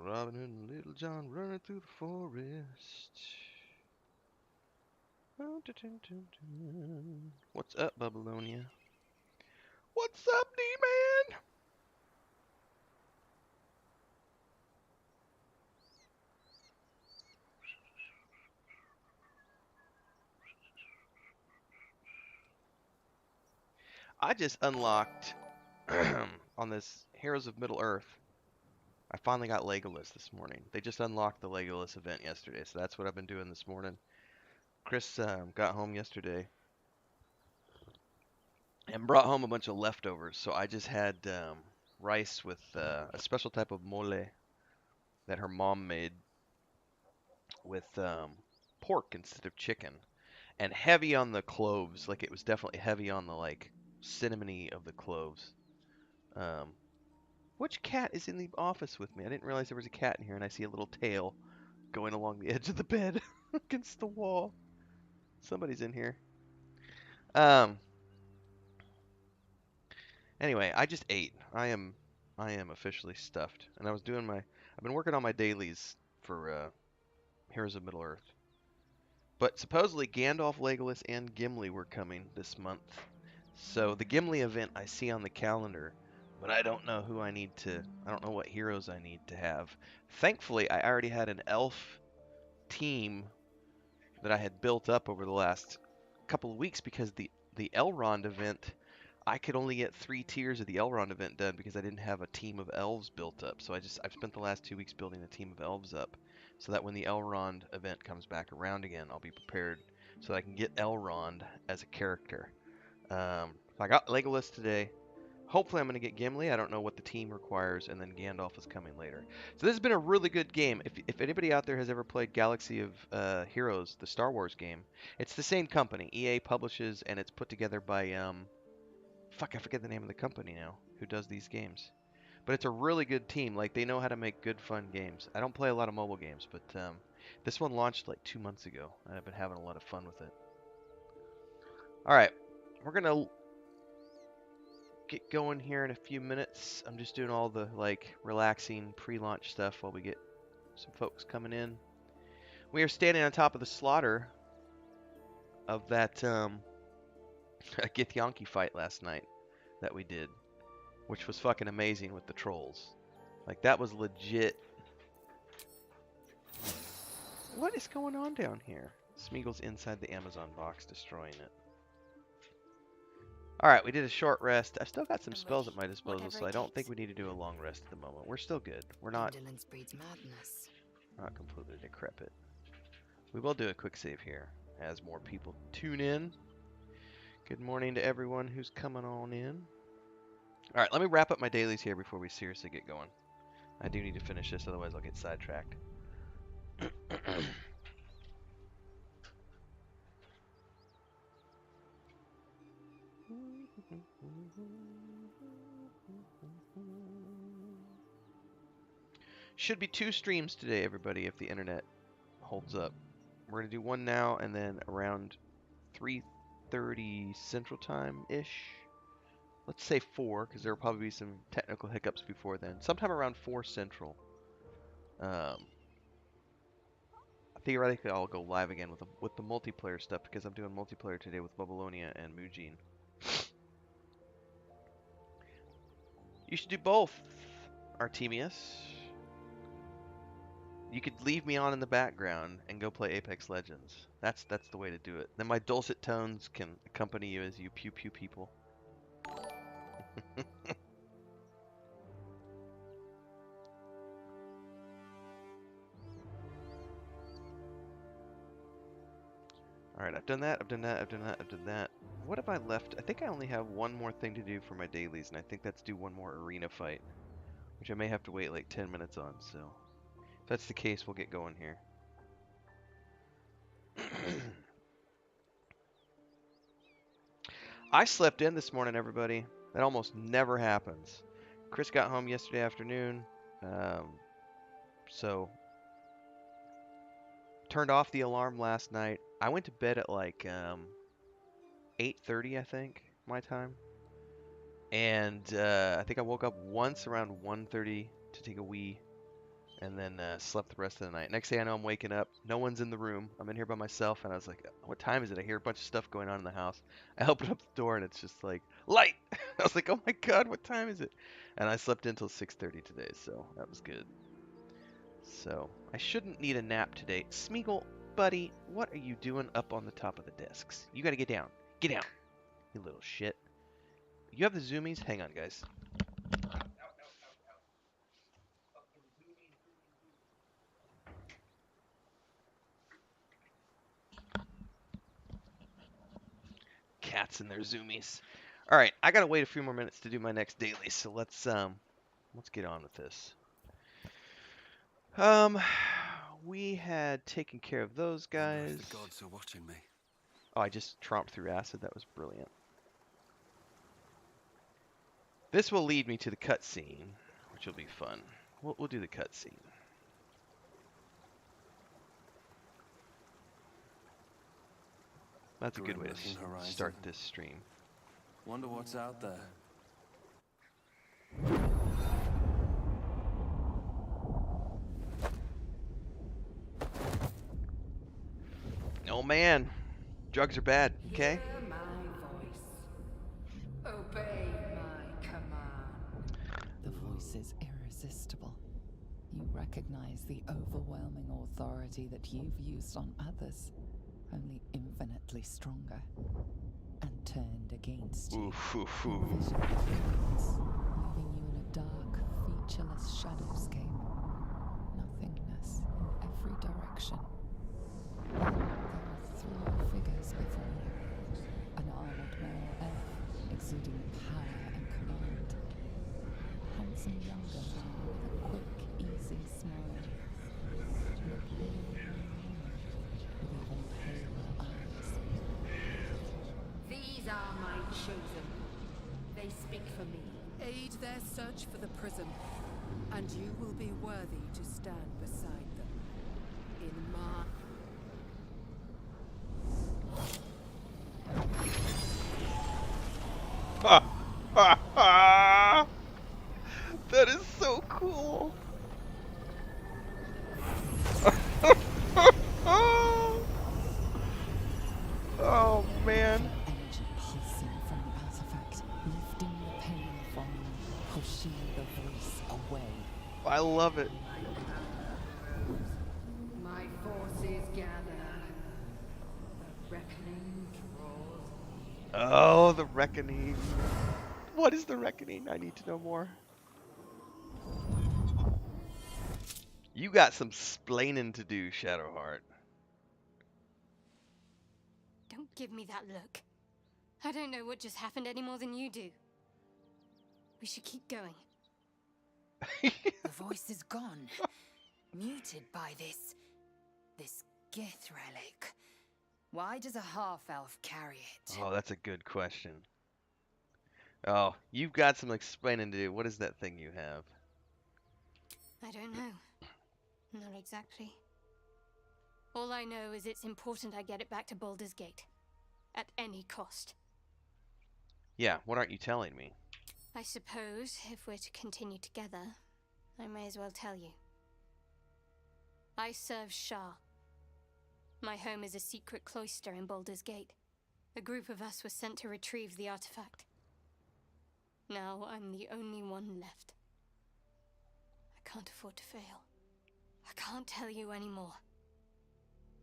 Robin Hood and Little John running through the forest. What's up, Babylonia? What's up, D-Man? I just unlocked on this Heroes of Middle-earth. I finally got Legolas this morning. They just unlocked the Legolas event yesterday, so that's what I've been doing this morning. Chris got home yesterday and brought home a bunch of leftovers, so I just had rice with a special type of mole that her mom made with pork instead of chicken, and heavy on the cloves. Like it was definitely heavy on the like cinnamony of the cloves. Um, which cat is in the office with me? I didn't realize there was a cat in here, and I see a little tail going along the edge of the bed against the wall. Somebody's in here. Um. Anyway, I just ate. I am officially stuffed, and I was doing my. I've been working on my dailies for Heroes of Middle Earth. But supposedly Gandalf, Legolas, and Gimli were coming this month. So the Gimli event I see on the calendar, but I don't know who I need to. I don't know what heroes I need to have. Thankfully, I already had an elf team that I had built up over the last couple of weeks because the Elrond event, I could only get 3 tiers of the Elrond event done because I didn't have a team of elves built up. So I've spent the last 2 weeks building a team of elves up so that when the Elrond event comes back around again, I'll be prepared so that I can get Elrond as a character. So I got Legolas today. Hopefully I'm going to get Gimli. I don't know what the team requires, and then Gandalf is coming later. So this has been a really good game. If anybody out there has ever played Galaxy of Heroes, the Star Wars game, it's the same company. EA publishes, and it's put together by fuck, I forget the name of the company now who does these games. But it's a really good team. Like they know how to make good, fun games. I don't play a lot of mobile games, but this one launched like 2 months ago, and I've been having a lot of fun with it. All right, we're gonna get going here in a few minutes. I'm just doing all the like relaxing pre-launch stuff while we get some folks coming in. We are standing on top of the slaughter of that Githyanki fight last night that we did, which was fucking amazing with the trolls. Like that was legit. What is going on down here? Smeagol's inside the Amazon box destroying it. Alright, we did a short rest. I've still got some spells at my disposal, so I don't think we need to do a long rest at the moment. We're still good. We're not completely decrepit. We will do a quick save here as more people tune in. Good morning to everyone who's coming on in. Alright, let me wrap up my dailies here before we seriously get going. I do need to finish this, otherwise I'll get sidetracked. Should be 2 streams today, everybody, if the internet holds up. We're going to do one now and then around 3:30 Central Time-ish. Let's say 4, because there will probably be some technical hiccups before then. Sometime around 4 Central. Theoretically, I'll go live again with the multiplayer stuff, because I'm doing multiplayer today with Babylonia and Mujin. You should do both, Artemius. You could leave me on in the background and go play Apex Legends. That's the way to do it. Then my dulcet tones can accompany you as you pew pew people. Alright, I've done that, I've done that, I've done that, I've done that. What have I left? I think I only have one more thing to do for my dailies, and I think that's do one more arena fight. Which I may have to wait like 10 minutes on, so... If that's the case, we'll get going here. I slept in this morning, everybody. That almost never happens. Chris got home yesterday afternoon, so turned off the alarm last night. I went to bed at like 8:30, I think, my time. And I think I woke up once around 1:30 to take a wee. and then slept the rest of the night. Next thing I know, I'm waking up. No one's in the room. I'm in here by myself, and I was like, "What time is it?" I hear a bunch of stuff going on in the house. I open up the door, and it's just like light. I was like, "Oh my God, what time is it?" And I slept until 6:30 today, so that was good. So I shouldn't need a nap today. Smeagol, buddy, what are you doing up on the top of the desks? You got to get down. Get down, you little shit. You have the zoomies? Hang on, guys. Cats and their zoomies. All right, I gotta wait a few more minutes to do my next daily, so let's get on with this. We had taken care of those guys. The gods are watching me. Oh, I just tromped through acid. That was brilliant. This will lead me to the cutscene, which will be fun. We'll do the cutscene. That's a good way to start this stream. Wonder what's out there. Oh man, drugs are bad. Okay. Hear my voice. Obey my command. The voice is irresistible. You recognize the overwhelming authority that you've used on others, only infinitely stronger, and turned against you. Your vision fades, leaving you in a dark, featureless shadowscape. Nothingness in every direction. Then there are three figures before you. An armored male elf, exuding power and command. A handsome younger man with a quick, easy smile. And a pale young woman with even paler eyes. These are my chosen. They speak for me. Aid their search for the prism, and you will be worthy to stand beside them. In my... That is so cool. Oh man. Energy pulsing from the artifact, lifting the pain from you, pushing the voice away. I love it. My forces gather. The reckoning draws. Oh, the reckoning. What is the reckoning? I need to know more. You got some splaining to do, Shadowheart. Don't give me that look. I don't know what just happened any more than you do. We should keep going. The voice is gone. Muted by this Gith relic. Why does a half-elf carry it? Oh, that's a good question. Oh, you've got some explaining to do. What is that thing you have? I don't know. Not exactly. All I know is it's important I get it back to Baldur's Gate. At any cost. Yeah, what aren't you telling me? I suppose, if we're to continue together, I may as well tell you. I serve Shah. My home is a secret cloister in Baldur's Gate. A group of us was sent to retrieve the artifact. Now I'm the only one left. I can't afford to fail. I can't tell you anymore.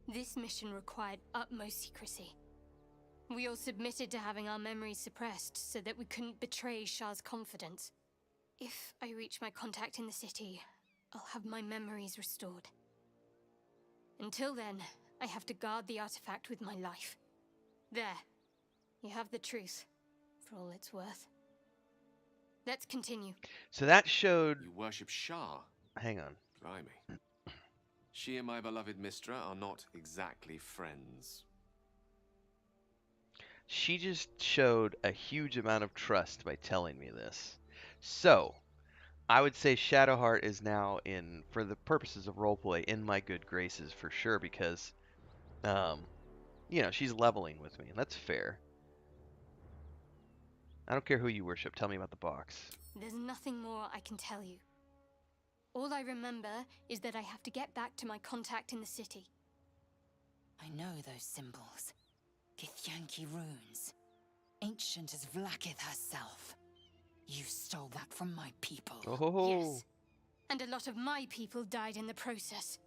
This mission required utmost secrecy. We all submitted to having our memories suppressed so that we couldn't betray Shah's confidence. If I reach my contact in the city, I'll have my memories restored. Until then, I have to guard the artifact with my life. There. You have the truth, for all it's worth. Let's continue. So that showed... You worship Shah? Hang on. Blimey. She and my beloved Mistra are not exactly friends. She just showed a huge amount of trust by telling me this. So, I would say Shadowheart is now in, for the purposes of roleplay, in my good graces for sure because, you know, she's leveling with me. That's fair. I don't care who you worship. Tell me about the box. There's nothing more I can tell you. All I remember is that I have to get back to my contact in the city. I know those symbols. Githyanki runes. Ancient as Vlaakith herself. You stole that from my people. Oh. Yes. And a lot of my people died in the process.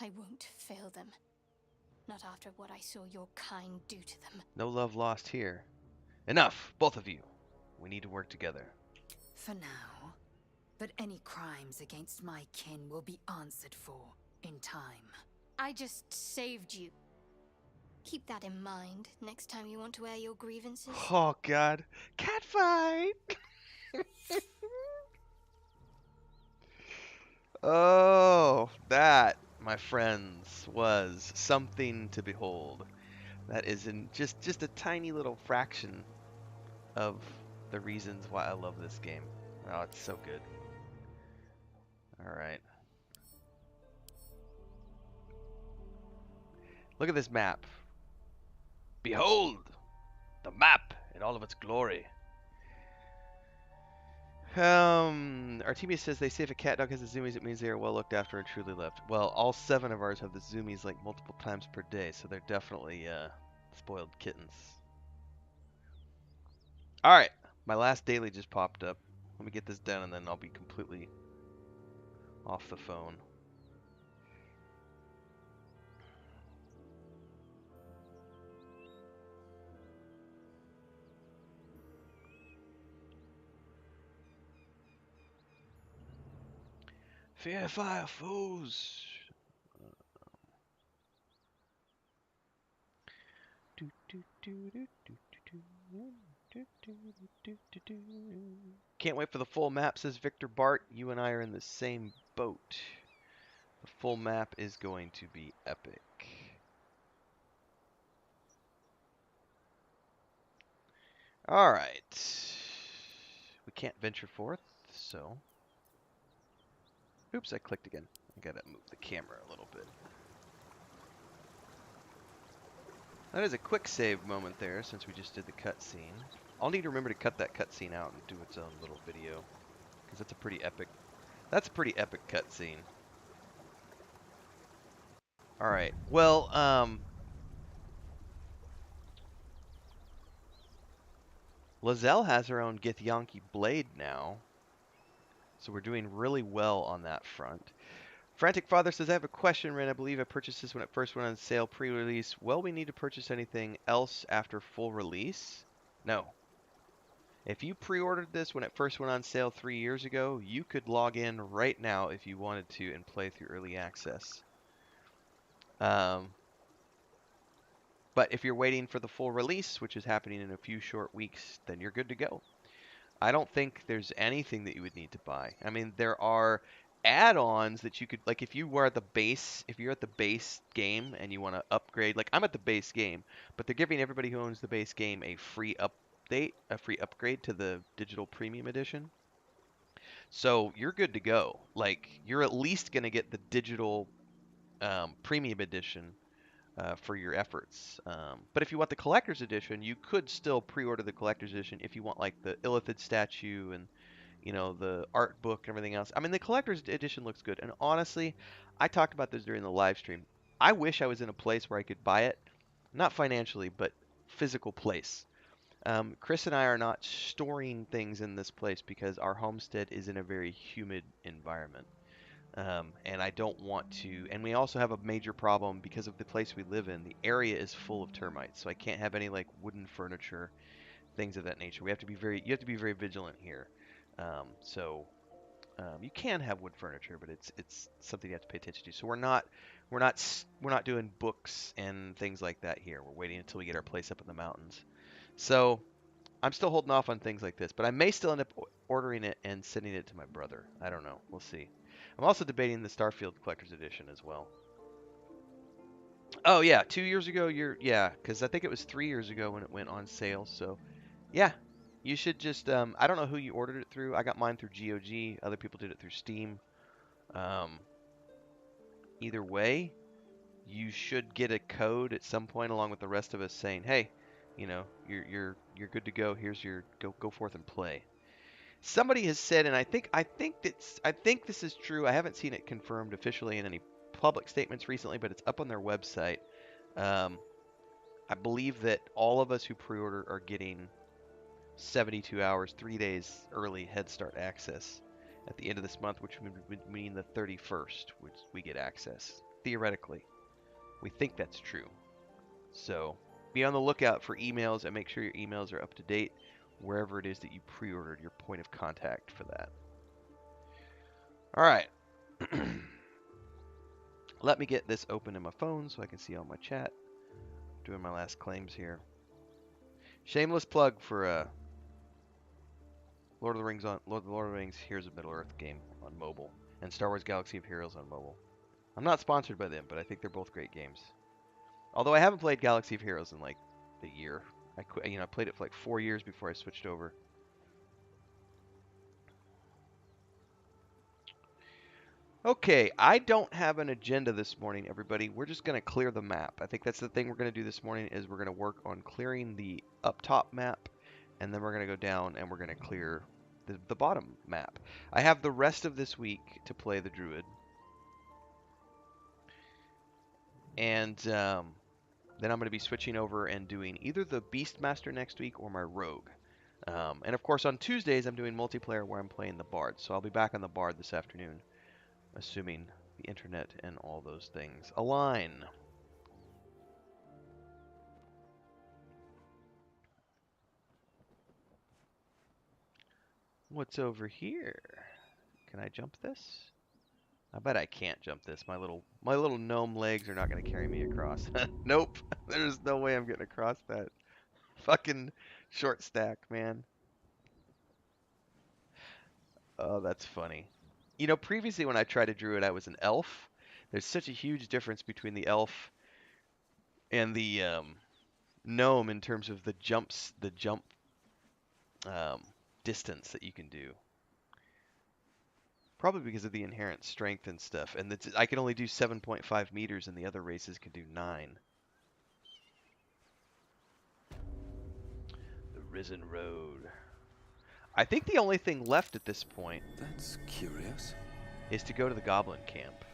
I won't fail them. Not after what I saw your kind do to them. No love lost here. Enough, both of you. We need to work together. For now. But any crimes against my kin will be answered for in time. I just saved you. Keep that in mind next time you want to air your grievances. Oh God, catfight! Oh, that, my friends, was something to behold. That is in just a tiny little fraction of the reasons why I love this game. Oh, it's so good. All right. Look at this map. Behold, the map in all of its glory. Artemis says they say if a cat dog has the zoomies, it means they are well looked after and truly loved. Well, all 7 of ours have the zoomies like multiple times per day, so they're definitely spoiled kittens. All right, my last daily just popped up. Let me get this done, and then I'll be completely off the phone. Fear fire foes. Can't wait for the full map, says Victor Bart. You and I are in the same boat. The full map is going to be epic. Alright. We can't venture forth, so... Oops, I clicked again. I gotta move the camera a little bit. That is a quick save moment there, since we just did the cutscene. I'll need to remember to cut that cutscene out and do its own little video, because that's a pretty epic cutscene. Alright, well, Lizelle has her own Githyanki blade now, so we're doing really well on that front. Frantic Father says, I have a question, Ren. I believe I purchased this when it first went on sale pre-release. Will we need to purchase anything else after full release? No. If you pre-ordered this when it first went on sale 3 years ago, you could log in right now if you wanted to and play through early access. But if you're waiting for the full release, which is happening in a few short weeks, then you're good to go. I don't think there's anything that you would need to buy. I mean, there are add-ons that you could, like if you were at the base, if you're at the base game and you want to upgrade, like I'm at the base game, but they're giving everybody who owns the base game a free update, a free upgrade to the digital premium edition. So you're good to go. Like you're at least going to get the digital premium edition for your efforts. But if you want the collector's edition, you could still pre-order the collector's edition if you want like the Illithid statue and you know the art book and everything else. I mean the collector's edition looks good, and honestly, I talked about this during the live stream. I wish I was in a place where I could buy it, not financially, but physical place. Chris and I are not storing things in this place because our homestead is in a very humid environment. And I don't want to, and we also have a major problem because of the place we live in. The area is full of termites, so I can't have any like wooden furniture, things of that nature. You have to be very vigilant here. You can have wood furniture, but it's something you have to pay attention to. So we're not doing books and things like that here. We're waiting until we get our place up in the mountains. So I'm still holding off on things like this, but I may still end up ordering it and sending it to my brother. I don't know. We'll see. I'm also debating the Starfield Collector's Edition as well. Oh yeah, 2 years ago. Because I think it was 3 years ago when it went on sale. So yeah, you should just. I don't know who you ordered it through. I got mine through GOG. Other people did it through Steam. Either way, you should get a code at some point along with the rest of us saying, "Hey, you know, you're good to go. Here's your go forth and play." Somebody has said, and I think this is true. I haven't seen it confirmed officially in any public statements recently, but it's up on their website. Um, I believe that all of us who pre-order are getting 72 hours, 3 days early head start access at the end of this month, which would mean the 31st, which we get access. Theoretically, we think that's true. So be on the lookout for emails and make sure your emails are up to date wherever it is that you pre-ordered your point of contact for that. All right. Let me get this open in my phone so I can see all my chat. Doing my last claims here. Shameless plug for Lord of the Rings Heroes of Middle-earth game on mobile and Star Wars Galaxy of Heroes on mobile. I'm not sponsored by them, but I think they're both great games. Although I haven't played Galaxy of Heroes in like a year. I played it for like 4 years before I switched over. Okay, I don't have an agenda this morning, everybody. We're just going to clear the map. I think that's the thing we're going to do this morning is we're going to work on clearing the up top map, and then we're going to go down and we're going to clear the bottom map. I have the rest of this week to play the Druid. And then I'm going to be switching over and doing either the Beastmaster next week or my Rogue. And of course on Tuesdays I'm doing multiplayer where I'm playing the Bard. So I'll be back on the Bard this afternoon, assuming the internet and all those things align. What's over here? Can I jump this? I bet I can't jump this. My little gnome legs are not going to carry me across. Nope. There's no way I'm getting across that fucking short stack, man. Oh, that's funny. You know, previously when I tried a druid, I was an elf. There's such a huge difference between the elf and the gnome in terms of the jump distance that you can do. Probably because of the inherent strength and stuff. And I can only do 7.5 meters, and the other races can do 9. The Risen Road. I think the only thing left at this point That's curious. is to go to the Goblin Camp.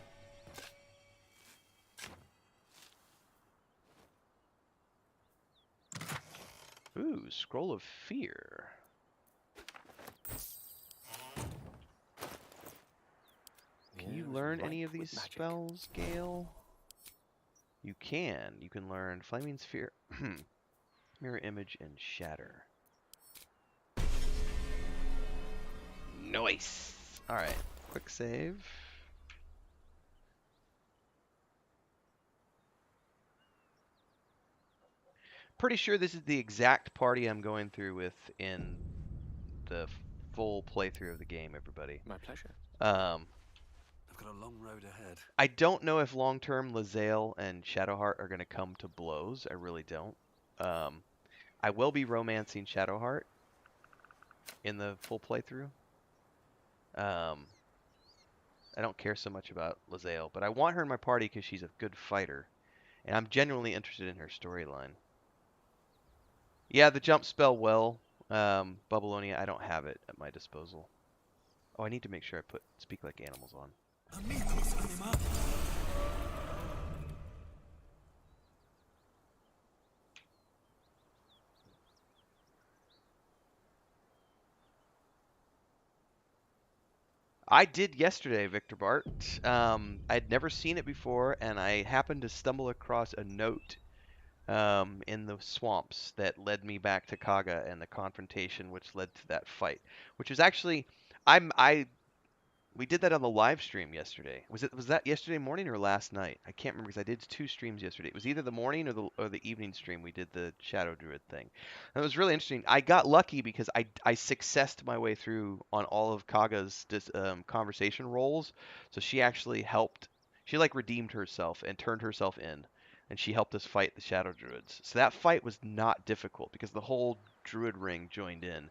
Ooh, Scroll of Fear. Can you learn any of these spells, Gale? You can. You can learn Flaming Sphere, Mirror Image, and Shatter. Nice! Alright, quick save. Pretty sure this is the exact party I'm going through with in the full playthrough of the game, everybody. My pleasure. I've got a long road ahead. I don't know if long-term Lae'zel and Shadowheart are going to come to blows. I really don't. I will be romancing Shadowheart in the full playthrough. I don't care so much about Lae'zel, but I want her in my party because she's a good fighter, and I'm genuinely interested in her storyline. Yeah, the jump spell well. Babylonia, I don't have it at my disposal. Oh, I need to make sure I put Speak Like Animals on. Amigos, anima. I did yesterday, Victor Bart. I'd never seen it before, and I happened to stumble across a note in the swamps that led me back to Kaga and the confrontation which led to that fight, which was actually we did that on the live stream yesterday. Was that yesterday morning or last night? I can't remember because I did 2 streams yesterday. It was either the morning or the evening stream. We did the Shadow Druid thing. And it was really interesting. I got lucky because I successed my way through on all of Kaga's conversation roles. So she actually helped. She like redeemed herself and turned herself in, and she helped us fight the Shadow Druids. So that fight was not difficult because the whole Druid ring joined in.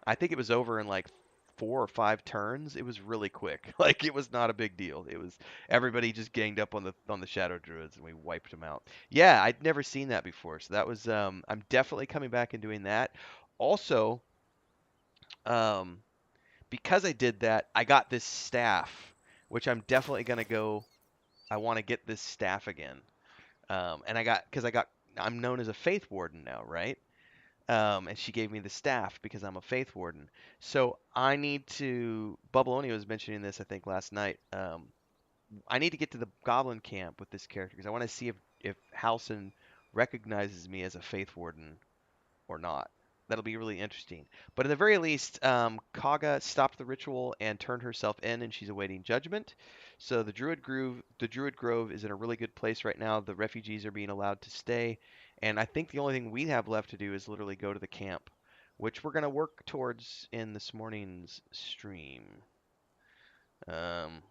I think it was over in like 4 or 5 turns. It was really quick. Like it was not a big deal. It was everybody just ganged up on the Shadow Druids and we wiped them out. Yeah, I'd never seen that before. So that was I'm definitely coming back and doing that. Also, because I did that, I got this staff, which I'm definitely gonna go. I want to get this staff again. And I'm known as a Faith Warden now, right? And she gave me the staff because I'm a Faith Warden. So I need to. Bubbaloni was mentioning this, I think, last night. I need to get to the Goblin camp with this character because I want to see if Halson recognizes me as a Faith Warden or not. That'll be really interesting. But at the very least, Kaga stopped the ritual and turned herself in, and she's awaiting judgment. So the Druid Grove is in a really good place right now. The refugees are being allowed to stay, and I think the only thing we have left to do is literally go to the camp, which we're gonna work towards in this morning's stream. Can't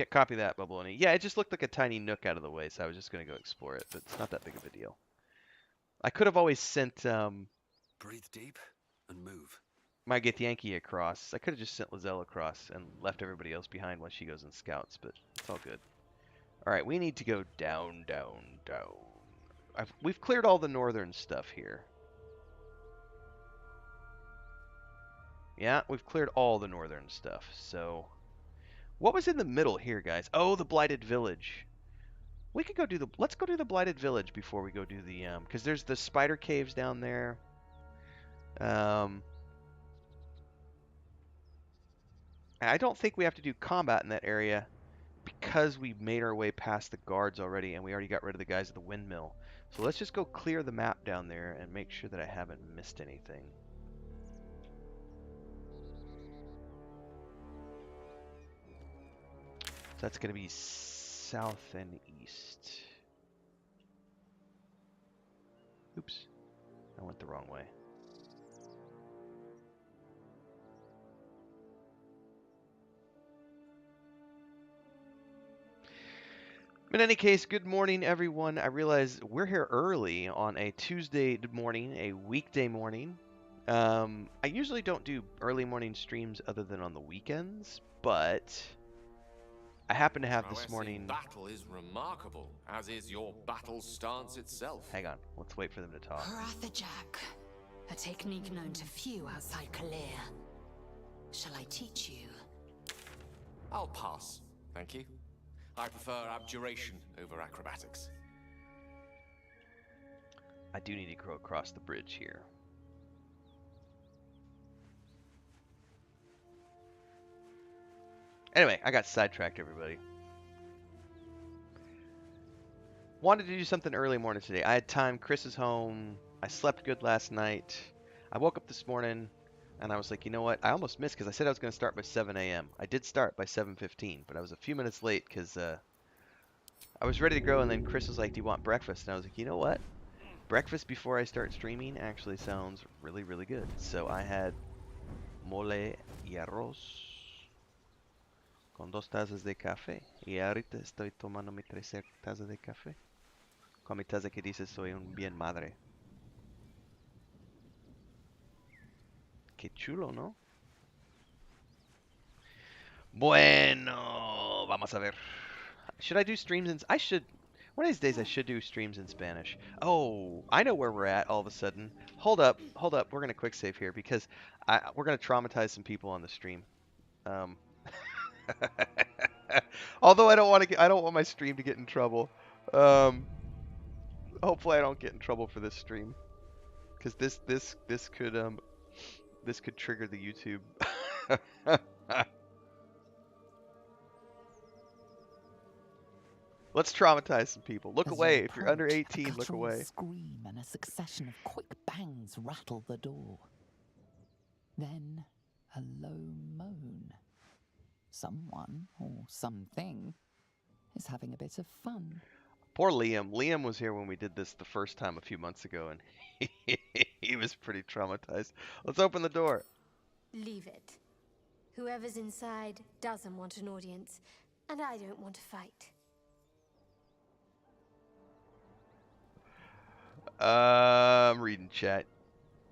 copy that, Bubbloni. Yeah, it just looked like a tiny nook out of the way, so I was just gonna go explore it, but it's not that big of a deal. I could have always sent Breathe deep and move. my Githyanki across. I could have just sent Lizelle across and left everybody else behind while she goes and scouts, but it's all good. Alright, we need to go down, down, down. We've cleared all the northern stuff here. Yeah, we've cleared all the northern stuff, so... What was in the middle here, guys? Oh, the Blighted Village. We could go do the... Let's go do the Blighted Village before we go do the... Because there's the spider caves down there. I don't think we have to do combat in that area because we made our way past the guards already and we already got rid of the guys at the windmill. So let's just go clear the map down there and make sure that I haven't missed anything. So that's going to be south and east. Oops, I went the wrong way. In any case, good morning, everyone. I realize we're here early on a Tuesday morning, a weekday morning. I usually don't do early morning streams other than on the weekends, but I happen to have this morning... battle is remarkable, as is your battle stance itself. Hang on, let's wait for them to talk. Rathajak, a technique known to few outside Kalir. Shall I teach you? I'll pass, thank you. I prefer abjuration over acrobatics. I do need to go across the bridge here. Anyway, I got sidetracked, everybody. Wanted to do something early morning today. I had time. Chris is home. I slept good last night. I woke up this morning, and I was like, you know what? I almost missed because I said I was going to start by 7 a.m. I did start by 7:15, but I was a few minutes late because I was ready to go, and then Chris was like, do you want breakfast? And I was like, you know what? Breakfast before I start streaming actually sounds really, really good. So I had mole y arroz con 2 tazas de café. Y ahorita estoy tomando mi 3 tazas de café. Con mi taza que dice soy un bien madre. Qué chulo, ¿no? Bueno, vamos a ver. Should I do streams in... I should... One of these days I should do streams in Spanish. Oh, I know where we're at all of a sudden. Hold up. We're going to quick save here because we're going to traumatize some people on the stream. Although I don't want my stream to get in trouble. Hopefully I don't get in trouble for this stream, because this could trigger the YouTube. Let's traumatize some people. Look away if you're under 18. Look away. A scream and a succession of quick bangs rattle the door. Then a low moan. Someone or something is having a bit of fun. Poor Liam. Liam was here when we did this the first time a few months ago, and he was pretty traumatized. Let's open the door. Leave it. Whoever's inside doesn't want an audience, and I don't want to fight. I'm reading chat.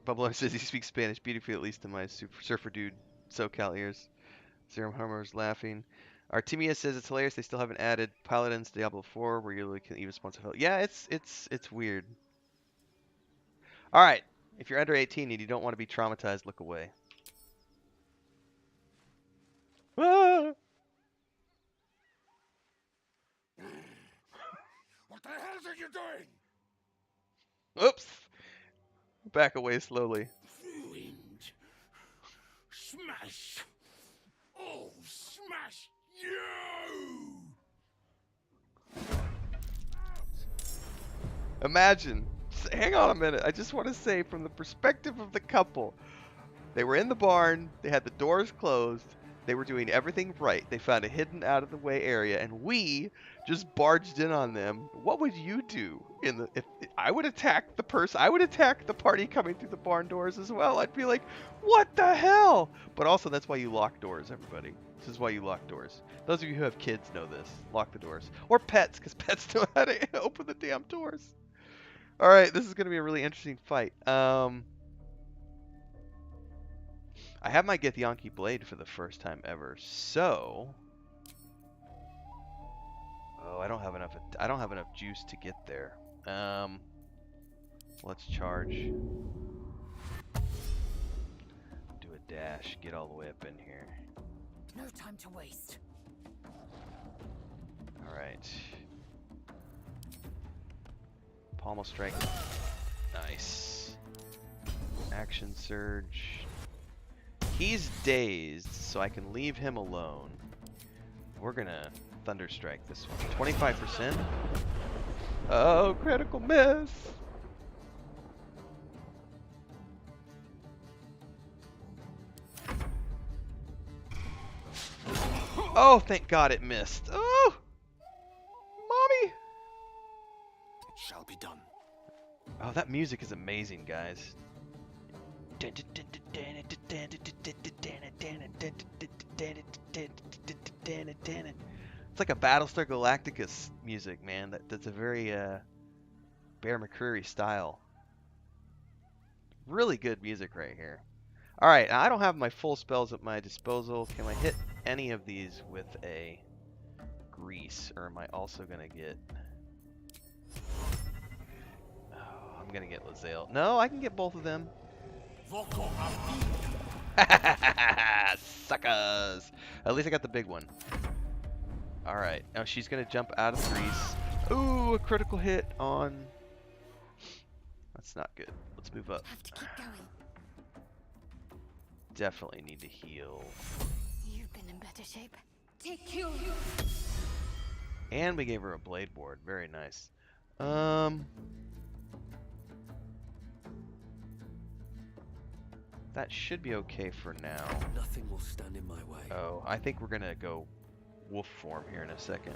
Pablo says he speaks Spanish beautifully, at least to my surfer dude SoCal ears. Serum Harmer's laughing. Artemia says it's hilarious they still haven't added Paladins to Diablo 4 where you can even sponsor help. Yeah, it's weird. Alright. If you're under 18 and you don't want to be traumatized, look away. back away slowly. Ruined. Smash. Oh, smash you! Imagine. Hang on a minute. I just want to say, from the perspective of the couple, they were in the barn. They had the doors closed. They were doing everything right. They found a hidden out of the way area, and we just barged in on them. What would you do? If I would attack the person, I would attack the party coming through the barn doors as well. I'd be like, what the hell? But also, that's why you lock doors, everybody. This is why you lock doors. Those of you who have kids know this. Lock the doors. Or pets, because pets know how to open the damn doors. All right, this is going to be a really interesting fight. I have my Githyanki blade for the first time ever, so I don't have enough juice to get there. Let's charge. Do a dash, get all the way up in here. No time to waste. All right. Pommel strike. Nice. Action surge. He's dazed, so I can leave him alone. We're gonna thunder strike this one. 25%. Oh, critical miss. Oh, thank God it missed. Oh, mommy. It shall be done. Oh, that music is amazing, guys. It's like a Battlestar Galactica music, man. That's a very Bear McCreary style. Really good music right here. All right, I don't have my full spells at my disposal. Can I hit any of these with a grease, or am I also gonna get? Oh, I'm gonna get Lae'zel. No, I can get both of them. Suckers! At least I got the big one. Alright, now she's gonna jump out of grease. Ooh, a critical hit on... That's not good. Let's move up. Have to keep going. Definitely need to heal. You've been in better shape. Take you. And we gave her a blade board. Very nice. That should be okay for now. Nothing will stand in my way. Oh, I think we're gonna go wolf form here in a second.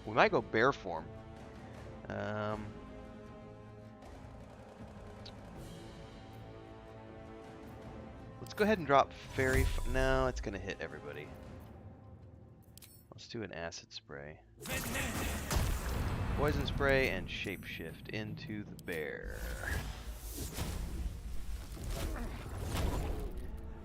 We might go bear form. Let's go ahead and drop fairy. No, it's gonna hit everybody. Let's do an acid spray. Poison spray and shapeshift into the bear.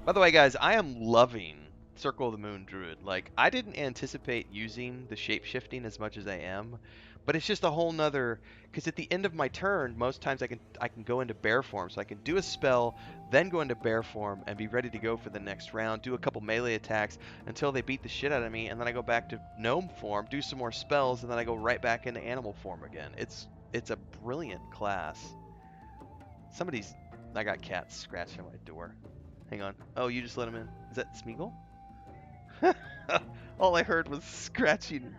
By the way, guys, I am loving Circle of the Moon Druid. Like, I didn't anticipate using the shapeshifting as much as I am, but it's just a whole nother. Because at the end of my turn, most times I can go into bear form, so I can do a spell, then go into bear form and be ready to go for the next round. Do a couple melee attacks until they beat the shit out of me, and then I go back to gnome form, do some more spells, and then I go right back into animal form again. It's a brilliant class. I got cats scratching my door. Hang on. Oh, you just let him in. Is that Smeagol? All I heard was scratching.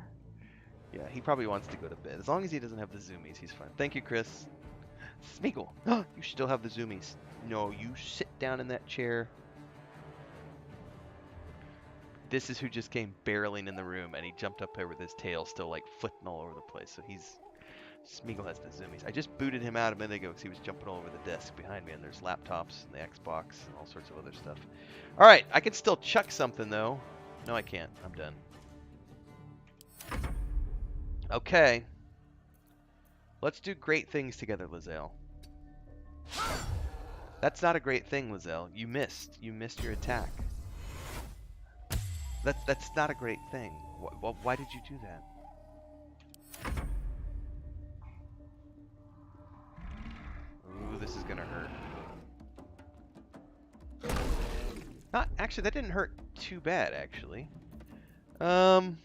Yeah, he probably wants to go to bed. As long as he doesn't have the zoomies, he's fine. Thank you, Chris. Smeagol. You still have the zoomies. No, you sit down in that chair. This is who just came barreling in the room, and he jumped up there with his tail still like flitting all over the place. So Smeagol has the zoomies. I just booted him out a minute ago because he was jumping all over the desk behind me, and there's laptops and the Xbox and all sorts of other stuff. All right, I can still chuck something though. No, I can't. I'm done. Okay. Let's do great things together, Lae'zel. That's not a great thing, Lae'zel. You missed. You missed your attack. That's not a great thing. Why did you do that? Ooh, this is gonna hurt. Actually, that didn't hurt too bad, actually. No,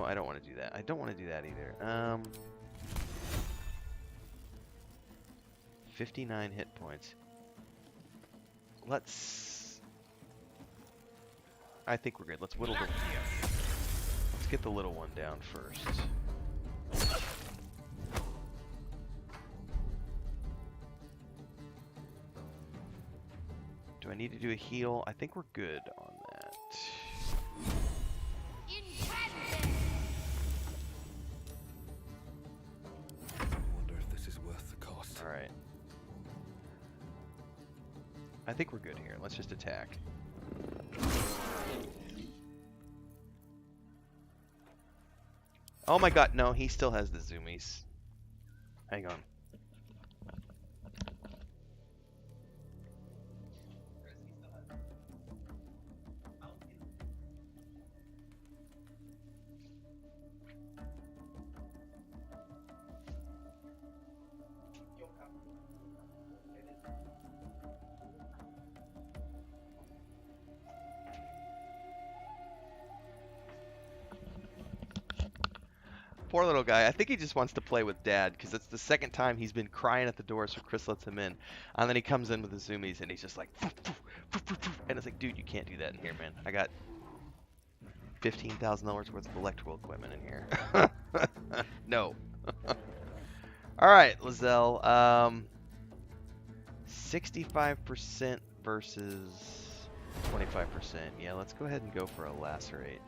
I don't want to do that. I don't want to do that either. 59 hit points. Let's... I think we're good. Let's whittle the... Let's get the little one down first. Do I need to do a heal? I think we're good on that. I wonder if this is worth the cost. Alright. I think we're good here. Let's just attack. Oh my god, no, he still has the zoomies. Hang on. Poor little guy. I think he just wants to play with Dad, because it's the second time he's been crying at the door, so Chris lets him in. And then he comes in with the zoomies, and he's just like... And it's like, dude, you can't do that in here, man. I got $15,000 worth of electrical equipment in here. No. Alright, Lizelle. 65% versus 25%. Yeah, let's go ahead and go for a lacerate.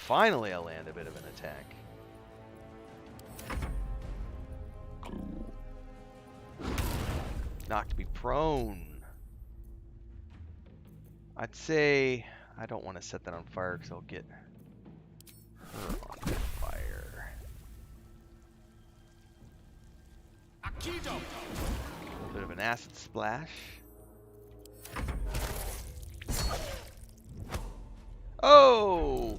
Finally, I'll land a bit of an attack. Knocked me prone. I'd say I don't want to set that on fire because I'll get her on fire. A little bit of an acid splash. Oh!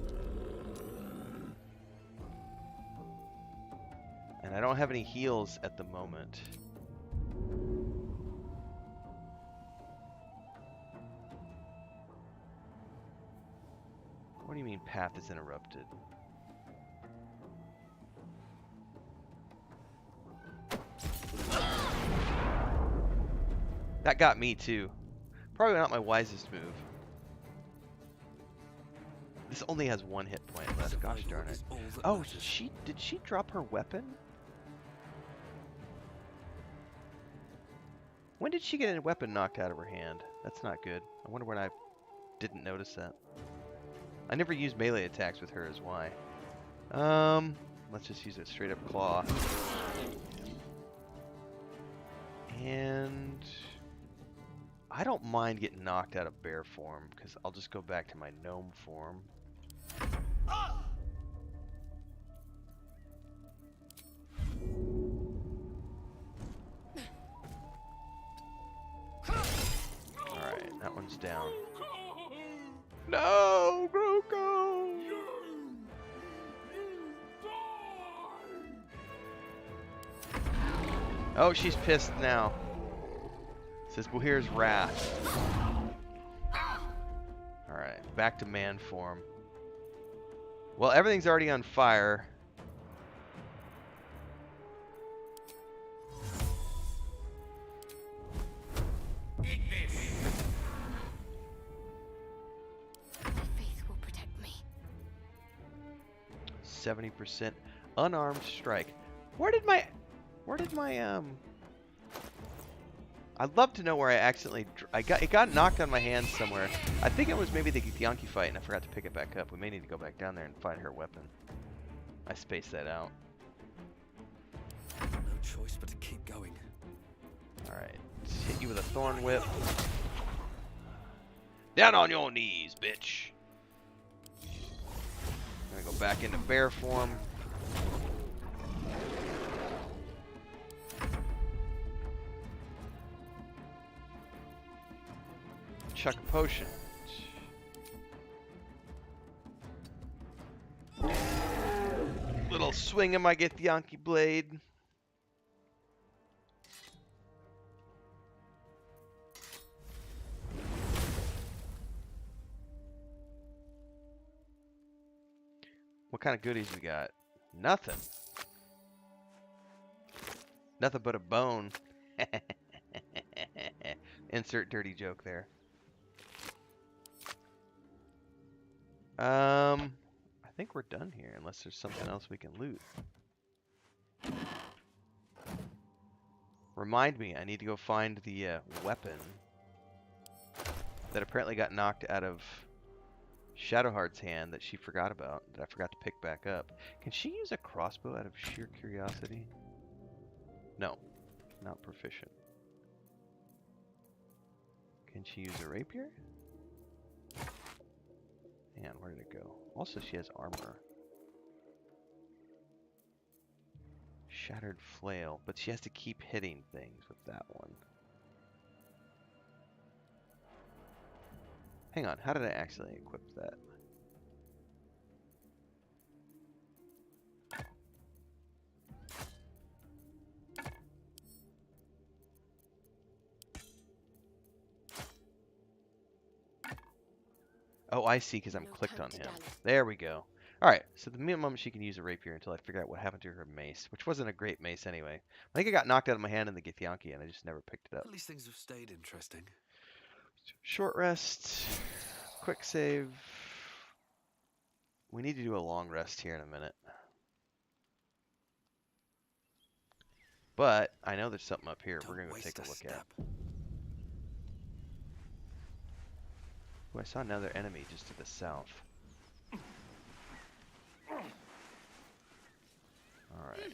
And I don't have any heals at the moment. What do you mean path is interrupted? That got me too. Probably not my wisest move. This only has one hit point left. Gosh darn it. Oh, did she drop her weapon? When did she get a weapon knocked out of her hand? That's not good. I wonder when I didn't notice that. I never use melee attacks with her, is why. Let's just use it straight up claw. And I don't mind getting knocked out of bear form, because I'll just go back to my gnome form. Alright, that one's down. No, Groko! Oh, she's pissed now. Says, well, here's wrath. Alright, back to man form. Well, everything's already on fire. My faith will protect me. 70% unarmed strike. Where did my I'd love to know where I accidentally it got knocked on my hand somewhere. I think it was maybe the Githyanki fight and I forgot to pick it back up. We may need to go back down there and find her weapon. I spaced that out. No choice but to keep going. Alright. Hit you with a thorn whip. Down on your knees, bitch. I'm gonna go back into bear form. Chuck a potion. Little swing of my Githyanki blade. What kind of goodies we got? Nothing. Nothing but a bone. Insert dirty joke there. I think we're done here, unless there's something else we can loot. Remind me, I need to go find the weapon that apparently got knocked out of Shadowheart's hand that she forgot about, that I forgot to pick back up. Can she use a crossbow out of sheer curiosity? No, not proficient. Can she use a rapier? Man, where did it go? Also, she has armor. Shattered flail, but she has to keep hitting things with that one. Hang on, how did I accidentally equip that? Oh, I see, because I'm clicked on him. There we go. Alright, so the minimum she can use a rapier until I figure out what happened to her mace, which wasn't a great mace anyway. I think it got knocked out of my hand in the Githyanki, and I just never picked it up. At least things have stayed interesting. Short rest, quick save. We need to do a long rest here in a minute. But I know there's something up here we're going to go take a look at. Ooh, I saw another enemy just to the south. Alright.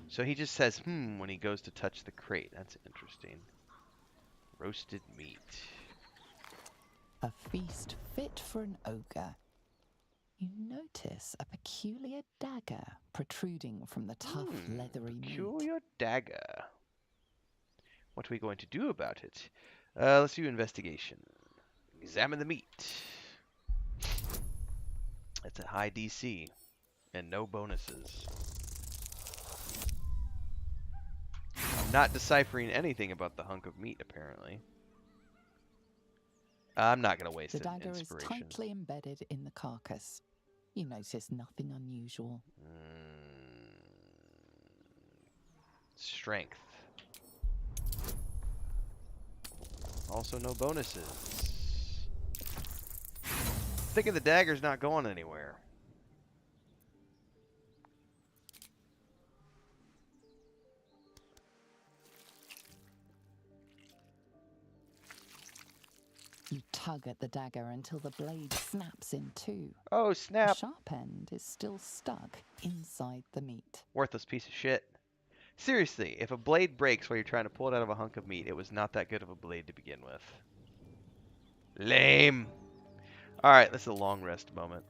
So he just says, when he goes to touch the crate. That's interesting. Roasted meat. A feast fit for an ogre. You notice a peculiar dagger protruding from the tough, leathery meat. Peculiar dagger. What are we going to do about it? Let's do investigation. Examine the meat. It's a high DC. And no bonuses. I'm not deciphering anything about the hunk of meat, apparently. I'm not going to waste The an dagger is inspiration. tightly embedded in the carcass. You notice nothing unusual. Strength. Also no bonuses. Thinking the dagger's not going anywhere. You tug at the dagger until the blade snaps in two. Oh, The snap. sharp end is still stuck inside the meat. Worthless piece of shit. Seriously, if a blade breaks while you're trying to pull it out of a hunk of meat, it was not that good of a blade to begin with. Lame. Alright, this is a long rest moment.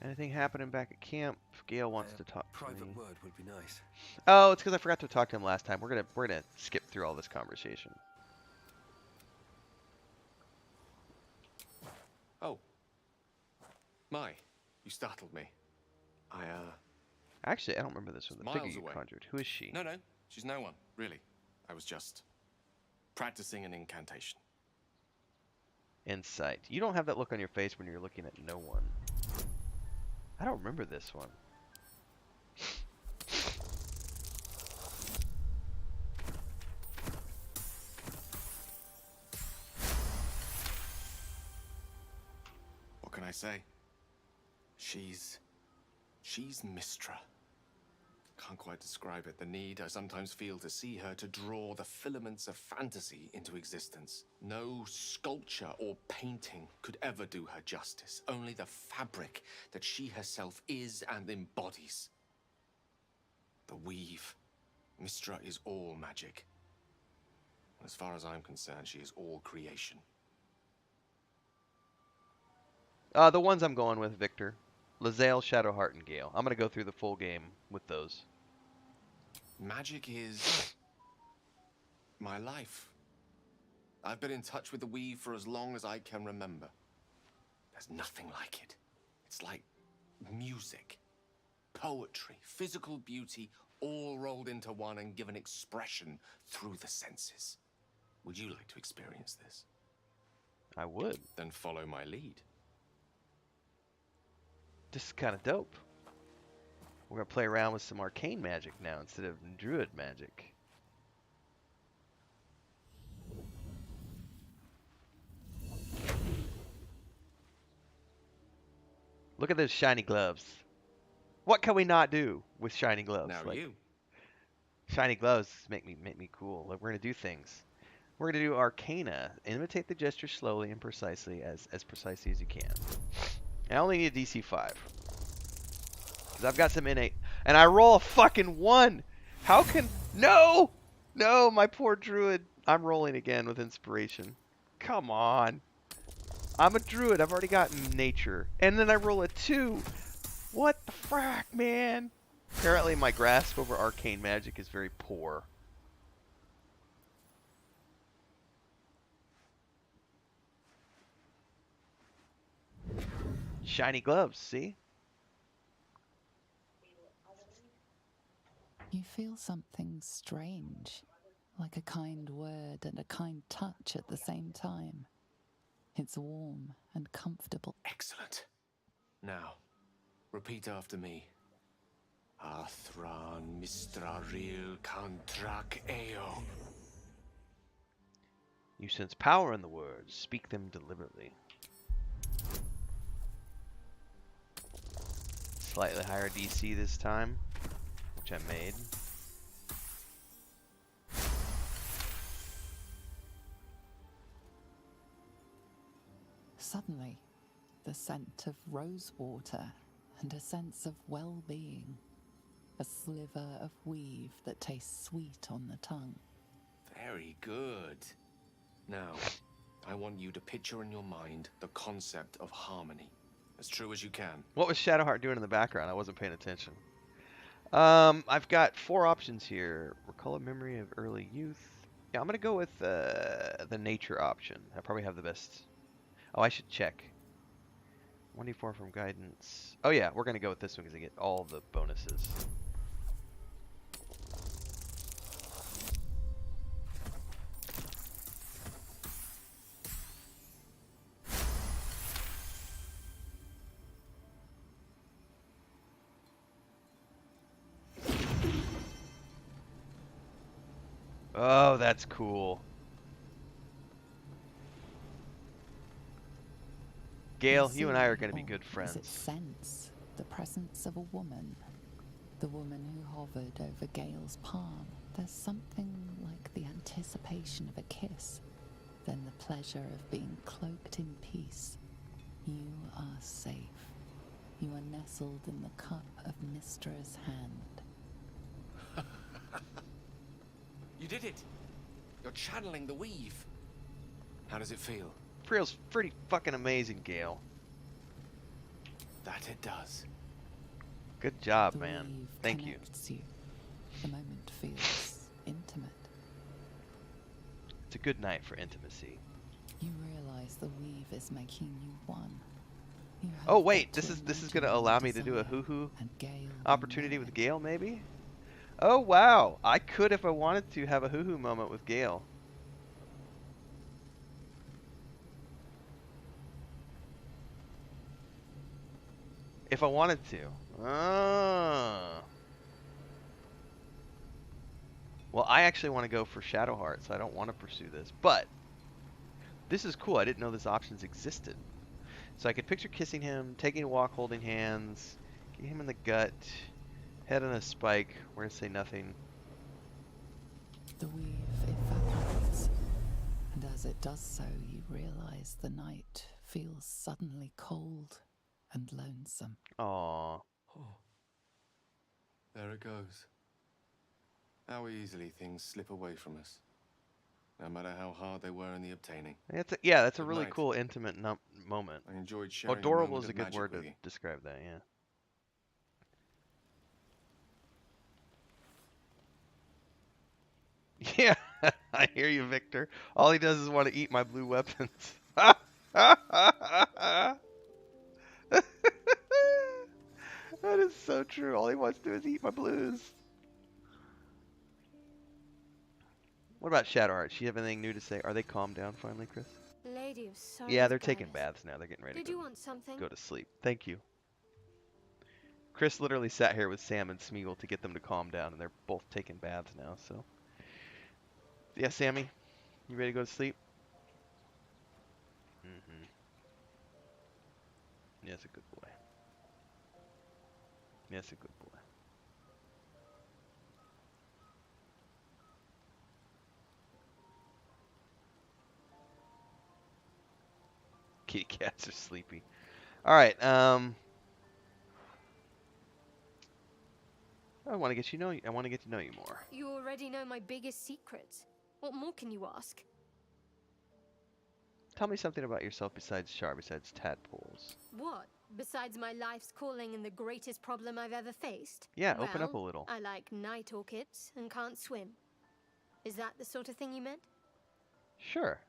Anything happening back at camp? Gale wants to talk to me. Private word would be nice. Oh, it's because I forgot to talk to him last time. We're gonna skip through all this conversation. Oh. My, you startled me. Actually, I don't remember this one. The Miles figure you away. conjured. Who is she? No, she's no one, really. I was just practicing an incantation. Insight. You don't have that look on your face when you're looking at no one. I don't remember this one. What can I say? She's Mistra. Can't quite describe it. The need I sometimes feel to see her, to draw the filaments of fantasy into existence. No sculpture or painting could ever do her justice. Only the fabric that she herself is and embodies. The weave. Mistra is all magic. As far as I'm concerned, she is all creation. The ones I'm going with, Victor. Lae'zel, Shadowheart, and Gale. I'm going to go through the full game with those. Magic is my life. I've been in touch with the weave for as long as I can remember. There's nothing like it. It's like music, poetry, physical beauty, all rolled into one and given expression through the senses. Would you like to experience this? I would. Then follow my lead. This is kind of dope. We're gonna play around with some arcane magic now instead of druid magic. Look at those shiny gloves. What can we not do with shiny gloves? Now Like, you. shiny gloves make me cool. Like, we're gonna do things. We're gonna do Arcana. Imitate the gesture slowly and precisely, as precisely as you can. I only need a DC 5. Because I've got some innate. And I roll a fucking 1! How can... No! No, my poor druid. I'm rolling again with inspiration. Come on. I'm a druid. I've already got nature. And then I roll a 2. What the frack, man? Apparently my grasp over arcane magic is very poor. Shiny gloves, see? You feel something strange, like a kind word and a kind touch at the same time. It's warm and comfortable. Excellent. Now, repeat after me. Athran Mistraril Kantrak Eo. You sense power in the words. Speak them deliberately. Slightly higher DC this time, which I made. Suddenly, the scent of rose water and a sense of well-being. A sliver of weave that tastes sweet on the tongue. Very good. Now, I want you to picture in your mind the concept of harmony. As true as you can. What was Shadowheart doing in the background? I wasn't paying attention. I've got 4 options here. Recall a memory of early youth. Yeah, I'm going to go with the nature option. I probably have the best. Oh, I should check. 1d4 from guidance. Oh yeah, we're going to go with this one because I get all the bonuses. Oh, that's cool. Gale, you and I are going to be good friends. Does it sense the presence of a woman? The woman who hovered over Gale's palm. There's something like the anticipation of a kiss, then the pleasure of being cloaked in peace. You are safe. You are nestled in the cup of Mistra's hand. You did it! You're channeling the weave. How does it feel? Feels pretty fucking amazing, Gale. That it does. Good job, The man. weave Thank you. connects you. The moment feels intimate. It's a good night for intimacy. You realize the weave is making you one. You have Oh wait, but this is to going to imagine allow me to do a desire, hoo-hoo and Gale opportunity will with know. Gale, maybe? Oh wow, I could, if I wanted to, have a hoo-hoo moment with Gale. If I wanted to. Ah. Well, I actually want to go for Shadowheart, so I don't want to pursue this. But this is cool. I didn't know this options existed. So I could picture kissing him, taking a walk, holding hands, getting him in the gut, head on a spike. We're gonna say nothing. The weave evaporates, and as it does so, you realize the night feels suddenly cold and lonesome. Aww. Oh. There it goes. How easily things slip away from us. No matter how hard they were in the obtaining. Yeah, that's a Good really night. cool, intimate moment. I enjoyed sharing Adorable a is moment a of good word magic to with you. describe that, yeah. Yeah, I hear you, Victor. All he does is want to eat my blue weapons. so true. All he wants to do is eat my blues. What about Shadowheart? She have anything new to say? Are they calmed down finally, Chris? Lady of Sorrows. Yeah, they're taking goddess. baths now. They're getting ready Did to you want something? go to sleep. Thank you. Chris literally sat here with Sam and Smeagol to get them to calm down, and they're both taking baths now, so. Yeah, Sammy, you ready to go to sleep? Mm-hmm. Yes, a good boy. Yes, a good boy. Kitty cats are sleepy. All right. I want to get I want to get to know you more. You already know my biggest secrets. What more can you ask? Tell me something about yourself besides Char, besides tadpoles. What? Besides my life's calling and the greatest problem I've ever faced? Yeah, open up a Well, little. I like night orchids and can't swim. Is that the sort of thing you meant? Sure.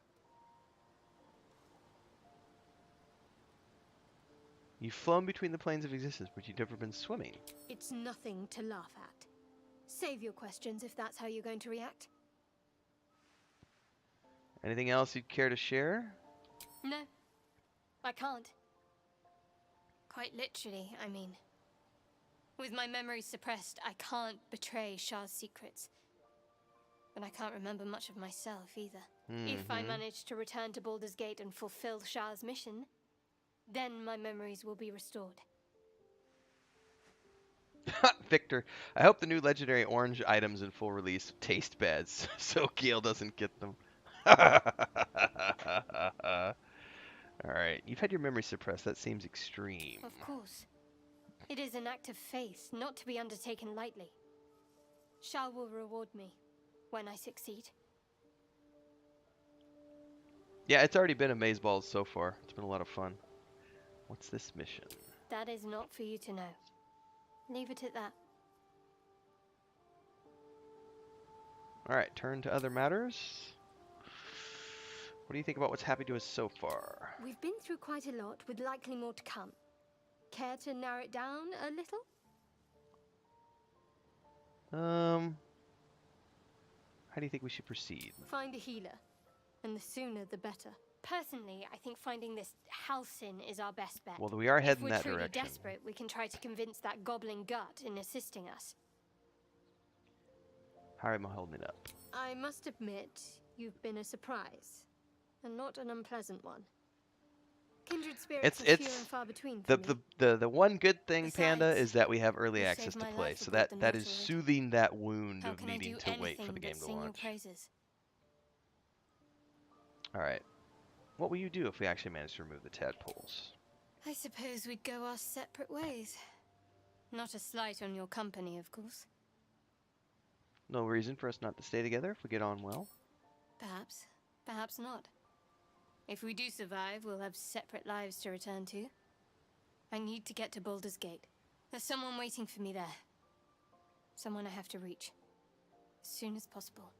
You've flown between the planes of existence, but you've never been swimming. It's nothing to laugh at. Save your questions if that's how you're going to react. Anything else you'd care to share? No, I can't. Quite literally, I mean. With my memory suppressed, I can't betray Shah's secrets. But I can't remember much of myself either. If I manage to return to Baldur's Gate and fulfill Shah's mission, then my memories will be restored. Victor, I hope the new legendary orange items in full release taste bad so Gale doesn't get them. Alright, you've had your memory suppressed. That seems extreme. Of course. It is an act of faith, not to be undertaken lightly. Shah will reward me when I succeed. Yeah, it's already been amazeballs so far. It's been a lot of fun. What's this mission? That is not for you to know. Leave it at that. Alright, turn to other matters. What do you think about what's happened to us so far? We've been through quite a lot, with likely more to come. Care to narrow it down a little? How do you think we should proceed? Find a healer, and the sooner the better. Personally, I think finding this Halcyon is our best bet. Well, we are heading that If we're truly direction. desperate, we can try to convince that goblin gut in assisting us. How am I holding it up? I must admit, you've been a surprise, and not an unpleasant one. Kindred spirits are few and far between for me. The one good thing, Panda, Besides, is that we have early you access saved to my play, life so aboard that the is Nautilus. soothing that wound How of can I needing do to wait for anything the game but to sing your launch. praises? All right, what will you do if we actually manage to remove the tadpoles? I suppose we'd go our separate ways. Not a slight on your company, of course. No reason for us not to stay together if we get on well. Perhaps. Perhaps not. If we do survive, we'll have separate lives to return to. I need to get to Baldur's Gate. There's someone waiting for me there. Someone I have to reach. As soon as possible.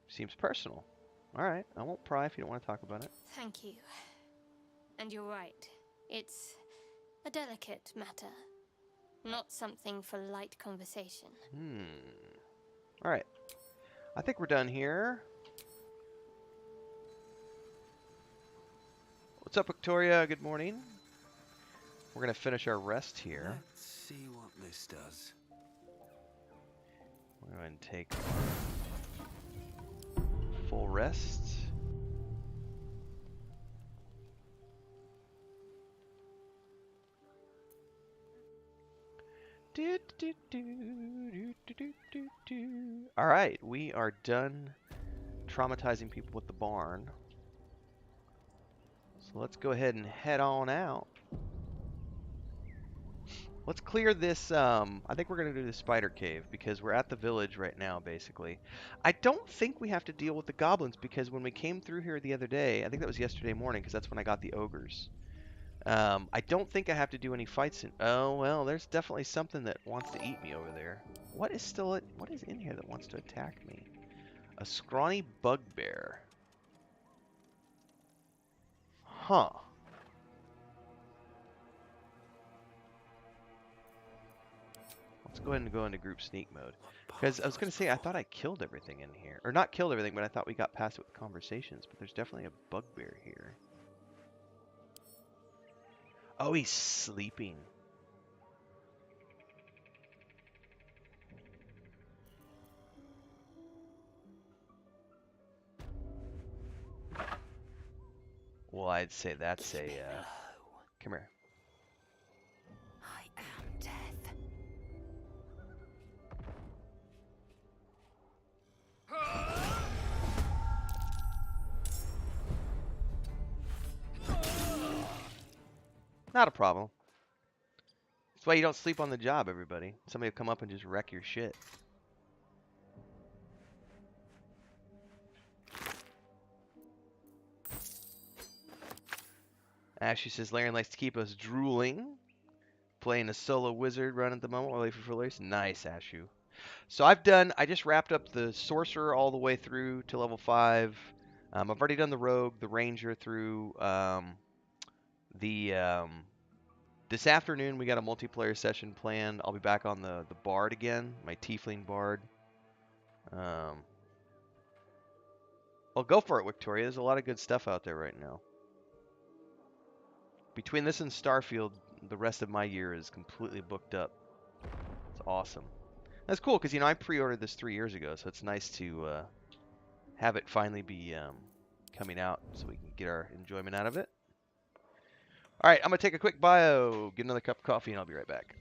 Seems personal. All right, I won't pry if you don't want to talk about it. Thank you. And you're right. It's a delicate matter. Not something for light conversation. All right, I think we're done here. What's up, Victoria? Good morning. We're gonna finish our rest here. Let's see what this does. We're going to take full rest. All right, we are done traumatizing people with the barn. So let's go ahead and head on out. Let's clear this, I think we're going to do the spider cave because we're at the village right now, basically. I don't think we have to deal with the goblins because when we came through here the other day, I think that was yesterday morning because that's when I got the ogres. I don't think I have to do any fights. Oh, well, there's definitely something that wants to eat me over there. What is in here that wants to attack me? A scrawny bugbear. Huh. go ahead and go into group sneak mode. Because I was going to say, I thought I killed everything in here. Or not killed everything, but I thought we got past it with conversations. But there's definitely a bugbear here. Oh, he's sleeping. Well, I'd say that's a, come here. I am death. Not a problem. That's why you don't sleep on the job, everybody. Somebody will come up and just wreck your shit. Ashley says Larian likes to keep us drooling. Playing a solo wizard run at the moment while waiting for release. Nice, Ashu. So I just wrapped up the sorcerer all the way through to level 5. I've already done the rogue, the ranger through. This afternoon we got a multiplayer session planned. I'll be back on the bard again, my tiefling bard. Well, go for it, Victoria. There's a lot of good stuff out there right now. Between this and Starfield, the rest of my year is completely booked up. It's awesome. That's cool because, you know, I pre-ordered this 3 years ago, so it's nice to have it finally be coming out so we can get our enjoyment out of it. All right, I'm going to take a quick bio, get another cup of coffee, and I'll be right back.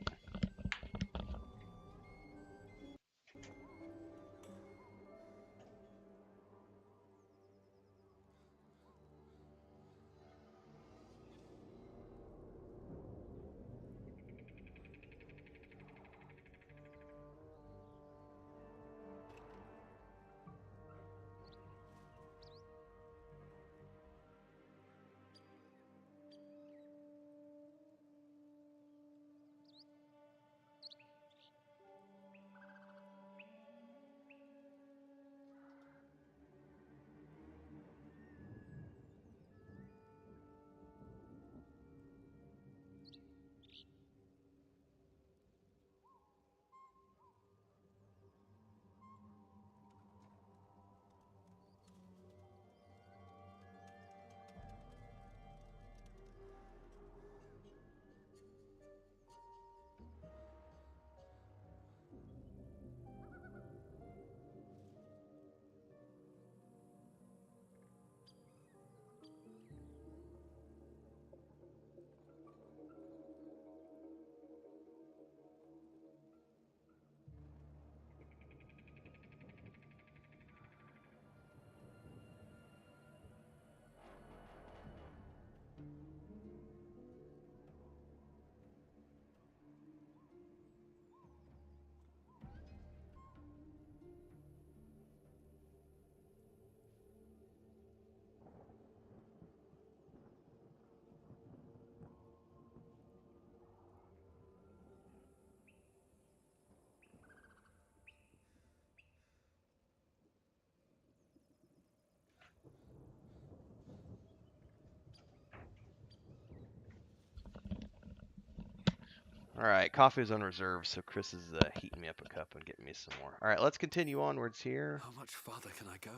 All right, coffee is on reserve, so Chris is heating me up a cup and getting me some more. All right, let's continue onwards here. How much farther can I go?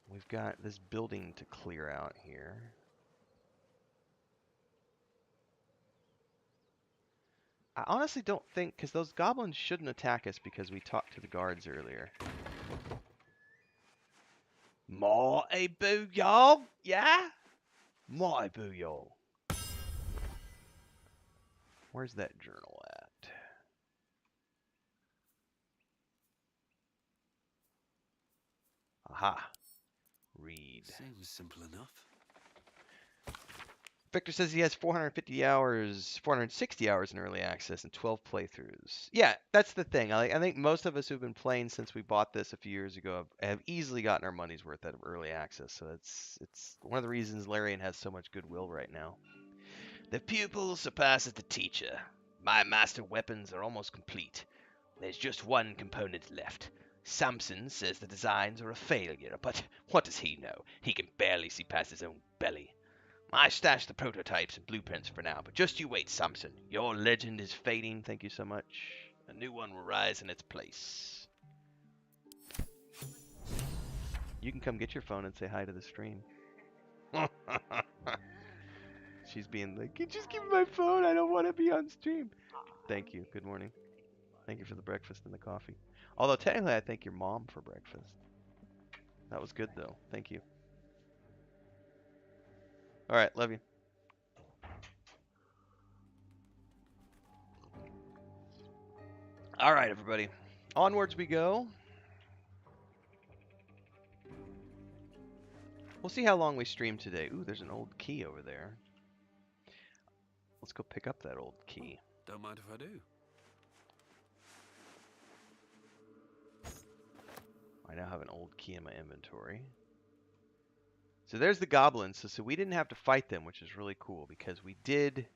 We've got this building to clear out here. I honestly don't think, because those goblins shouldn't attack us because we talked to the guards earlier. More a booyah, yeah? My booyah. Where's that journal at? Aha. Read. Seems simple enough. Victor says he has 450 hours, 460 hours in early access and 12 playthroughs. Yeah, that's the thing. I think most of us who've been playing since we bought this a few years ago have easily gotten our money's worth out of early access. So it's one of the reasons Larian has so much goodwill right now. The pupil surpasses the teacher. My master weapons are almost complete. There's just one component left. Samson says the designs are a failure, but what does he know? He can barely see past his own belly. I stashed the prototypes and blueprints for now, but just you wait, Samson. Your legend is fading. Thank you so much. A new one will rise in its place. You can come get your phone and say hi to the stream. She's being like, just give me my phone. I don't want to be on stream. Thank you. Good morning. Thank you for the breakfast and the coffee. Although technically I thank your mom for breakfast. That was good though. Thank you. Alright, love you. Alright, everybody. Onwards we go. We'll see how long we stream today. Ooh, there's an old key over there. Let's go pick up that old key. Don't mind if I do. I now have an old key in my inventory. So there's the goblins. So we didn't have to fight them, which is really cool because we did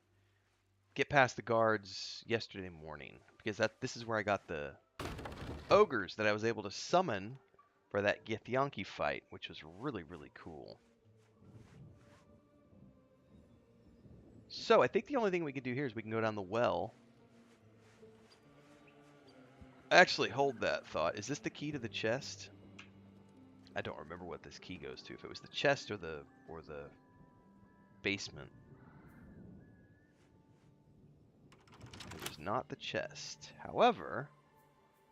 get past the guards yesterday morning. Because this is where I got the ogres that I was able to summon for that Githyanki fight, which was really, really cool. So I think the only thing we can do here is we can go down the well. Actually, hold that thought. Is this the key to the chest? I don't remember what this key goes to. If it was the chest or the basement. It was not the chest. However,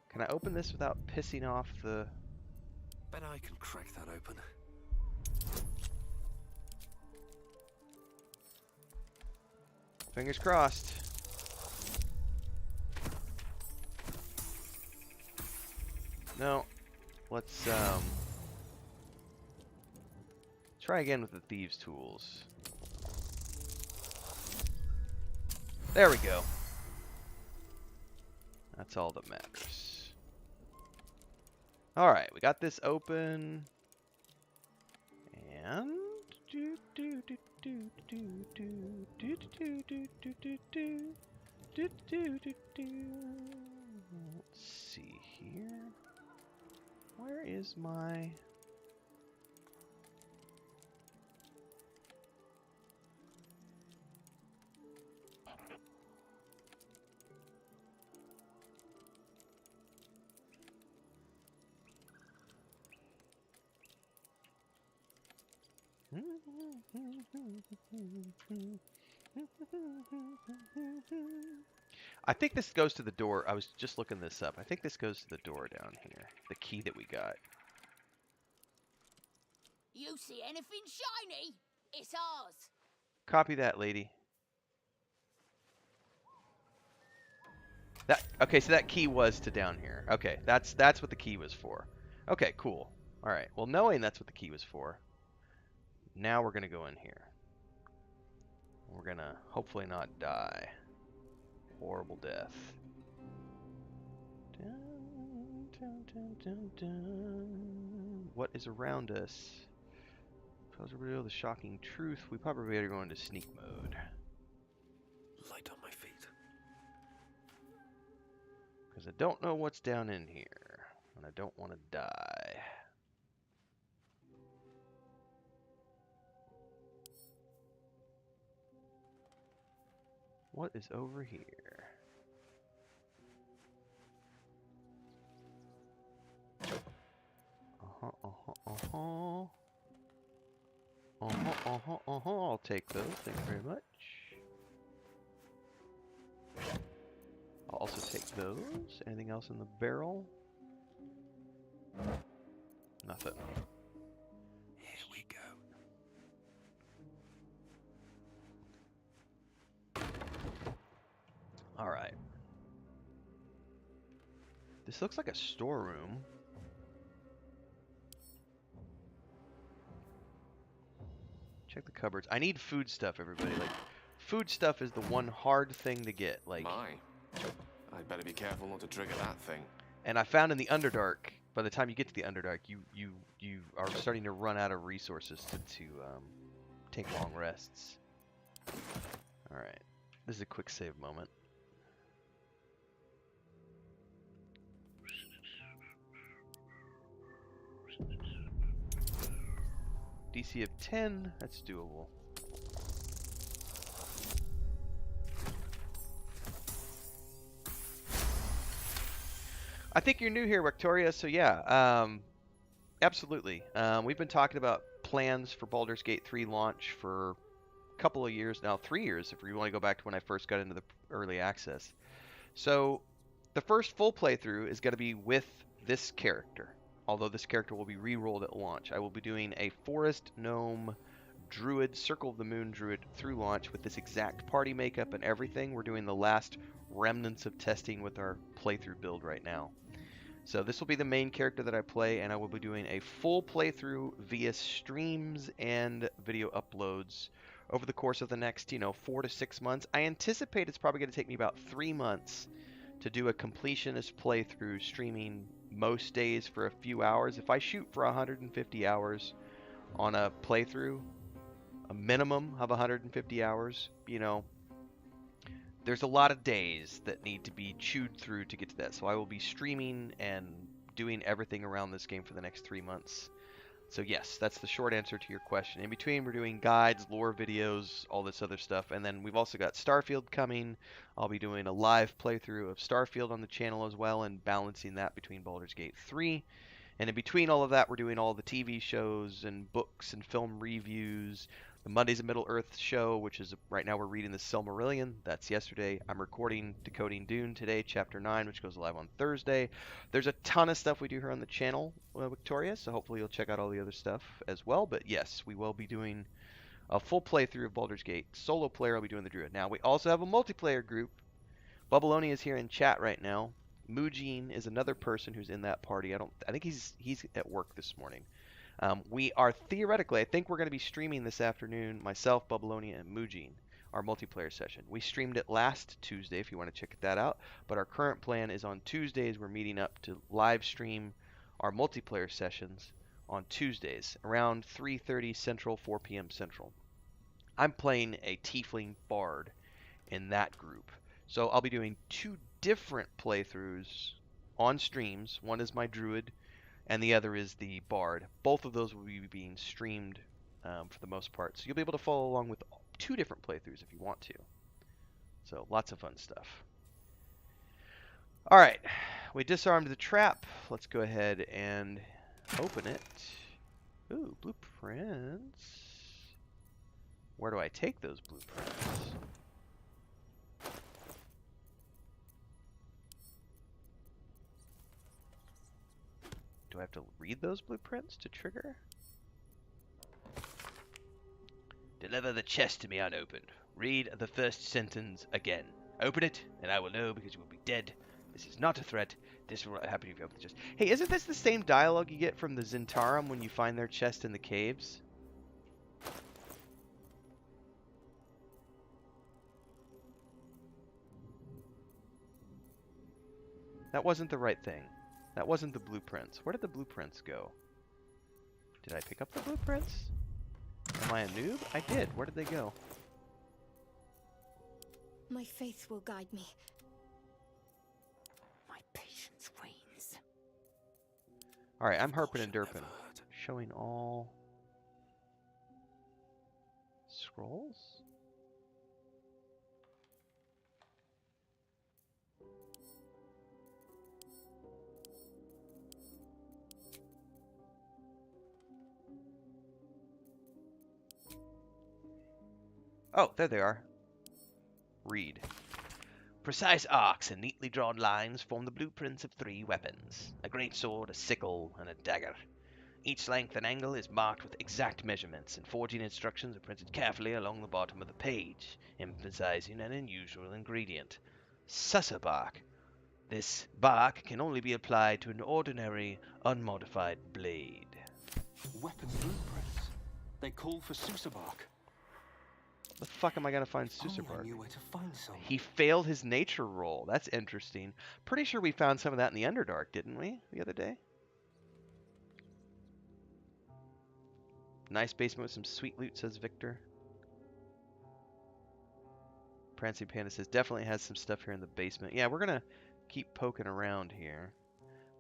can I open this without pissing off the... Bet I can crack that open. Fingers crossed. No. Let's try again with the thieves' tools. There we go. That's all that matters. Alright, we got this open. And let's see here. Where is my... I think this goes to the door. I was just looking this up. I think this goes to the door down here. The key that we got. You see anything shiny? It's ours. Copy that, lady. Okay, so that key was to down here. Okay, that's what the key was for. Okay, cool. All right. Well, knowing that's what the key was for, now we're gonna go in here. We're gonna hopefully not die. Horrible death. Dun, dun, dun, dun, dun. What is around us? Tries to reveal the shocking truth. We probably better go into sneak mode. Light on my feet. Because I don't know what's down in here. And I don't want to die. What is over here? I'll take those. Thank you very much. I'll also take those. Anything else in the barrel? Nothing. Here we go. Alright. This looks like a storeroom. Check the cupboards. I need food stuff, everybody. Like, food stuff is the one hard thing to get. Like, My, I'd better be careful not to trigger that thing. and I found in the Underdark, by the time you get to the Underdark, you are starting to run out of resources to take long rests. Alright. This is a quick save moment. DC of 10, that's doable. I think you're new here, Victoria. So yeah, absolutely. We've been talking about plans for Baldur's Gate 3 launch for a couple of years now, 3 years if you want to go back to when I first got into the early access. So the first full playthrough is going to be with this character, although this character will be re-rolled at launch. I will be doing a Forest Gnome Druid, Circle of the Moon Druid through launch with this exact party makeup and everything. We're doing the last remnants of testing with our playthrough build right now. So this will be the main character that I play, and I will be doing a full playthrough via streams and video uploads over the course of the next, 4 to 6 months. I anticipate it's probably going to take me about 3 months to do a completionist playthrough, streaming most days for a few hours. If I shoot for 150 hours on a playthrough, a minimum of 150 hours, there's a lot of days that need to be chewed through to get to that. So I will be streaming and doing everything around this game for the next 3 months. So yes, that's the short answer to your question. In between, we're doing guides, lore videos, all this other stuff. And then we've also got Starfield coming. I'll be doing a live playthrough of Starfield on the channel as well, and balancing that between Baldur's Gate 3. And in between all of that, we're doing all the TV shows and books and film reviews. The Mondays of Middle-earth show, which is right now we're reading the Silmarillion. That's yesterday. I'm recording Decoding Dune today, Chapter 9, which goes live on Thursday. There's a ton of stuff we do here on the channel, Victoria, so hopefully you'll check out all the other stuff as well. But yes, we will be doing a full playthrough of Baldur's Gate. Solo player, I'll be doing the Druid. Now, we also have a multiplayer group. Bubbleoni is here in chat right now. Mujin is another person who's in that party. I think he's at work this morning. We are theoretically, I think we're going to be streaming this afternoon, myself, Bubbleoni, and Mujin, our multiplayer session. We streamed it last Tuesday if you want to check that out, but our current plan is on Tuesdays we're meeting up to live stream our multiplayer sessions on Tuesdays around 3:30 Central, 4 p.m. Central. I'm playing a Tiefling Bard in that group. So I'll be doing 2 different playthroughs on streams. One is my Druid, and the other is the Bard. Both of those will be being streamed for the most part. So you'll be able to follow along with 2 different playthroughs if you want to. So lots of fun stuff. All right, we disarmed the trap. Let's go ahead and open it. Ooh, blueprints. Where do I take those blueprints? Do I have to read those blueprints to trigger? Deliver the chest to me unopened. Read the first sentence again. Open it, and I will know because you will be dead. This is not a threat. This will happen if you open the chest. Hey, isn't this the same dialogue you get from the Zentarum when you find their chest in the caves? That wasn't the right thing. That wasn't the blueprints. Where did the blueprints go? Did I pick up the blueprints? Am I a noob? I did. Where did they go? My faith will guide me. My patience wanes. Alright, I'm herping and derping. Showing all scrolls? Oh, there they are. Read. Precise arcs and neatly drawn lines form the blueprints of 3 weapons. A great sword, a sickle, and a dagger. Each length and angle is marked with exact measurements, and forging instructions are printed carefully along the bottom of the page, emphasizing an unusual ingredient. Sussur bark. This bark can only be applied to an ordinary, unmodified blade. Weapon blueprints. They call for Sussur bark. The fuck am I gonna find Only Sussur I bark? knew where to find some. He failed his nature roll. That's interesting. Pretty sure we found some of that in the Underdark, didn't we, the other day? Nice basement with some sweet loot, says Victor. Prancing Panda says definitely has some stuff here in the basement. Yeah, we're gonna keep poking around here.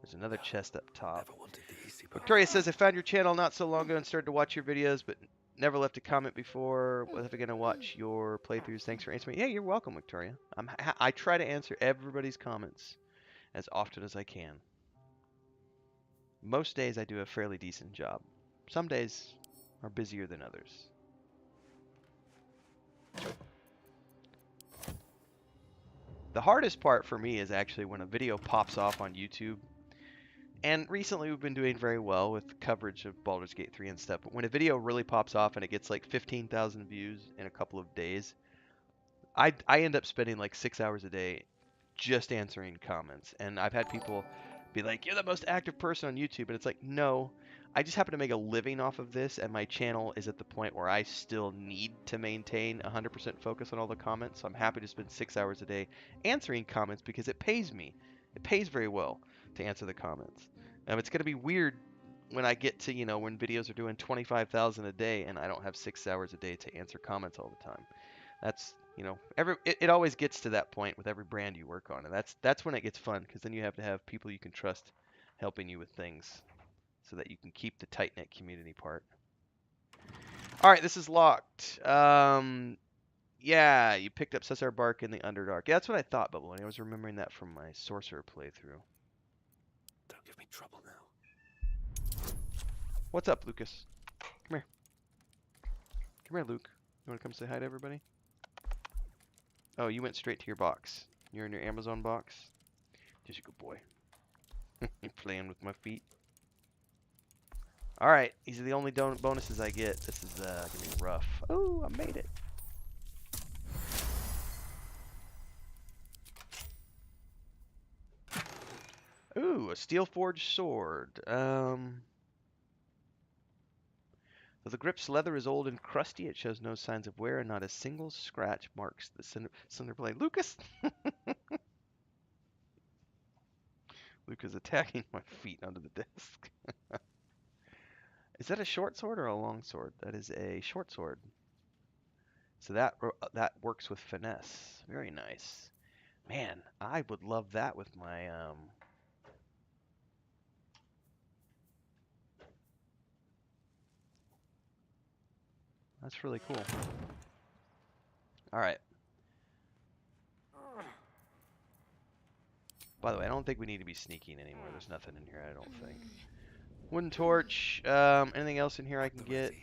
There's another chest up top. Never wanted the easy path. Victoria says, I found your channel not so long ago and started to watch your videos, but never left a comment before. Was ever gonna watch your playthroughs? Thanks for answering. Yeah, you're welcome, Victoria. I try to answer everybody's comments as often as I can. Most days I do a fairly decent job. Some days are busier than others. The hardest part for me is actually when a video pops off on YouTube. And recently we've been doing very well with coverage of Baldur's Gate 3 and stuff. But when a video really pops off and it gets like 15,000 views in a couple of days, I end up spending like 6 hours a day just answering comments. And I've had people be like, "You're the most active person on YouTube." And it's like, no, I just happen to make a living off of this. And my channel is at the point where I still need to maintain 100% focus on all the comments. So I'm happy to spend 6 hours a day answering comments because it pays me. It pays very well to answer the comments. It's going to be weird when I get to, when videos are doing 25,000 a day and I don't have 6 hours a day to answer comments all the time. That's, it always gets to that point with every brand you work on. And that's when it gets fun, because then you have to have people you can trust helping you with things so that you can keep the tight-knit community part. All right, this is locked. Yeah, you picked up Cesar Bark in the Underdark. Yeah, that's what I thought, but I was remembering that from my Sorcerer playthrough. Don't give me trouble now. What's up, Lucas? Come here. Come here, Luke. You want to come say hi to everybody? Oh, you went straight to your box. You're in your Amazon box? Just a good boy. You're playing with my feet. Alright, these are the only bonuses I get. This is gonna be rough. Oh, I made it. Ooh, a steel forged sword. Though the grip's leather is old and crusty, it shows no signs of wear, and not a single scratch marks the cinder blade. Lucas! Luke is attacking my feet under the desk. Is that a short sword or a long sword? That is a short sword. So that works with finesse. Very nice. Man, I would love that with my That's really cool. All right. By the way, I don't think we need to be sneaking anymore. There's nothing in here, I don't think. Wooden torch. Anything else in here I can get?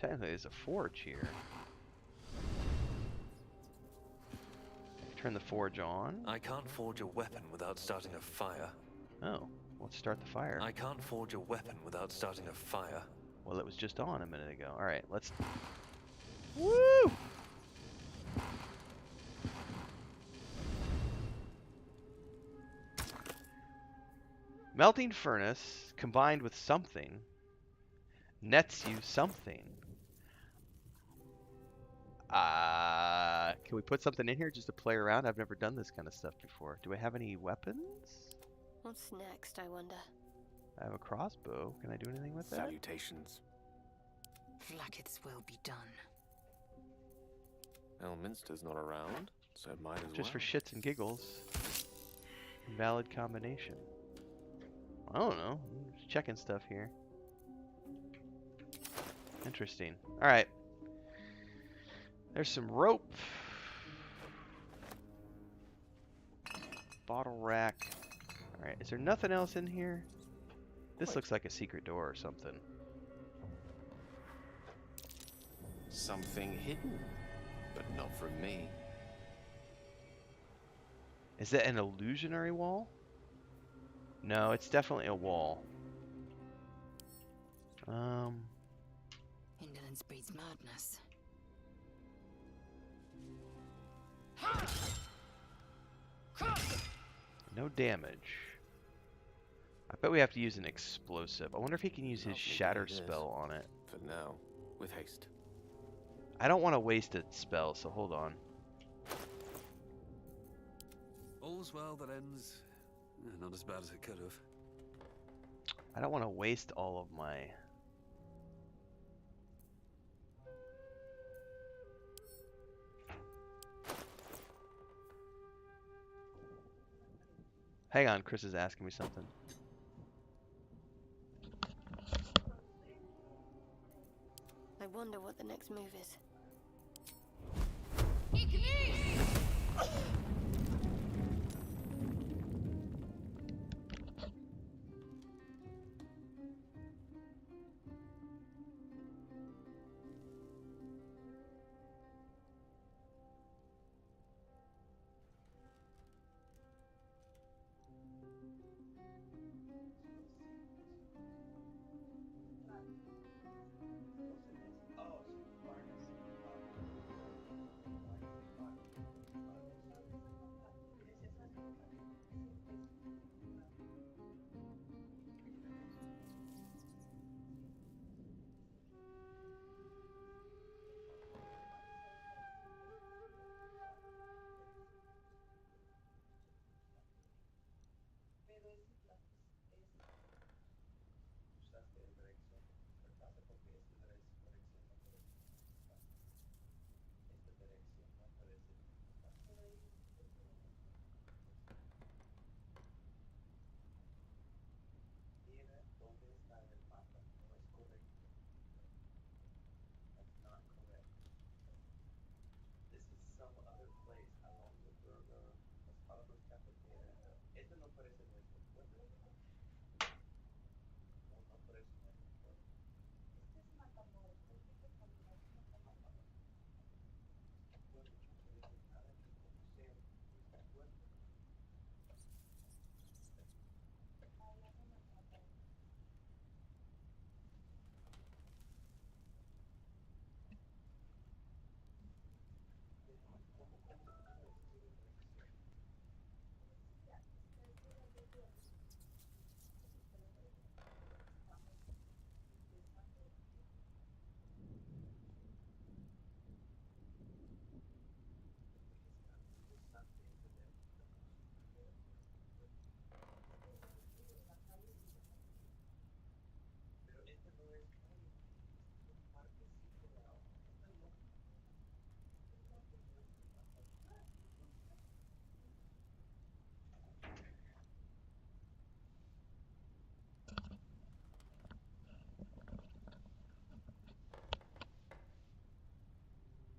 Technically, there's a forge here. Turn the forge on. I can't forge a weapon without starting a fire. Oh, let's start the fire. I can't forge a weapon without starting a fire. Well, it was just on a minute ago. All right, let's. Woo! Melting furnace combined with something nets you something. Can we put something in here just to play around? I've never done this kind of stuff before. Do I have any weapons? What's next, I wonder? I have a crossbow. Can I do anything with that? Salutations. Flacketh's will be done. Elminster's not around, so it might as well. Just for shits and giggles. Invalid combination. I don't know. I'm just checking stuff here. Interesting. Alright. There's some rope. Bottle rack. Alright, is there nothing else in here? This looks like a secret door or something. Something hidden, but not from me. Is that an illusionary wall? No, it's definitely a wall. Indolence breeds madness. No damage. I bet we have to use an explosive. I wonder if he can use his shatter spell on it. For now, with haste. I don't want to waste a spell, so hold on. All's well that ends not as bad as it could have. I don't want to waste all of my... Hang on, Chris is asking me something. I wonder what the next move is. Ignis!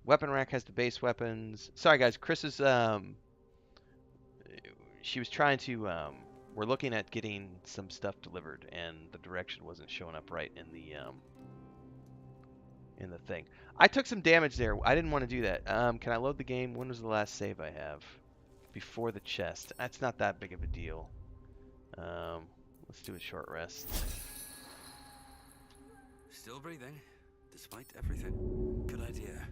Weapon rack has the base weapons. Sorry guys, Chris is she was trying to we're looking at getting some stuff delivered and the direction wasn't showing up right in the thing. I took some damage there. I didn't want to do that. Can I load the game? When was the last save I have? Before the chest. That's not that big of a deal. Let's do a short rest. Still breathing, despite everything. Good idea,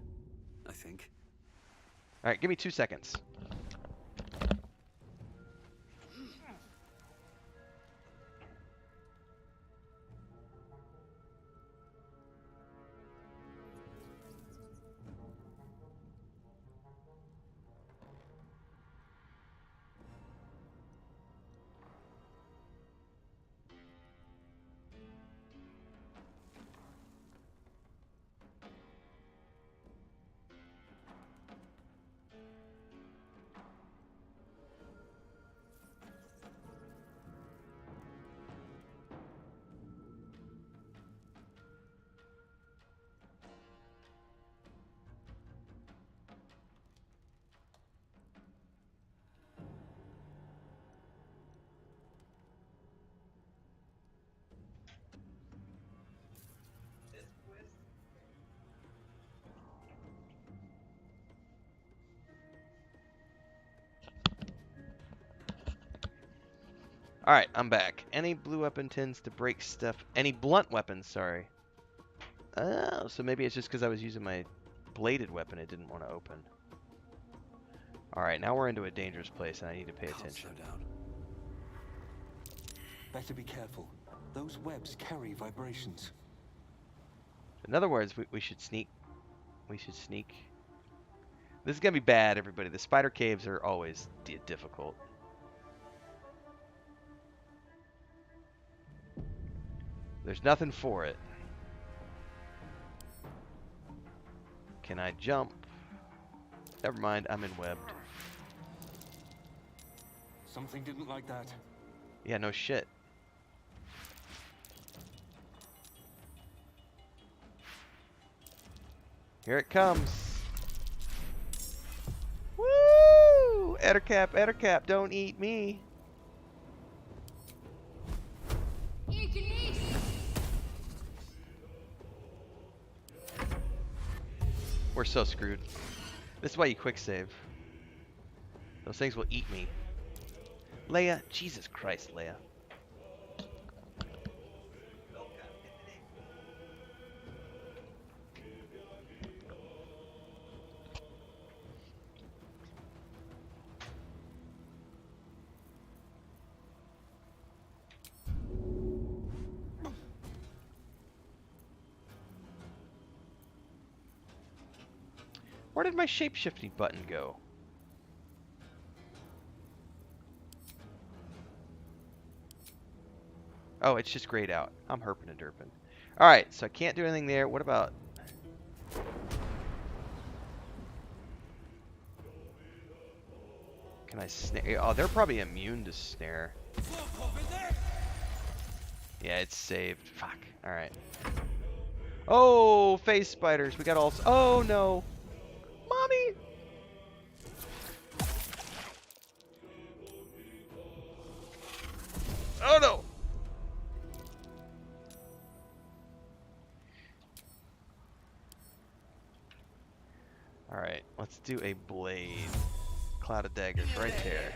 I think. All right, give me 2 seconds. Alright, I'm back. Any blue weapon tends to break stuff. Any blunt weapons, sorry. Oh, so maybe it's just because I was using my bladed weapon it didn't want to open. Alright, now we're into a dangerous place and I need to pay attention. Slow down. Better be careful. Those webs carry vibrations. In other words, we should sneak. We should sneak. This is going to be bad, everybody. The spider caves are always difficult. There's nothing for it. Can I jump? Never mind, I'm in webbed. Something didn't like that. Yeah, no shit. Here it comes. Woo! Ettercap, don't eat me. We're so screwed. This is why you quick save. Those things will eat me. Leia, Jesus Christ, Leia. Where did my shape-shifting button go? Oh, it's just grayed out. I'm herping and derping. Alright, so I can't do anything there. What about... Can I snare? Oh, they're probably immune to snare. Yeah, it's saved. Fuck. Alright. Oh, face spiders. We got all... Oh, no. Mommy! Oh, no! Alright, let's do a blade. Cloud of daggers right there.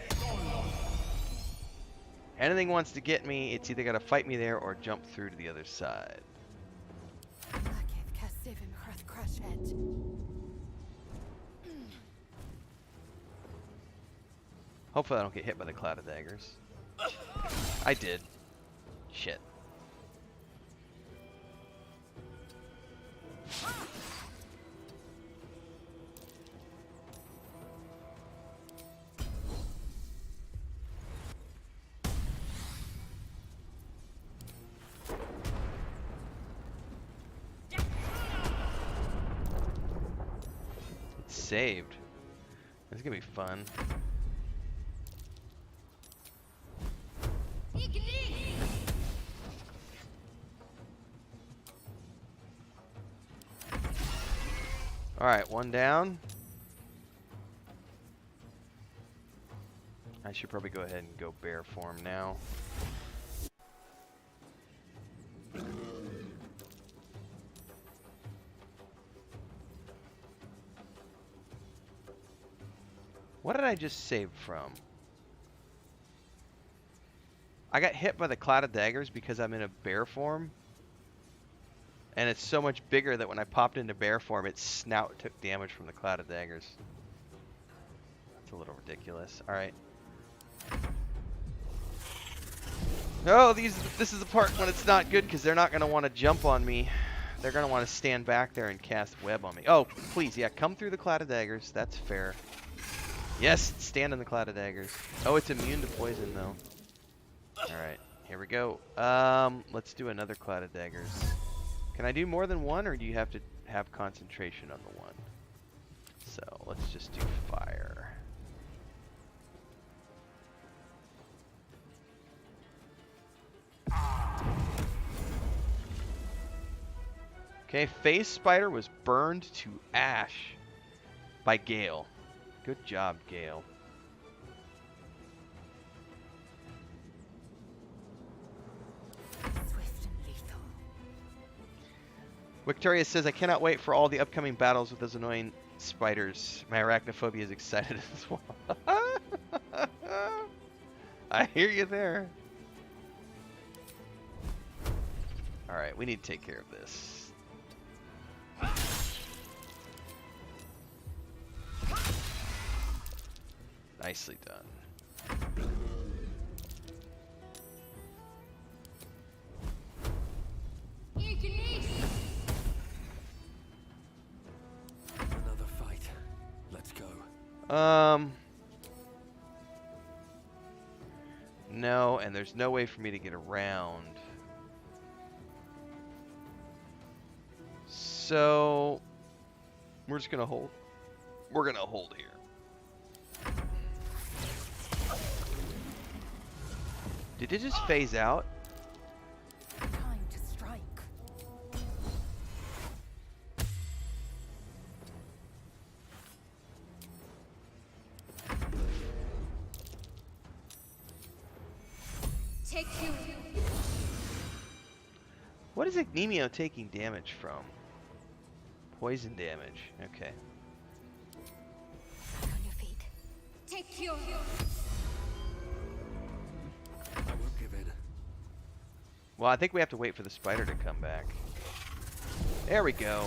Anything wants to get me, it's either got to fight me there or jump through to the other side. Hopefully I don't get hit by the cloud of daggers. I did. Shit. It's saved. This is gonna be fun. Alright, one down. I should probably go ahead and go bear form now. What did I just save from? I got hit by the cloud of daggers because I'm in a bear form. And it's so much bigger that when I popped into bear form, its snout took damage from the cloud of daggers. That's a little ridiculous. Alright. Oh, this is the part when it's not good because they're not going to want to jump on me. They're going to want to stand back there and cast web on me. Oh, please, yeah, come through the cloud of daggers. That's fair. Yes, stand in the cloud of daggers. Oh, it's immune to poison, though. Alright, here we go. Let's do another cloud of daggers. Can I do more than one, or do you have to have concentration on the one? So, let's just do fire. Okay, Phase Spider was burned to ash by Gale. Good job, Gale. Victoria says, I cannot wait for all the upcoming battles with those annoying spiders. My arachnophobia is excited as well. I hear you there. Alright, we need to take care of this. Nicely done. Another fight. Let's go. No, and there's no way for me to get around. So we're just gonna hold. We're gonna hold here. Did it just phase out? Time to strike. What is Ignemio taking damage from? Poison damage. Okay. On your feet. Take your... I won't give in. Well, I think we have to wait for the spider to come back. There we go.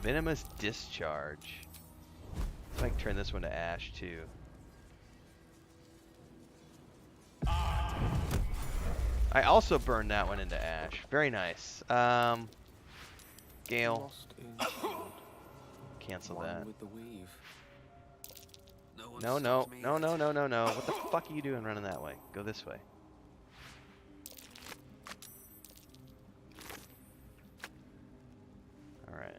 Venomous discharge. I can turn this one to ash too. I also burned that one into ash. Very nice. Gale. Cancel that. With the weave. No. What the fuck are you doing running that way? Go this way. Alright.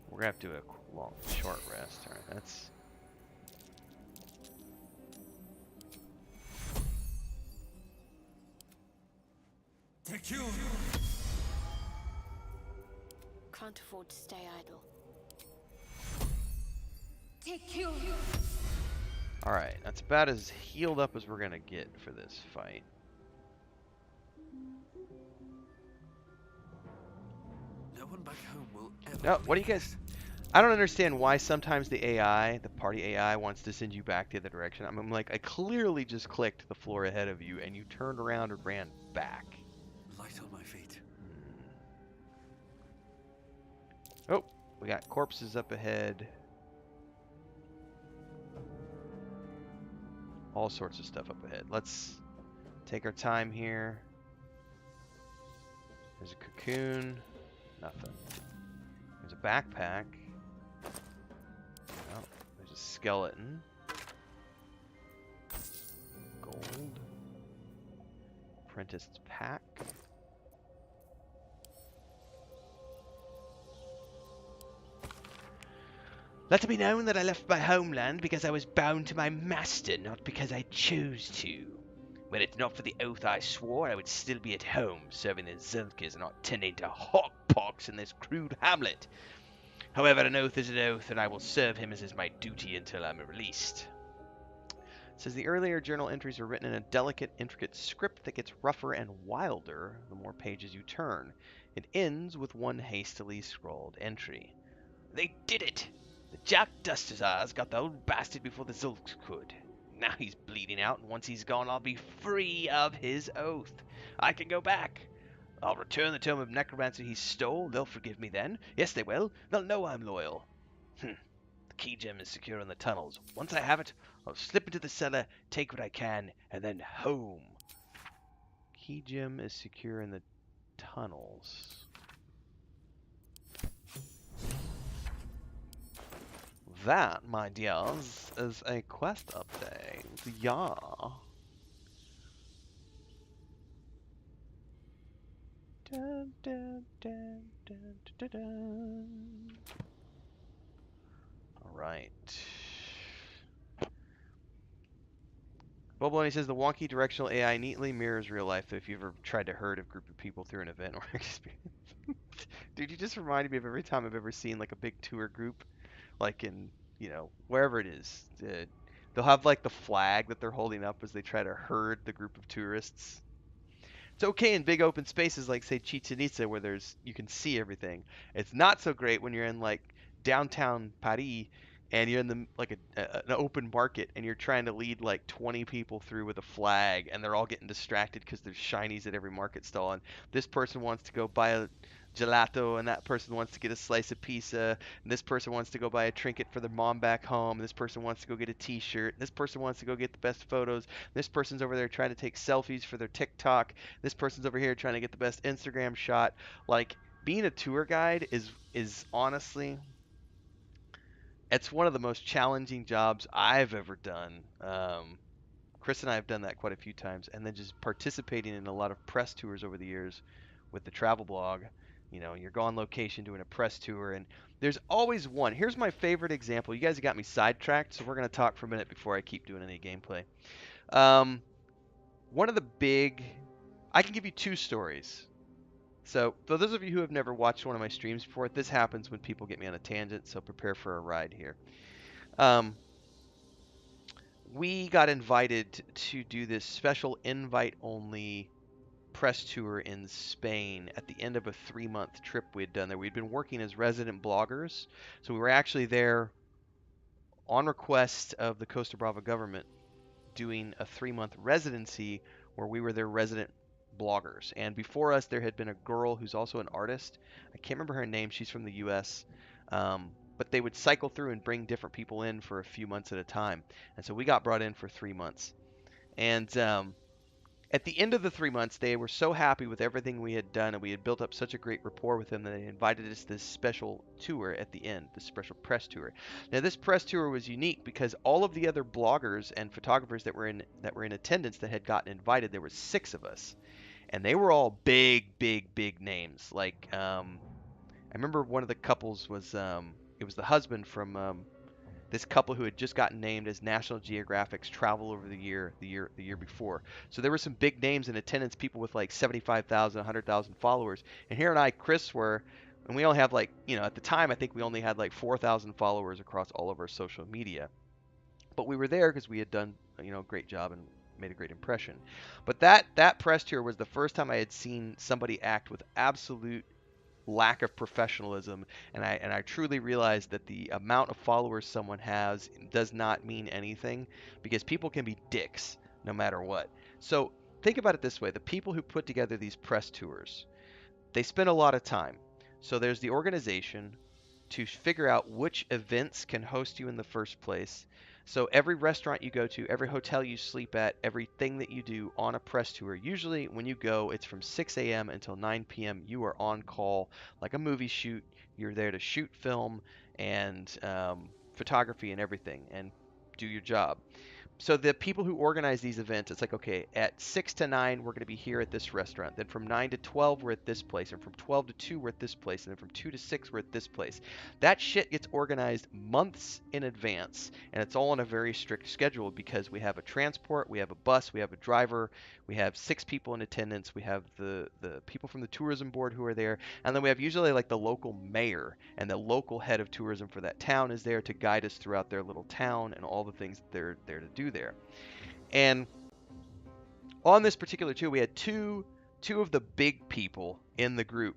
We're gonna have to do a long, short rest. Alright, that's... Can't afford to stay idle. Alright, that's about as healed up as we're gonna get for this fight. No one back home will ever. No, what do you guys... I don't understand why sometimes the AI, the party AI, wants to send you back the other direction. I'm like, I clearly just clicked the floor ahead of you and you turned around and ran back. Light on my feet. Oh, we got corpses up ahead. All sorts of stuff up ahead. Let's take our time here. There's a cocoon. Nothing. There's a backpack. Oh, there's a skeleton. Gold. Apprenticed pack. Let it be known that I left my homeland because I was bound to my master, not because I chose to. Were it not for the oath I swore, I would still be at home, serving the Zilkas and not tending to hawkpox in this crude hamlet. However, an oath is an oath, and I will serve him as is my duty until I'm released. It says the earlier journal entries are written in a delicate, intricate script that gets rougher and wilder the more pages you turn. It ends with one hastily scrawled entry. They did it! The Jack Dustazars got the old bastard before the Zulks could. Now he's bleeding out, and once he's gone, I'll be free of his oath. I can go back. I'll return the tome of necromancy he stole. They'll forgive me then. Yes, they will. They'll know I'm loyal. The key gem is secure in the tunnels. Once I have it, I'll slip into the cellar, take what I can, and then home. Key gem is secure in the tunnels. That, my dears, is a quest update. Yeah. Dun, dun, dun, dun, dun, dun. All right. Boboloni says the wonky directional AI neatly mirrors real life if you've ever tried to herd a group of people through an event or experience. Dude, you just reminded me of every time I've ever seen like a big tour group, like in, you know, wherever it is. They'll have like the flag that they're holding up as they try to herd the group of tourists. It's okay in big open spaces like say Chichen Itza where you can see everything. It's not so great when you're in like downtown Paris and you're in the like an open market and you're trying to lead like 20 people through with a flag and they're all getting distracted because there's shinies at every market stall and this person wants to go buy a gelato and that person wants to get a slice of pizza and this person wants to go buy a trinket for their mom back home and this person wants to go get a t-shirt, this person wants to go get the best photos, this person's over there trying to take selfies for their TikTok, this person's over here trying to get the best Instagram shot. Like being a tour guide is honestly, it's one of the most challenging jobs I've ever done. Chris and I have done that quite a few times, and then just participating in a lot of press tours over the years with the travel blog. You know, you're on location doing a press tour, and there's always one. Here's my favorite example. You guys have got me sidetracked, so we're going to talk for a minute before I keep doing any gameplay. One of the big... I can give you two stories. So, for those of you who have never watched one of my streams before, this happens when people get me on a tangent, so prepare for a ride here. we got invited to do this special invite-only press tour in Spain at the end of a 3-month trip we had done there. We'd been working as resident bloggers, so we were actually there on request of the Costa Brava government doing a 3-month residency where we were their resident bloggers. And before us, there had been a girl who's also an artist. I can't remember her name. She's from the U.S. But they would cycle through and bring different people in for a few months at a time. And so we got brought in for 3 months. And at the end of the 3 months, they were so happy with everything we had done, and we had built up such a great rapport with them that they invited us to this special tour at the end, this special press tour. Now, this press tour was unique because all of the other bloggers and photographers that were in attendance that had gotten invited, there were 6 of us, and they were all big names. Like, I remember one of the couples was it was the husband from this couple who had just gotten named as National Geographic's Travel Over the year before. So there were some big names in attendance, people with like 75,000, 100,000 followers. And here and I, Chris, were, and we only have like, at the time, I think we only had like 4,000 followers across all of our social media. But we were there because we had done, a great job and made a great impression. But that press tour was the first time I had seen somebody act with absolute lack of professionalism, and I truly realized that the amount of followers someone has does not mean anything, because people can be dicks no matter what. So think about it this way: the people who put together these press tours, they spend a lot of time. So there's the organization to figure out which events can host you in the first place. So every restaurant you go to, every hotel you sleep at, everything that you do on a press tour, usually when you go, it's from 6 a.m. until 9 p.m. You are on call like a movie shoot. You're there to shoot film and photography and everything and do your job. So the people who organize these events, it's like, okay, at 6 to 9, we're going to be here at this restaurant. Then from 9 to 12, we're at this place. And from 12 to 2, we're at this place. And then from 2 to 6, we're at this place. That shit gets organized months in advance. And it's all on a very strict schedule because we have a transport, we have a bus, we have a driver, we have 6 people in attendance, we have the people from the tourism board who are there. And then we have usually like the local mayor and the local head of tourism for that town is there to guide us throughout their little town and all the things that they're there to do there. And on this particular tour, we had two of the big people in the group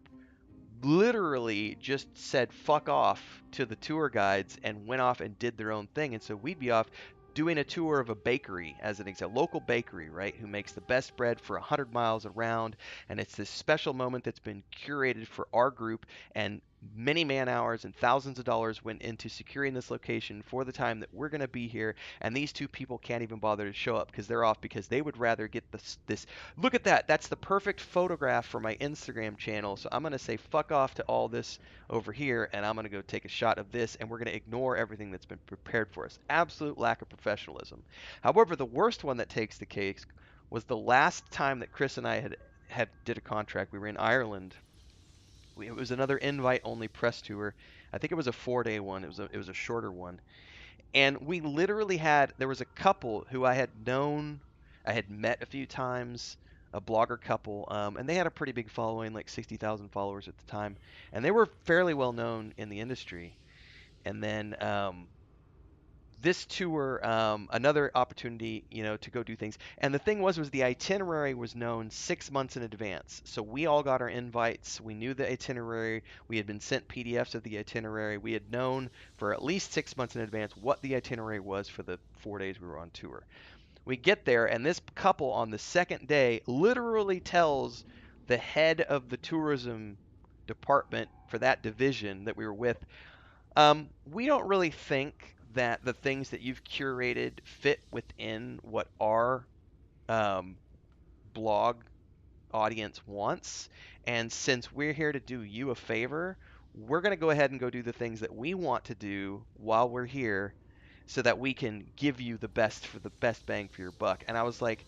literally just said fuck off to the tour guides and went off and did their own thing. And so we'd be off doing a tour of a bakery, as an example, local bakery, right, who makes the best bread for 100 miles around. And it's this special moment that's been curated for our group, and many man hours and thousands of dollars went into securing this location for the time that we're going to be here. And these 2 people can't even bother to show up because they're off, because they would rather get this look at that, that's the perfect photograph for my Instagram channel, so I'm going to say fuck off to all this over here, and I'm going to go take a shot of this, and we're going to ignore everything that's been prepared for us. Absolute lack of professionalism. However, the worst one that takes the case was the last time that Chris and I had did a contract. We were in Ireland. It was another invite-only press tour. I think it was a 4-day one. It was a shorter one. And we literally there was a couple who I had known, I had met a few times, a blogger couple, and they had a pretty big following, like 60,000 followers at the time. And they were fairly well known in the industry. And then this tour, another opportunity, to go do things. And the thing was the itinerary was known 6 months in advance. So we all got our invites. We knew the itinerary. We had been sent PDFs of the itinerary. We had known for at least 6 months in advance what the itinerary was for the 4 days we were on tour. We get there, and this couple on the second day literally tells the head of the tourism department for that division that we were with, we don't really think that the things that you've curated fit within what our blog audience wants. And since we're here to do you a favor, we're going to go ahead and go do the things that we want to do while we're here so that we can give you the best for the best bang for your buck. And I was like,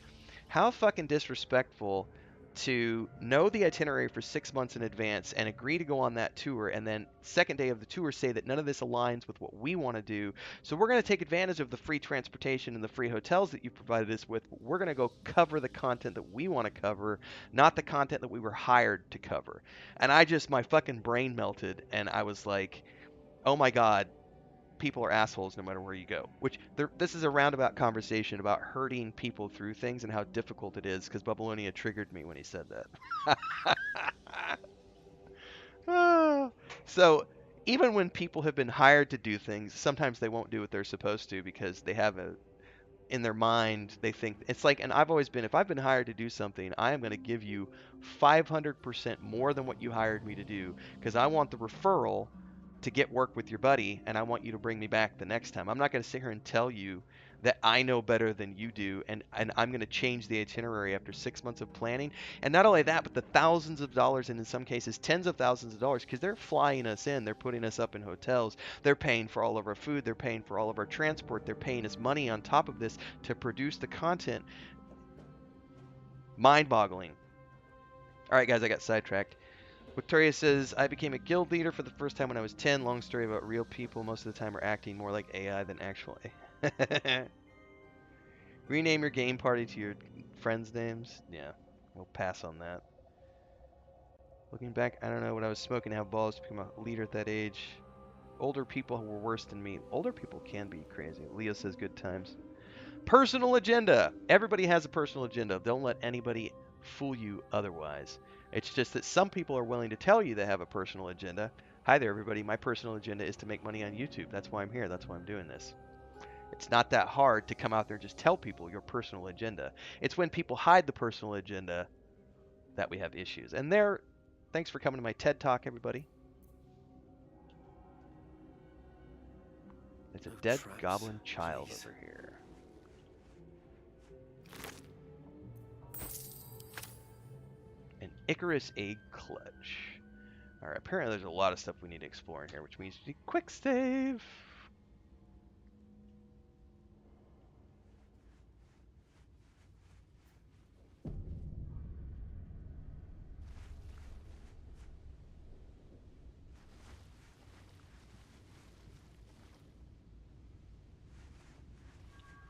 how fucking disrespectful to know the itinerary for 6 months in advance and agree to go on that tour, and then second day of the tour say that none of this aligns with what we want to do. So we're going to take advantage of the free transportation and the free hotels that you've provided us with, but we're going to go cover the content that we want to cover, not the content that we were hired to cover. And my fucking brain melted, and I was like, oh my God, people are assholes no matter where you go. Which this is a roundabout conversation about hurting people through things and how difficult it is, because Babylonia triggered me when he said that. So even when people have been hired to do things, sometimes they won't do what they're supposed to because they have in their mind, they think it's like, and I've always been, if I've been hired to do something, I am going to give you 500% more than what you hired me to do, because I want the referral to get work with your buddy, and I want you to bring me back the next time. I'm not going to sit here and tell you that I know better than you do, and I'm going to change the itinerary after 6 months of planning. And not only that, but the thousands of dollars, and in some cases tens of thousands of dollars, because they're flying us in, they're putting us up in hotels, they're paying for all of our food, they're paying for all of our transport, they're paying us money on top of this to produce the content. Mind-boggling. All right, guys, I got sidetracked. Victoria says, I became a guild leader for the first time when I was 10. Long story about real people. Most of the time are acting more like AI than actual AI. Rename your game party to your friends' names. Yeah, we'll pass on that. Looking back, I don't know what I was smoking to have balls to become a leader at that age. Older people were worse than me. Older people can be crazy. Leo says good times. Personal agenda. Everybody has a personal agenda. Don't let anybody fool you otherwise. It's just that some people are willing to tell you they have a personal agenda. Hi there, everybody. My personal agenda is to make money on YouTube. That's why I'm here. That's why I'm doing this. It's not that hard to come out there and just tell people your personal agenda. It's when people hide the personal agenda that we have issues. And thanks for coming to my TED Talk, everybody. There's a dead goblin child over here. An Icarus egg clutch. Alright, apparently there's a lot of stuff we need to explore in here, which means we need quick save.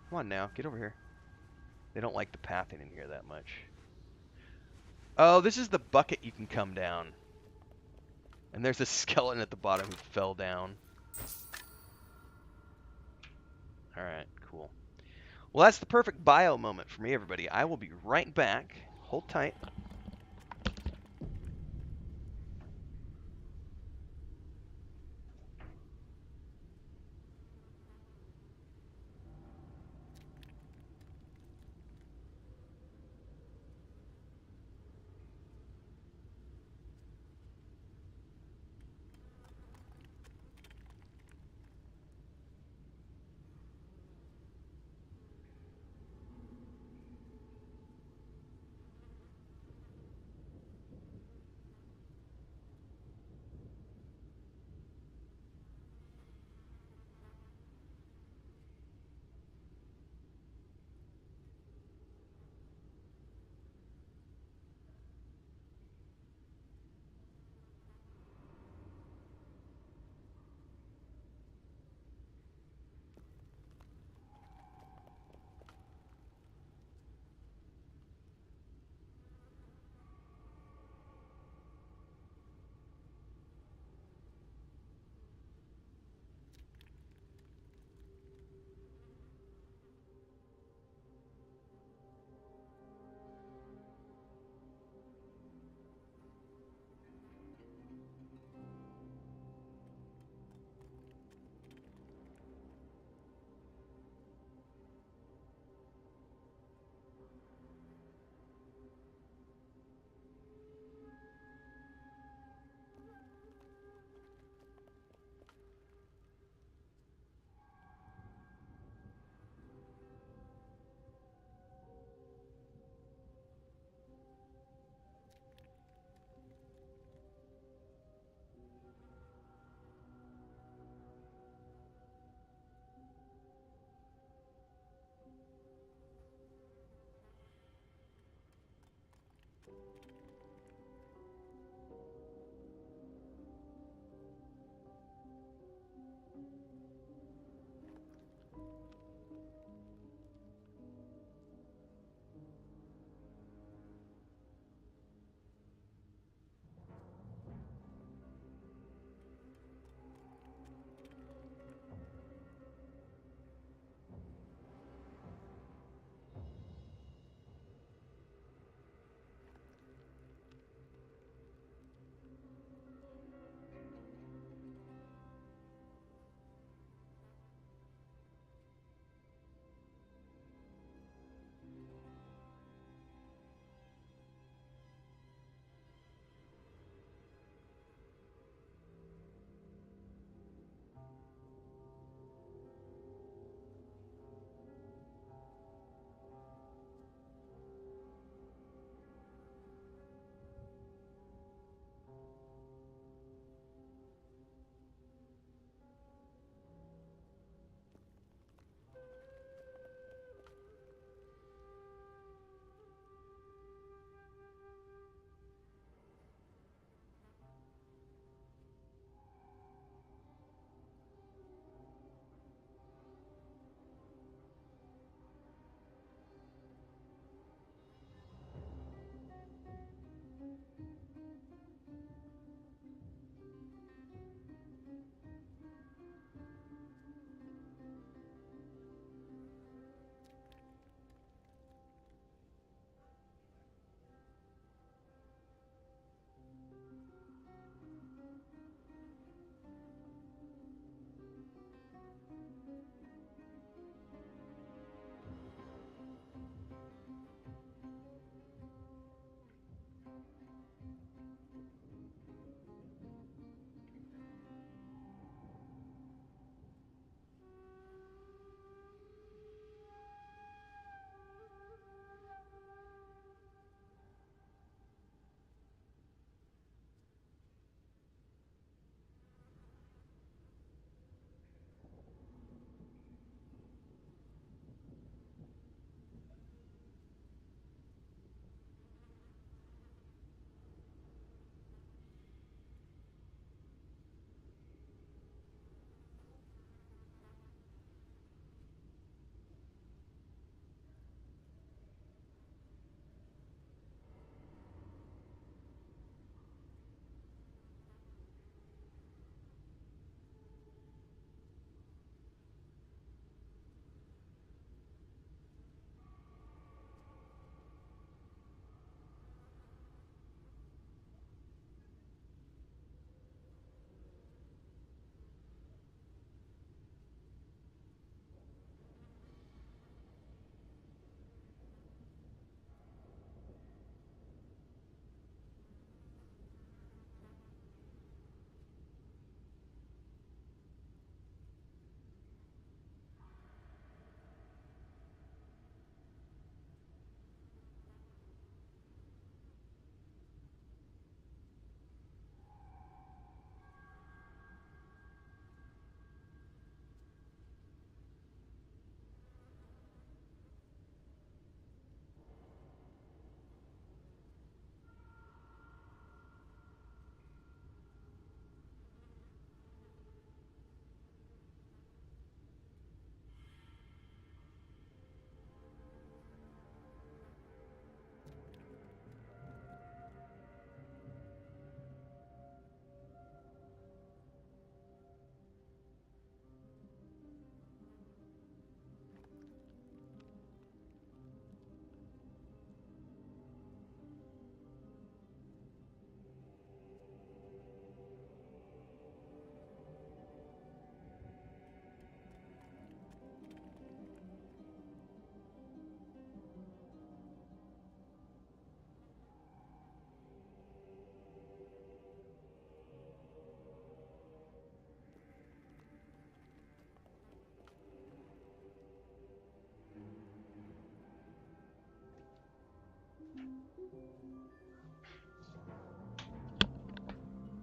Come on now, get over here. They don't like the pathing in here that much. Oh, this is the bucket you can come down. And there's a skeleton at the bottom who fell down. Alright, cool. Well, that's the perfect bio moment for me, everybody. I will be right back. Hold tight.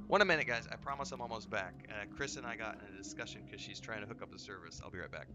One a minute, guys. I promise I'm almost back. Chris and I got in a discussion because she's trying to hook up the service. I'll be right back.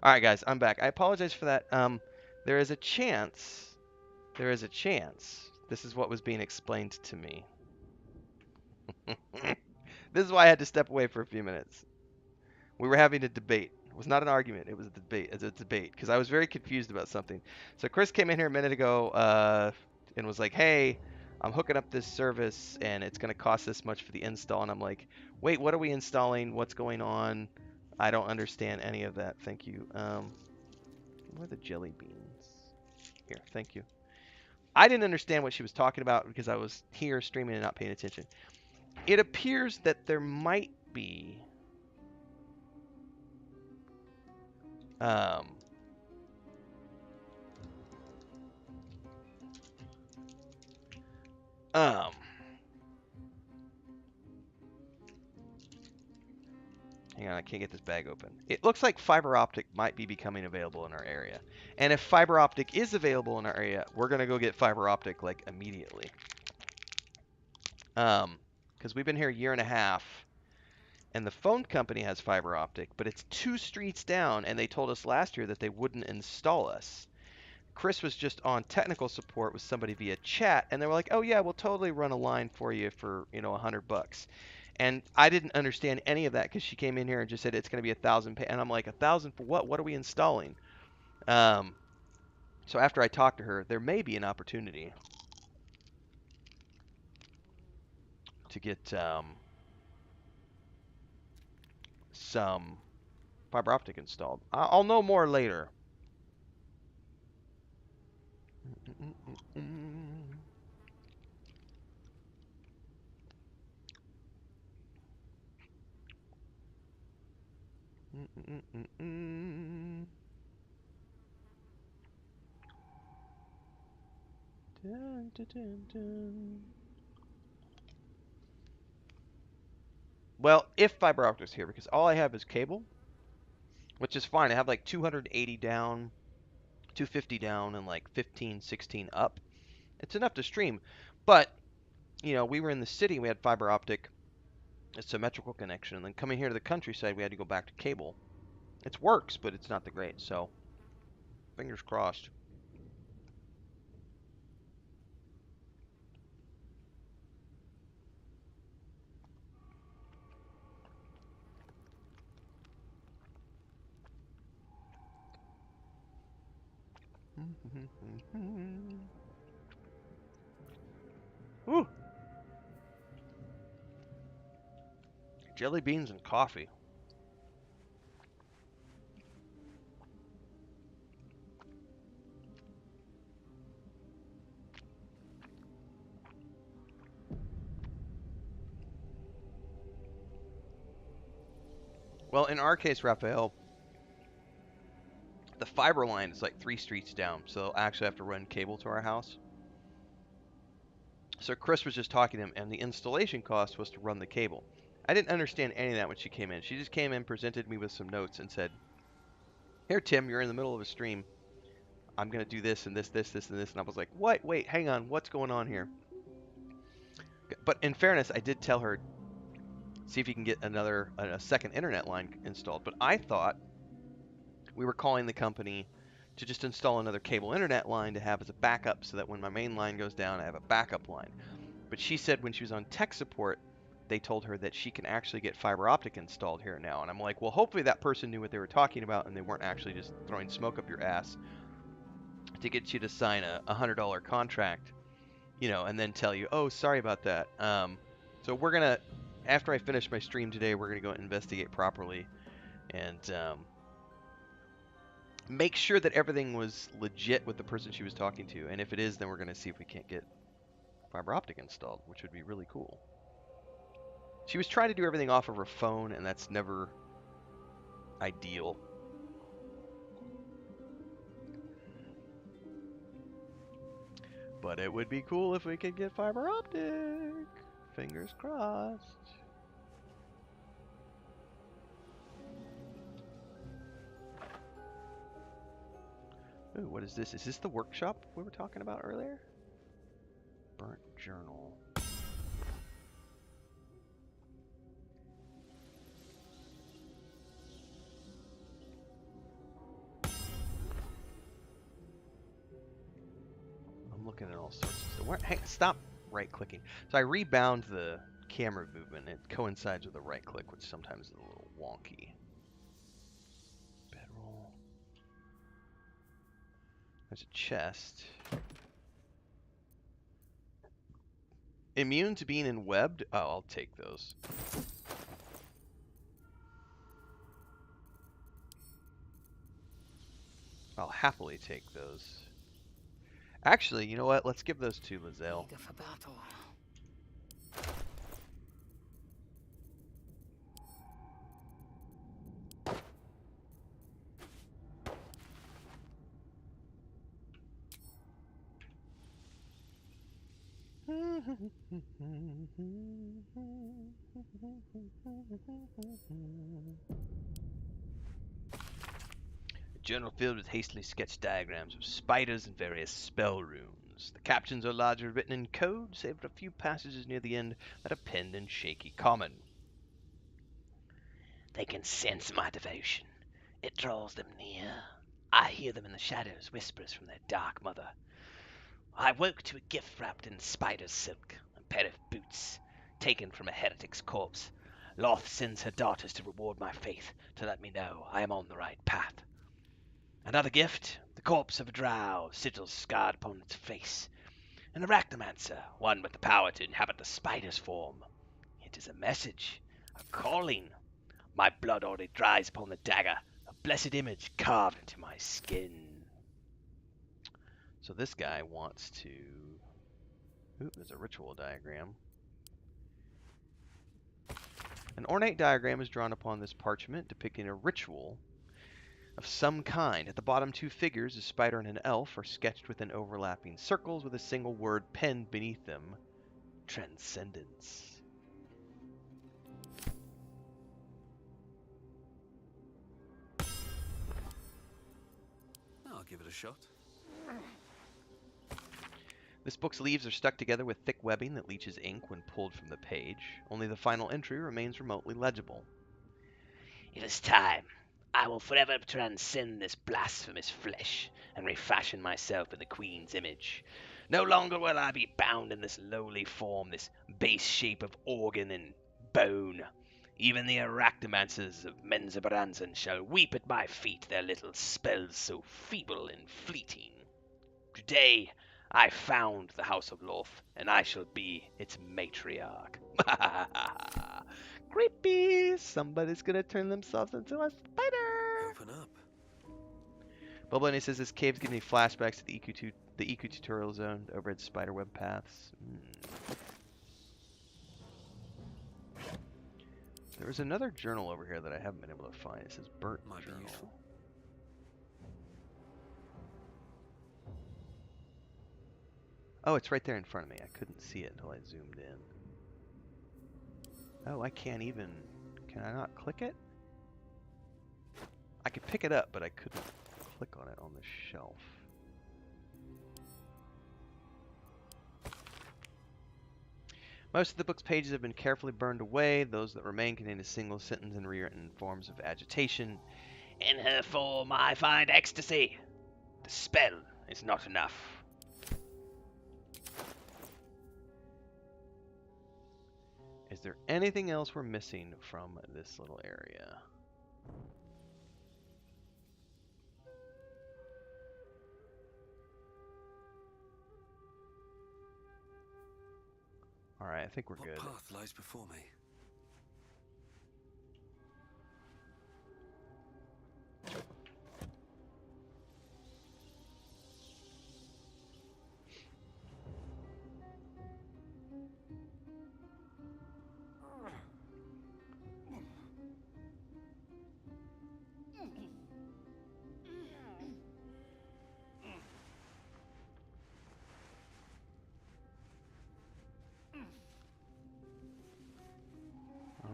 All right, guys, I'm back. I apologize for that. There is a chance. There is a chance. This is what was being explained to me. This is why I had to step away for a few minutes. We were having a debate. It was not an argument. It was a debate. It's a debate because I was very confused about something. So Chris came in here a minute ago and was like, "Hey, I'm hooking up this service and it's going to cost this much for the install." And I'm like, "Wait, what are we installing? What's going on? I don't understand any of that. Thank you." Where are the jelly beans? Here, thank you. I didn't understand what she was talking about because I was here streaming and not paying attention. It appears that there might be um, hang on, I can't get this bag open. It looks like fiber optic might be becoming available in our area. And if fiber optic is available in our area, we're going to go get fiber optic like immediately. Because we've been here a year and a half and the phone company has fiber optic, but it's 2 streets down and they told us last year that they wouldn't install us. Chris was just on technical support with somebody via chat, and they were like, "Oh yeah, we'll totally run a line for you for $100." And I didn't understand any of that because she came in here and just said it's going to be 1,000, and I'm like, 1,000 for what? What are we installing? So after I talked to her, there may be an opportunity to get some fiber optic installed. I'll know more later. Dun, dun, dun, dun. Well, if fiber optic's here, because all I have is cable, which is fine. I have like 280 down, 250 down, and like 15, 16 up. It's enough to stream. But, we were in the city, we had fiber optic, a symmetrical connection, and then coming here to the countryside, we had to go back to cable. It works, but it's not the great, so fingers crossed. Ooh. Jelly beans and coffee. Well, in our case, Raphael, the fiber line is like 3 streets down, so they'll actually have to run cable to our house. So Chris was just talking to him, and the installation cost was to run the cable. I didn't understand any of that when she came in. She just came in, presented me with some notes, and said, "Here, Tim, you're in the middle of a stream. I'm going to do this and this, this, this, and this." And I was like, "What? Wait, hang on. What's going on here?" But in fairness, I did tell her, see if you can get a second internet line installed. But I thought we were calling the company to just install another cable internet line to have as a backup so that when my main line goes down, I have a backup line. But she said when she was on tech support, they told her that she can actually get fiber optic installed here now. And I'm like, well, hopefully that person knew what they were talking about and they weren't actually just throwing smoke up your ass to get you to sign a $100 contract, and then tell you, "Oh, sorry about that." So we're going to, after I finish my stream today, we're going to go investigate properly and make sure that everything was legit with the person she was talking to. And if it is, then we're going to see if we can't get fiber optic installed, which would be really cool. She was trying to do everything off of her phone, and that's never ideal. But it would be cool if we could get fiber optic. Fingers crossed. Ooh, what is this? Is this the workshop we were talking about earlier? Burnt journal. looking at all sorts of stuff. Hey, stop right-clicking. So I rebound the camera movement. It coincides with the right-click, which sometimes is a little wonky. Bedroll. There's a chest. Immune to being in webbed? Oh, I'll take those. I'll happily take those. Actually, you know what? Let's give those to Lizelle. Eager for battle. A journal filled with hastily sketched diagrams of spiders and various spell runes. The captions are largely written in code, save for a few passages near the end that are penned in shaky common. They can sense my devotion. It draws them near. I hear them in the shadows, whispers from their dark mother. I woke to a gift wrapped in spider's silk, a pair of boots, taken from a heretic's corpse. Loth sends her daughters to reward my faith, to let me know I am on the right path. Another gift, the corpse of a drow, sigils scarred upon its face. An arachnomancer, one with the power to inhabit the spider's form. It is a message, a calling. My blood already dries upon the dagger, a blessed image carved into my skin. So this guy wants to... Ooh, there's a ritual diagram. An ornate diagram is drawn upon this parchment depicting a ritual of some kind. At the bottom, two figures, a spider and an elf, are sketched within overlapping circles with a single word penned beneath them. Transcendence. I'll give it a shot. This book's leaves are stuck together with thick webbing that leaches ink when pulled from the page. Only the final entry remains remotely legible. It is time. I will forever transcend this blasphemous flesh and refashion myself in the Queen's image. No longer will I be bound in this lowly form, this base shape of organ and bone. Even the arachnomancers of Menzoberranzan shall weep at my feet, their little spells so feeble and fleeting. Today I found the House of Loth, and I shall be its matriarch. Creepy! Somebody's gonna turn themselves into a spider! Open up. Bubblini says this cave's giving me flashbacks to the EQ tutorial zone, the overhead spiderweb paths. There was another journal over here that I haven't been able to find. It says burnt Might be journal. useful. Oh, it's right there in front of me. I couldn't see it until I zoomed in. Oh, I can't even... Can I not click it? I could pick it up, but I couldn't click on it on the shelf. Most of the book's pages have been carefully burned away. Those that remain contain a single sentence and rewritten in forms of agitation. In her form I find ecstasy. The spell is not enough. Is there anything else we're missing from this little area? Alright, I think we're good. What path lies before me?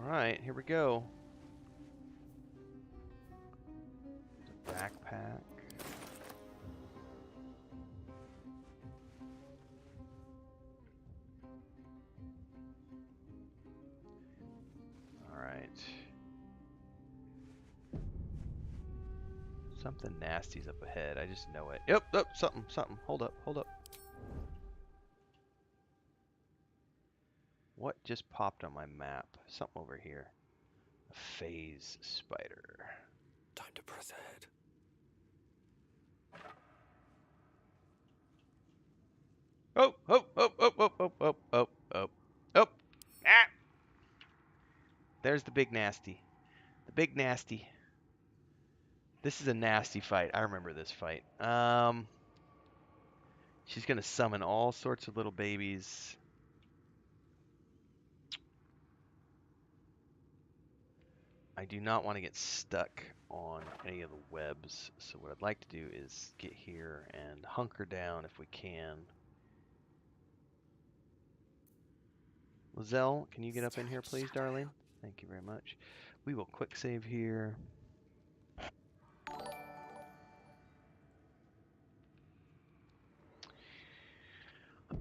Alright, here we go. There's a backpack. Alright. Something nasty's up ahead. I just know it. Yep, something. Hold up. What just popped on my map? Something over here. A phase spider. Time to press ahead. Oh, oh, oh, oh, oh, oh, oh, oh, oh, oh. Ah! There's the big nasty. The big nasty. This is a nasty fight. I remember this fight. She's gonna summon all sorts of little babies. I do not want to get stuck on any of the webs, so what I'd like to do is get here and hunker down if we can. Lizelle, can you get up in here, please, darling? Thank you very much. We will quick save here.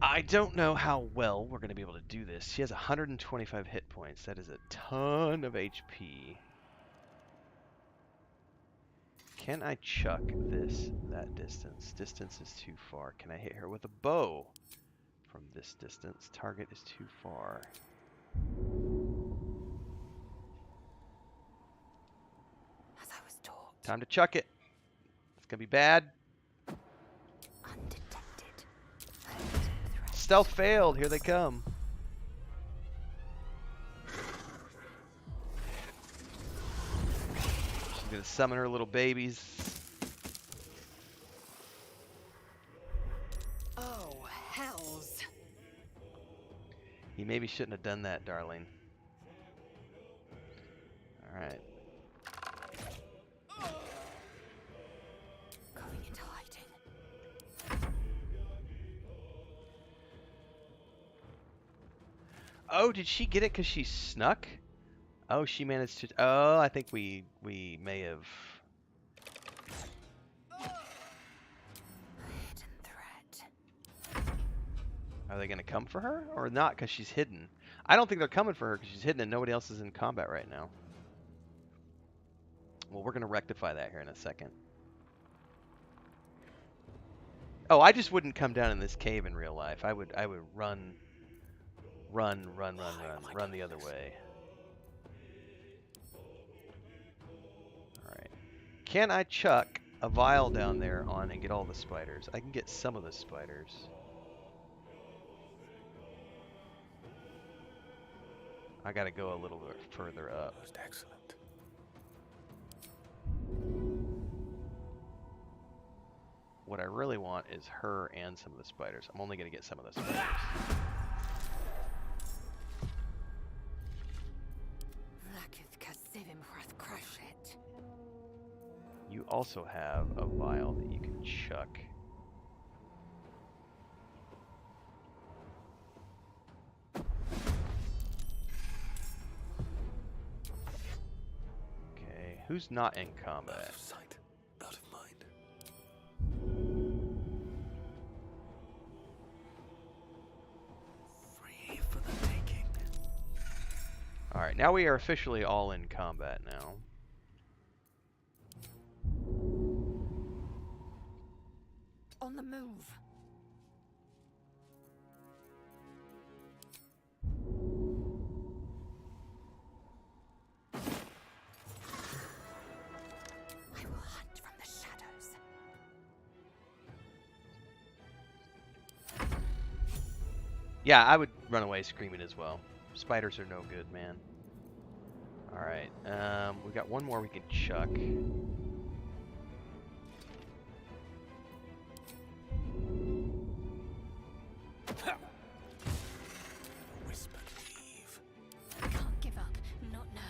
I don't know how well we're going to be able to do this. She has 125 hit points. That is a ton of HP. Can I chuck this that distance? Distance is too far. Can I hit her with a bow from this distance? Target is too far. As I was taught. Time to chuck it. It's going to be bad. Undetected. Stealth failed. Here they come. She's going to summon her little babies. Oh, hells. You maybe shouldn't have done that, darling. Alright. Going into hiding. Oh, did she get it because she snuck? Oh, she managed to... Oh, I think we may have... Hidden threat. Are they going to come for her? Or not because she's hidden? I don't think they're coming for her because she's hidden and nobody else is in combat right now. Well, we're going to rectify that here in a second. Oh, I just wouldn't come down in this cave in real life. I would run the other way. Alright. Can I chuck a vial down there on and get all the spiders? I can get some of the spiders. I gotta go a little bit further up. Most excellent. What I really want is her and some of the spiders. I'm only gonna get some of the spiders. You also have a vial that you can chuck. Okay, who's not in combat? Out of sight, out of mind. Free for the taking. Alright, now we are officially all in combat now. On the move. I will hunt from the shadows. Yeah, I would run away screaming as well. Spiders are no good, man. Alright, we got one more we can chuck. Whispered leave. I can't give up. Not now.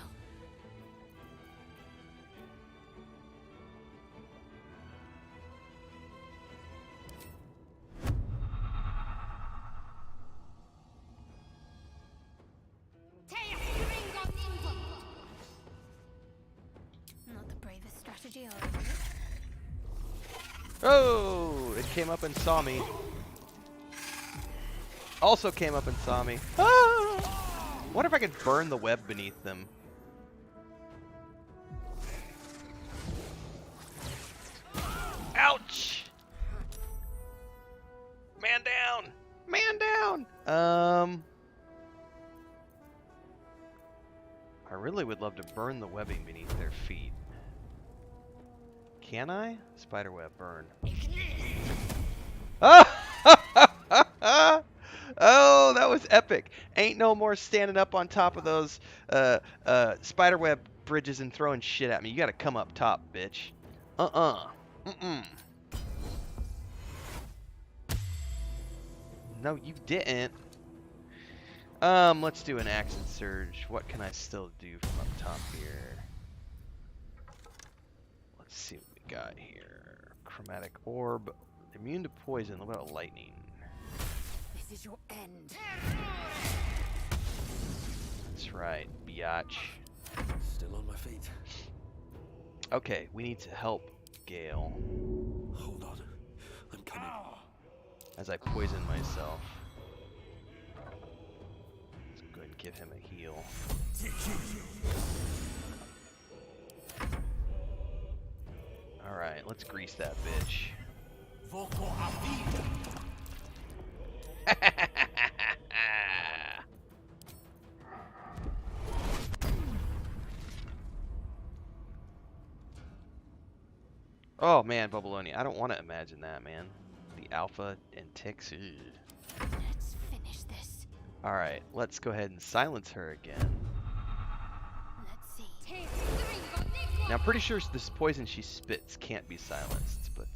Not the bravest strategy I'll ever use. Oh, it came up and saw me. Also came up and saw me. Ah! What if I could burn the web beneath them? Ouch! Man down! Man down! really would love to burn the webbing beneath their feet. Can I? Spiderweb, burn. Oh! Oh, that was epic. Ain't no more standing up on top of those spiderweb bridges and throwing shit at me. You gotta come up top, bitch. Mm-mm. No, you didn't. Let's do an Accent Surge. What can I still do from up top here? Let's see what we got here. Chromatic Orb. Immune to poison. What about lightning? This is your end. That's right, biatch. Still on my feet. Okay, we need to help Gale. Hold on. I'm coming. As I poison myself. Let's go ahead and give him a heal. Alright, let's grease that bitch. Oh man, Bubbleoni. I don't want to imagine that, man. The alpha and ticks. Let's finish this. Alright, let's go ahead and silence her again. Let's see. Now I'm pretty sure this poison she spits can't be silenced, but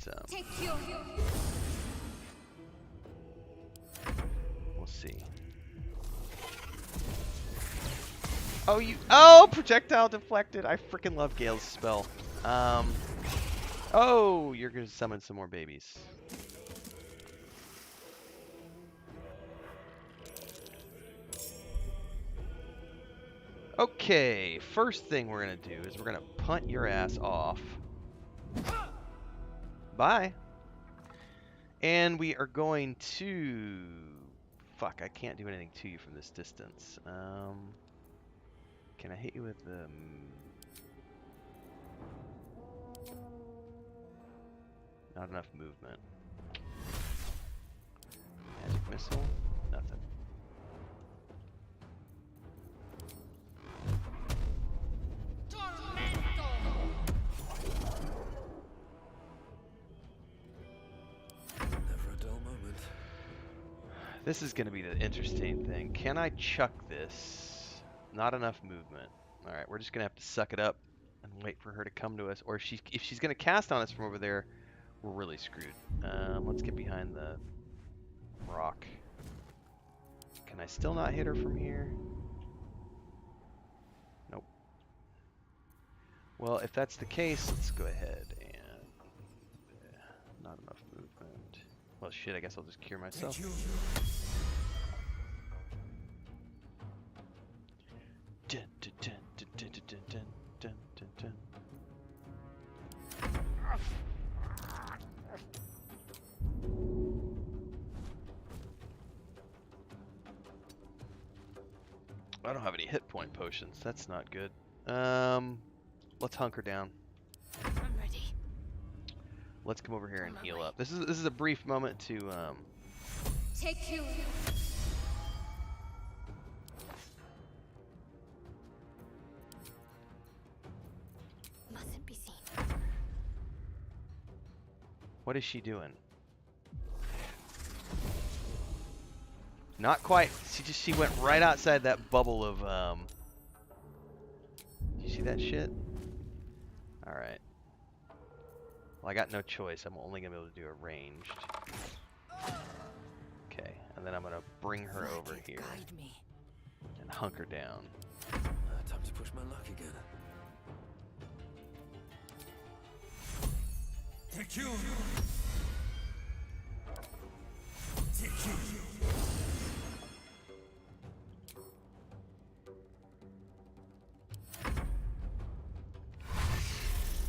we'll see. Oh, oh, projectile deflected. I freaking love Gale's spell. Oh, you're gonna summon some more babies. Okay, first thing we're gonna do is we're gonna punt your ass off. Bye. And we are going to... Fuck, I can't do anything to you from this distance. Can I hit you with the... Not enough movement. Magic missile? Nothing. Never a dull moment. This is going to be the interesting thing. Can I chuck this? Not enough movement. Alright, we're just going to have to suck it up and wait for her to come to us. Or if she's going to cast on us from over there, we're really screwed. Let's get behind the rock. Can I still not hit her from here? Nope. Well, if that's the case, let's go ahead and... not enough movement. Well, shit, I guess I'll just cure myself. Dun, dun, dun, dun, dun, dun, dun, dun, dun, dun. I don't have any hit point potions. That's not good. Let's hunker down. I'm ready. Let's come over here and heal up. This is a brief moment to Take you. Mustn't be seen. What is she doing? Not quite. She went right outside that bubble of you see that shit? Alright. Well, I got no choice. I'm only gonna be able to do a ranged. Okay, and then I'm gonna bring her over here and hunker down. Time to push my luck again. Take you. Take you.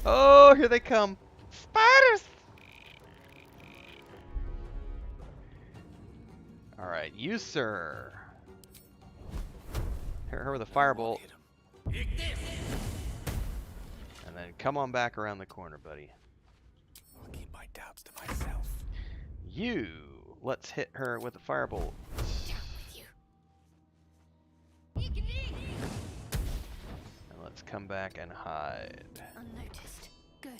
Oh, here they come. Spiders! Alright, you, sir. Hit her with a firebolt. And then come on back around the corner, buddy. I'll keep my doubts to myself. You! Let's hit her with a firebolt. come back and hide. Unnoticed. Good.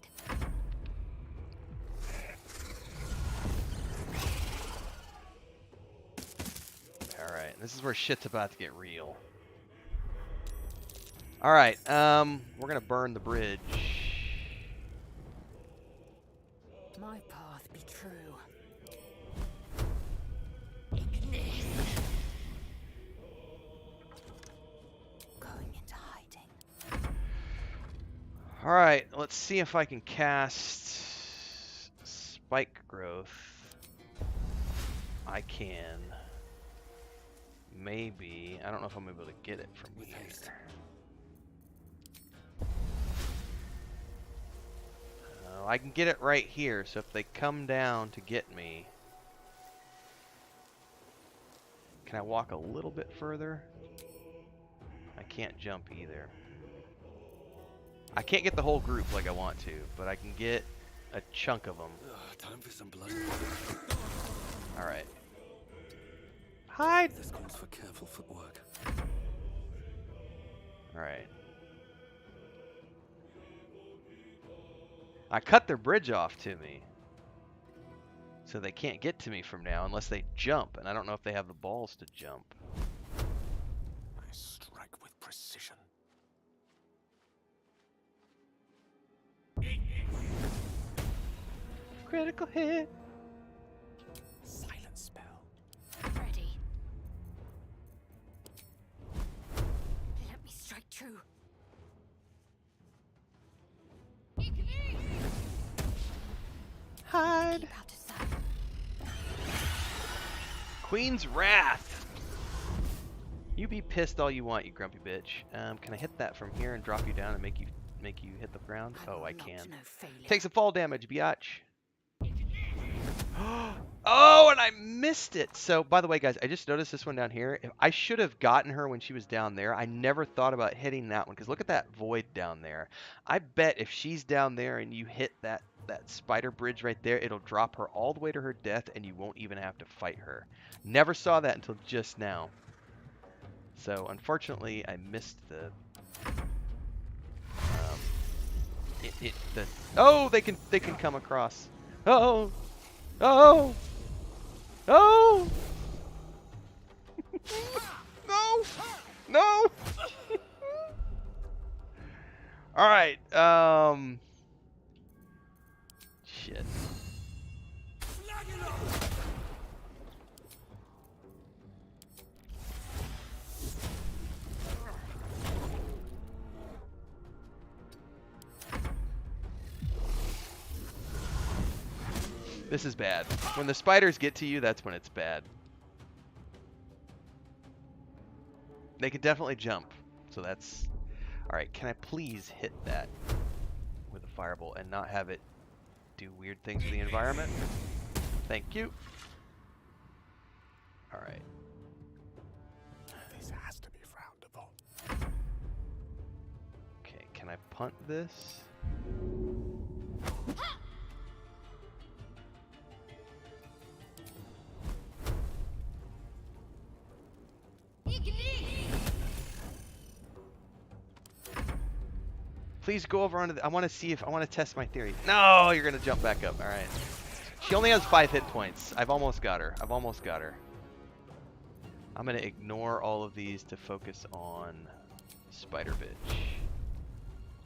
Alright, this is where shit's about to get real. Alright, we're gonna burn the bridge. My path be true. Going into hiding. Alright, let's see if I can cast spike growth. I can. Maybe. I don't know if I'm able to get it from here. I can get it right here, so if they come down to get me... Can I walk a little bit further? I can't jump either. I can't get the whole group like I want to, but I can get a chunk of them. Time for some blood. Alright. Hide! This calls for careful footwork. Alright. I cut their bridge off to me. So they can't get to me from now unless they jump, and I don't know if they have the balls to jump. I strike with precision. Critical hit! Silent spell. Ready. Let me strike true. Hide! Keep out of sight. Queen's Wrath! You be pissed all you want, you grumpy bitch. Can I hit that from here and drop you down and make you hit the ground? Oh, I can. Take some fall damage, biatch. Oh, and I missed it. So, by the way, guys, I just noticed this one down here. I should have gotten her when she was down there. I never thought about hitting that one because look at that void down there. I bet if she's down there and you hit that spider bridge right there, it'll drop her all the way to her death and you won't even have to fight her. Never saw that until just now. So, unfortunately, I missed the... Oh, they can come across. Oh! Oh! Oh! No! No! Alright, shit. This is bad. When the spiders get to you, that's when it's bad. They can definitely jump, so that's... Alright, can I please hit that with a firebolt and not have it do weird things to the environment? Thank you. Alright. This has to be frowned upon. Okay, can I punt this? Please go over onto the... I want to see if... I want to test my theory. No, you're going to jump back up. All right. She only has 5 hit points. I've almost got her. I've almost got her. I'm going to ignore all of these to focus on Spider Bitch.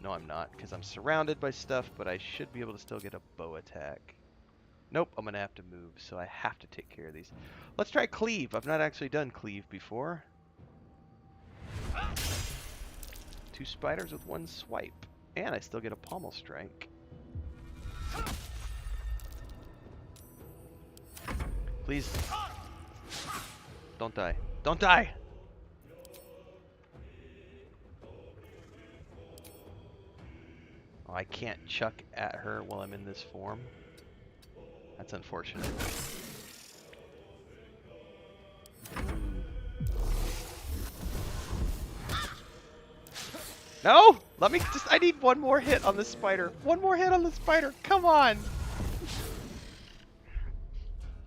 No, I'm not, because I'm surrounded by stuff, but I should be able to still get a bow attack. Nope, I'm going to have to move, so I have to take care of these. Let's try Cleave. I've not actually done Cleave before. 2 spiders with 1 swipe. And I still get a pommel strike. Please. Don't die. Don't die! Oh, I can't chuck at her while I'm in this form. That's unfortunate. No! Let me just... I need one more hit on this spider. One more hit on the spider. Come on!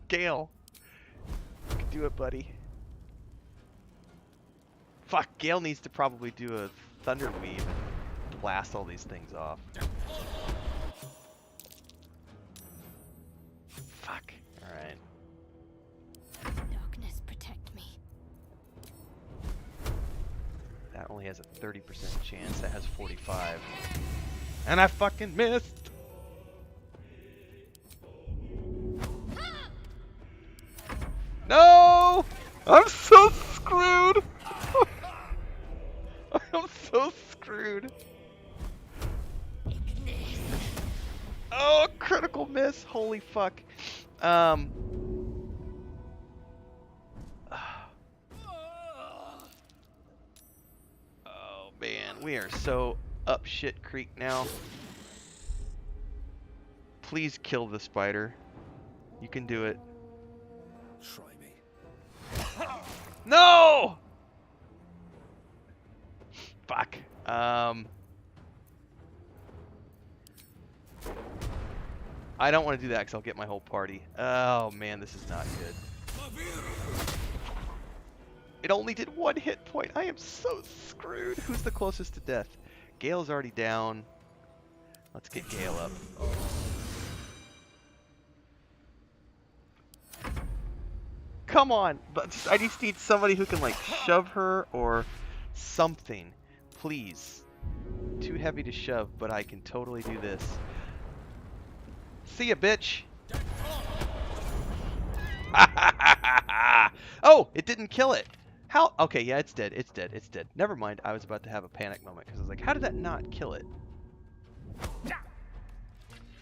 Gale. You can do it, buddy. Fuck, Gale needs to probably do a Thunder Weave. blast all these things off. Fuck. Alright. Darkness, protect me. That only has a 30% chance. That has 45. And I fucking missed! No! I'm so screwed! I'm so screwed. Oh, critical miss! Holy fuck. Oh man, we are so up shit creek now. Please kill the spider. You can do it. Try me. No! Fuck. I don't want to do that because I'll get my whole party. Oh man, this is not good. It only did 1 hit point. I am so screwed. Who's the closest to death? Gale's already down. Let's get Gale up. Come on. I just need somebody who can like shove her or something. Please. Too heavy to shove, but I can totally do this. See ya, bitch. Oh, it didn't kill it. How? Okay, yeah, it's dead. It's dead. It's dead. Never mind. I was about to have a panic moment because I was like, how did that not kill it?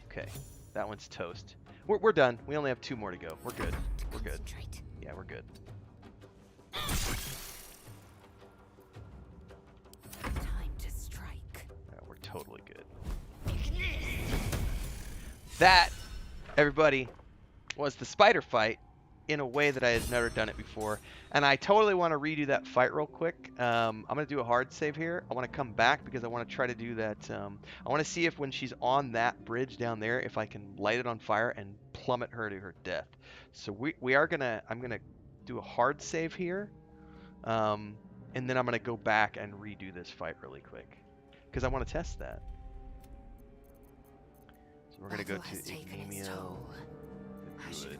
Okay, that one's toast. We're done. We only have 2 more to go. We're good. We're good. Yeah, we're good. Time to strike. Yeah, we're totally good. That, everybody, was the spider fight in a way that I had never done it before. And I totally want to redo that fight real quick. I'm going to do a hard save here. I want to come back because I want to try to do that. I want to see if when she's on that bridge down there, if I can light it on fire and plummet her to her death. So I'm going to do a hard save here. And then I'm going to go back and redo this fight really quick because I want to test that. So we're going to go to Ignimio, the Druid,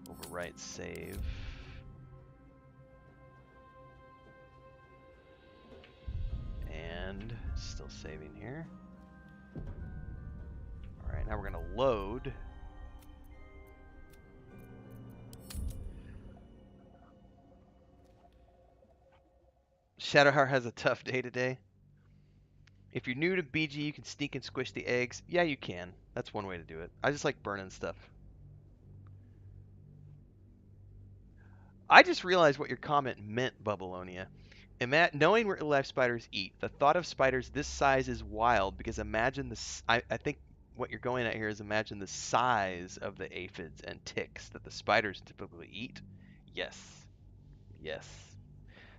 overwrite save. And still saving here. Alright, now we're going to load. Shadowheart has a tough day today. If you're new to BG, you can sneak and squish the eggs. Yeah, you can. That's one way to do it. I just like burning stuff. I just realized what your comment meant, Bubbleonia. Knowing where live spiders eat, the thought of spiders this size is wild because imagine this. I think what you're going at here is imagine the size of the aphids and ticks that the spiders typically eat. Yes. Yes.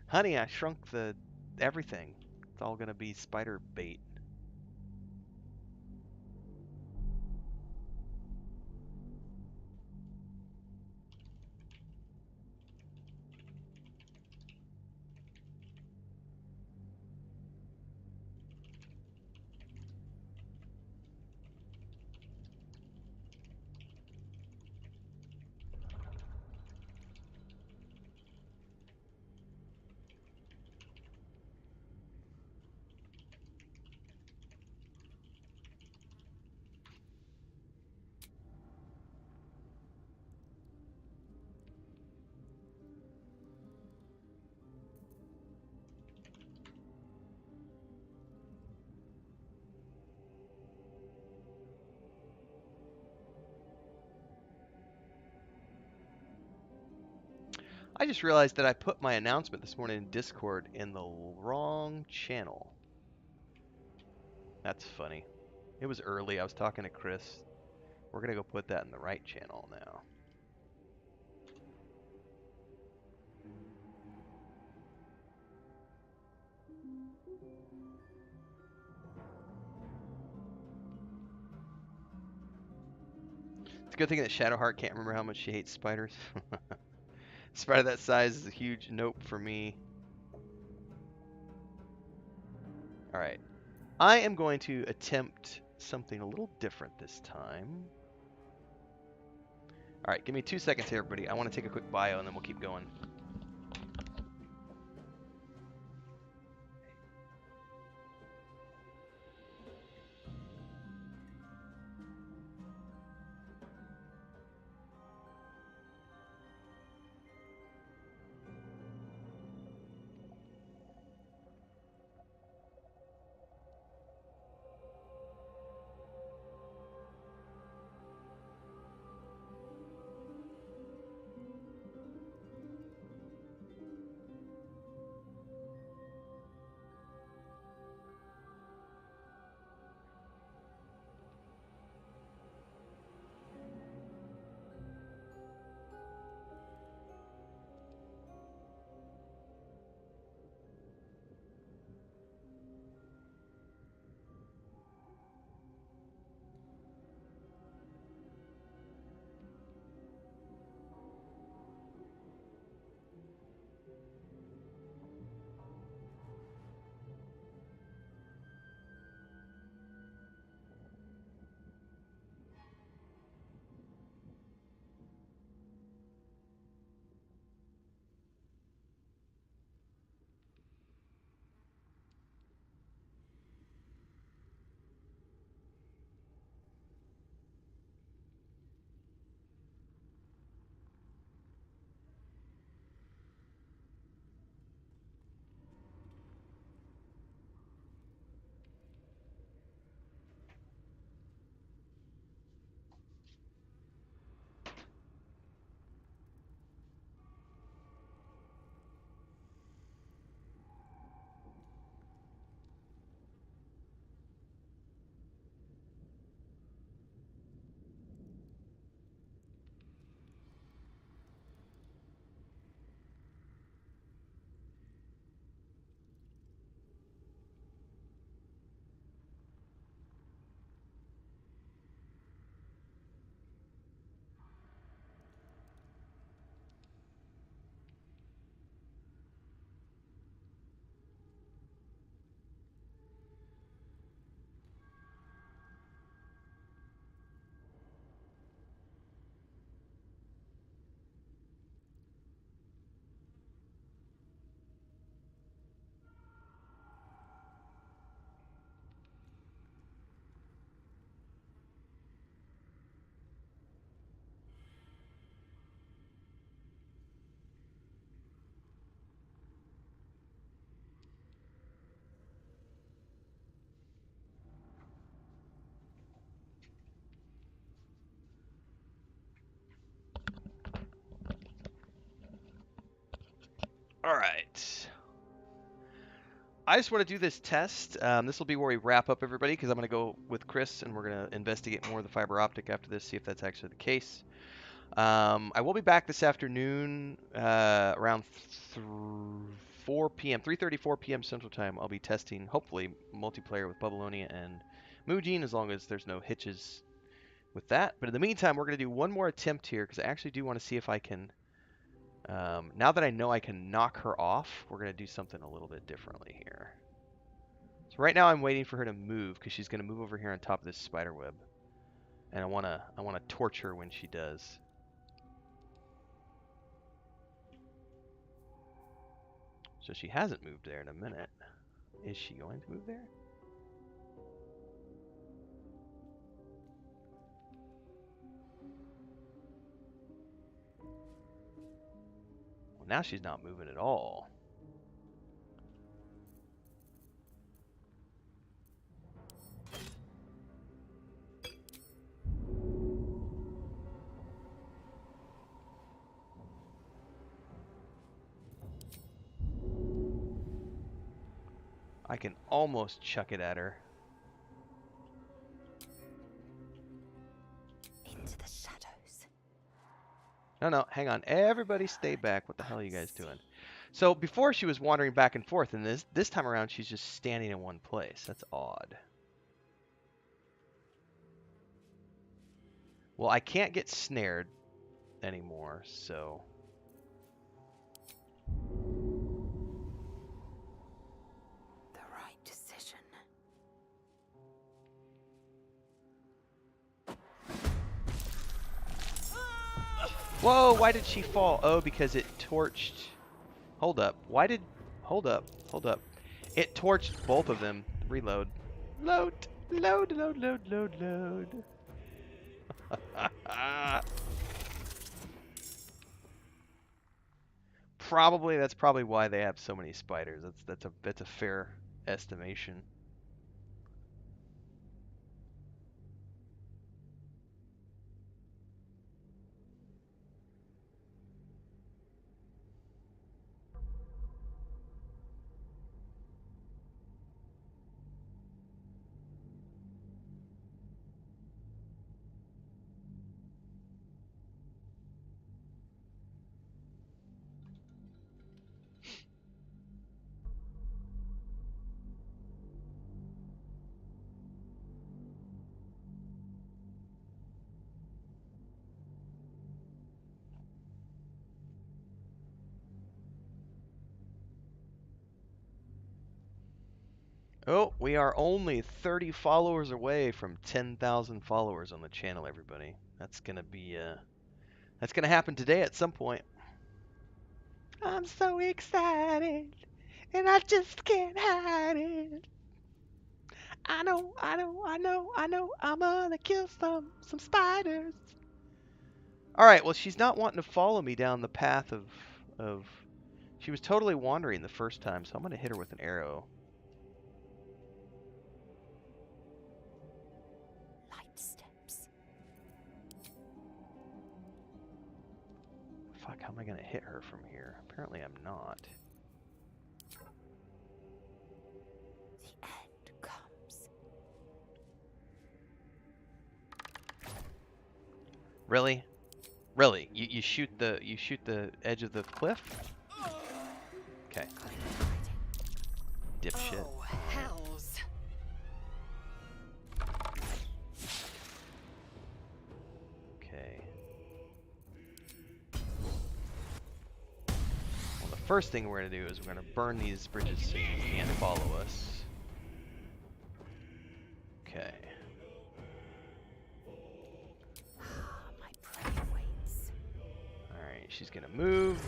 Honey, I shrunk the everything. It's all going to be spider bait. I just realized that I put my announcement this morning in Discord in the wrong channel. That's funny. It was early. I was talking to Chris. We're going to go put that in the right channel now. It's a good thing that Shadowheart can't remember how much she hates spiders. Spider that size is a huge nope for me. Alright. I am going to attempt something a little different this time. Alright, give me 2 seconds here, everybody. I want to take a quick bio and then we'll keep going. Alright. I just want to do this test. This will be where we wrap up, everybody, because I'm going to go with Chris and we're going to investigate more of the fiber optic after this, see if that's actually the case. I will be back this afternoon around 4 p.m., 3:30, 4 p.m. Central Time. I'll be testing, hopefully, multiplayer with Babylonia and Mujin, as long as there's no hitches with that. But in the meantime, we're going to do one more attempt here, because I actually do want to see if I can, now that I know I can knock her off, we're going to do something a little bit differently here. So right now I'm waiting for her to move, because she's going to move over here on top of this spider web. And I want to torch her when she does. So she hasn't moved there in a minute. Is she going to move there? Well, now she's not moving at all. I can almost chuck it at her. Into the shadows. No, hang on. Everybody stay back. What the hell are you guys doing? So before she was wandering back and forth, and this time around she's just standing in one place. That's odd. Well, I can't get snared anymore, so... The right decision. Whoa, why did she fall? Oh, because it torched... Hold up. Why did... Hold up. Hold up. It torched both of them. Reload. Load. Load, load, load, load, load. Probably, that's probably why they have so many spiders. That's a fair estimation. Oh, we are only 30 followers away from 10,000 followers on the channel, everybody. That's gonna be, that's gonna happen today at some point. I'm so excited, and I just can't hide it. I know, I know, I know, I know, I'm gonna kill some spiders. Alright, well, she's not wanting to follow me down the path of... She was totally wandering the first time, so I'm gonna hit her with an arrow. Fuck, how am I gonna hit her from here? Apparently I'm not. The end comes. Really? Really? You shoot the edge of the cliff? Okay. Dipshit. Oh, hells. Okay. Well, the first thing we're gonna do is we're gonna burn these bridges so you can't follow us. Okay. My prey waits. Alright, she's gonna move.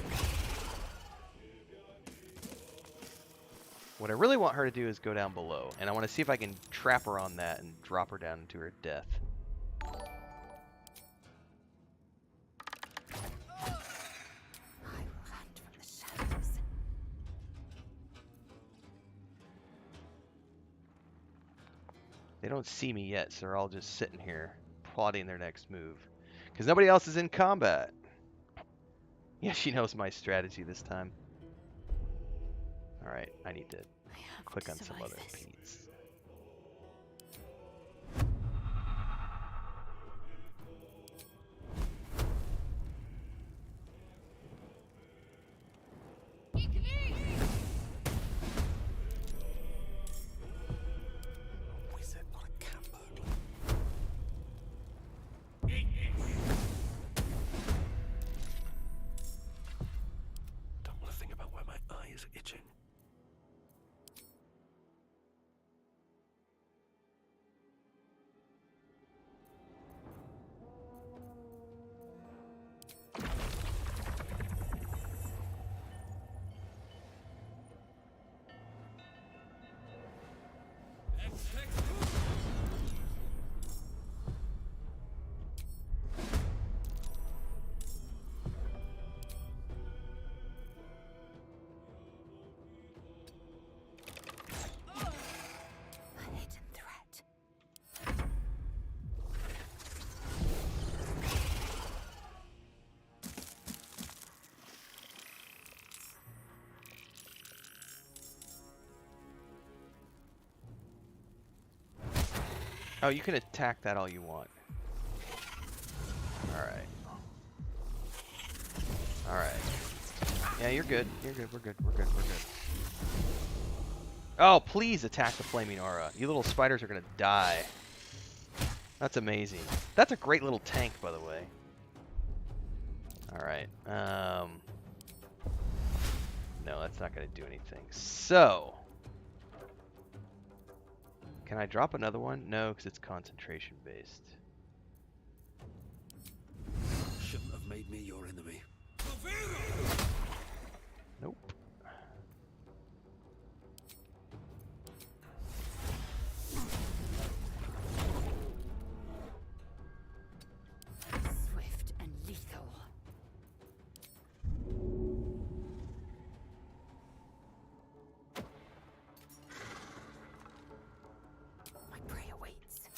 What I really want her to do is go down below, and I want to see if I can trap her on that and drop her down into her death. I will hunt from the shadows. They don't see me yet, so they're all just sitting here, plotting their next move. Because nobody else is in combat. Yeah, she knows my strategy this time. Alright, I need to click on some other piece. Wizard, not a cat burglar. Don't want to think about where my eyes are itching. A hidden threat. Oh, you can attack that all you want. Alright. Alright. Yeah, you're good. You're good. We're good. We're good. We're good. Oh, please attack the flaming aura. You little spiders are gonna die. That's amazing. That's a great little tank, by the way. Alright. No, that's not gonna do anything. So... Can I drop another one? No, because it's concentration based. Shouldn't have made me your your enemy. Nope. Swift and lethal. My prey awaits.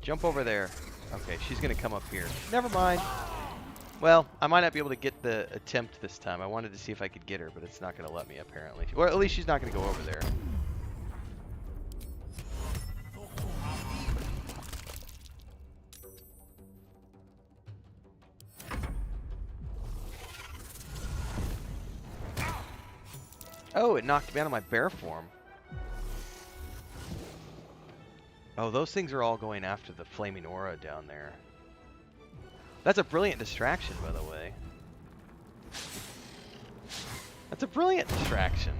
Jump over there. Okay, she's gonna come up here. Never mind. Well, I might not be able to get the attempt this time. I wanted to see if I could get her, but it's not gonna let me apparently. Or at least she's not gonna go over there. Oh, it knocked me out of my bear form. Oh, those things are all going after the flaming aura down there. That's a brilliant distraction, by the way. That's a brilliant distraction.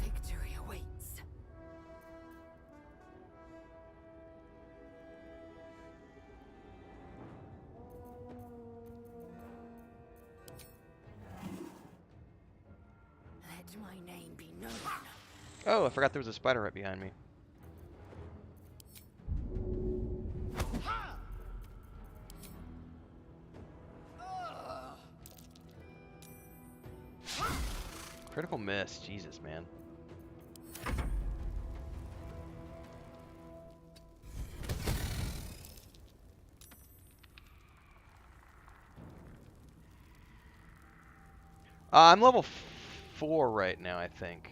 Victory awaits. Let my name be known. Oh, I forgot there was a spider right behind me. Critical miss. Jesus, man. I'm level 4 right now, I think.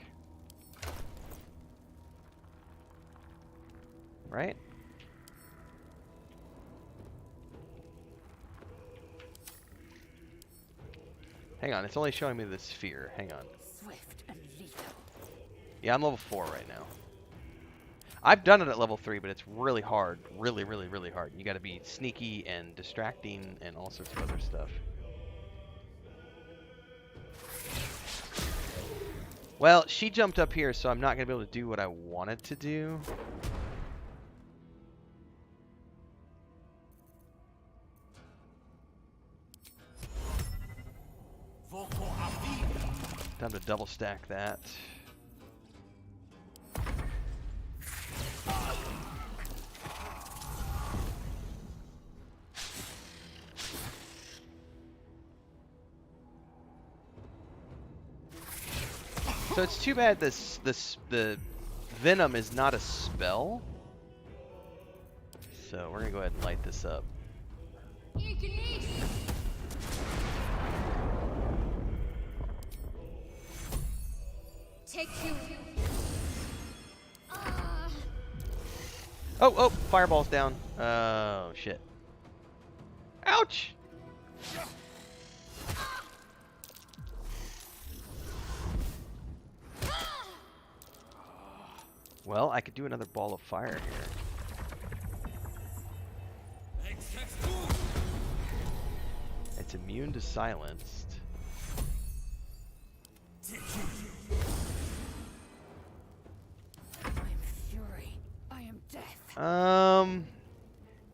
Right? Hang on, it's only showing me the sphere. Hang on. Swift and lethal. Yeah, I'm level 4 right now. I've done it at level 3, but it's really hard. Really, really, really hard. You gotta be sneaky and distracting and all sorts of other stuff. Well, she jumped up here, so I'm not gonna be able to do what I wanted to do. Time to double stack that. So it's too bad the venom is not a spell. So we're gonna go ahead and light this up. Take you. Oh, fireball's down. Oh, shit. Ouch! Well, I could do another ball of fire here. It's immune to silenced. I am fury. I am death.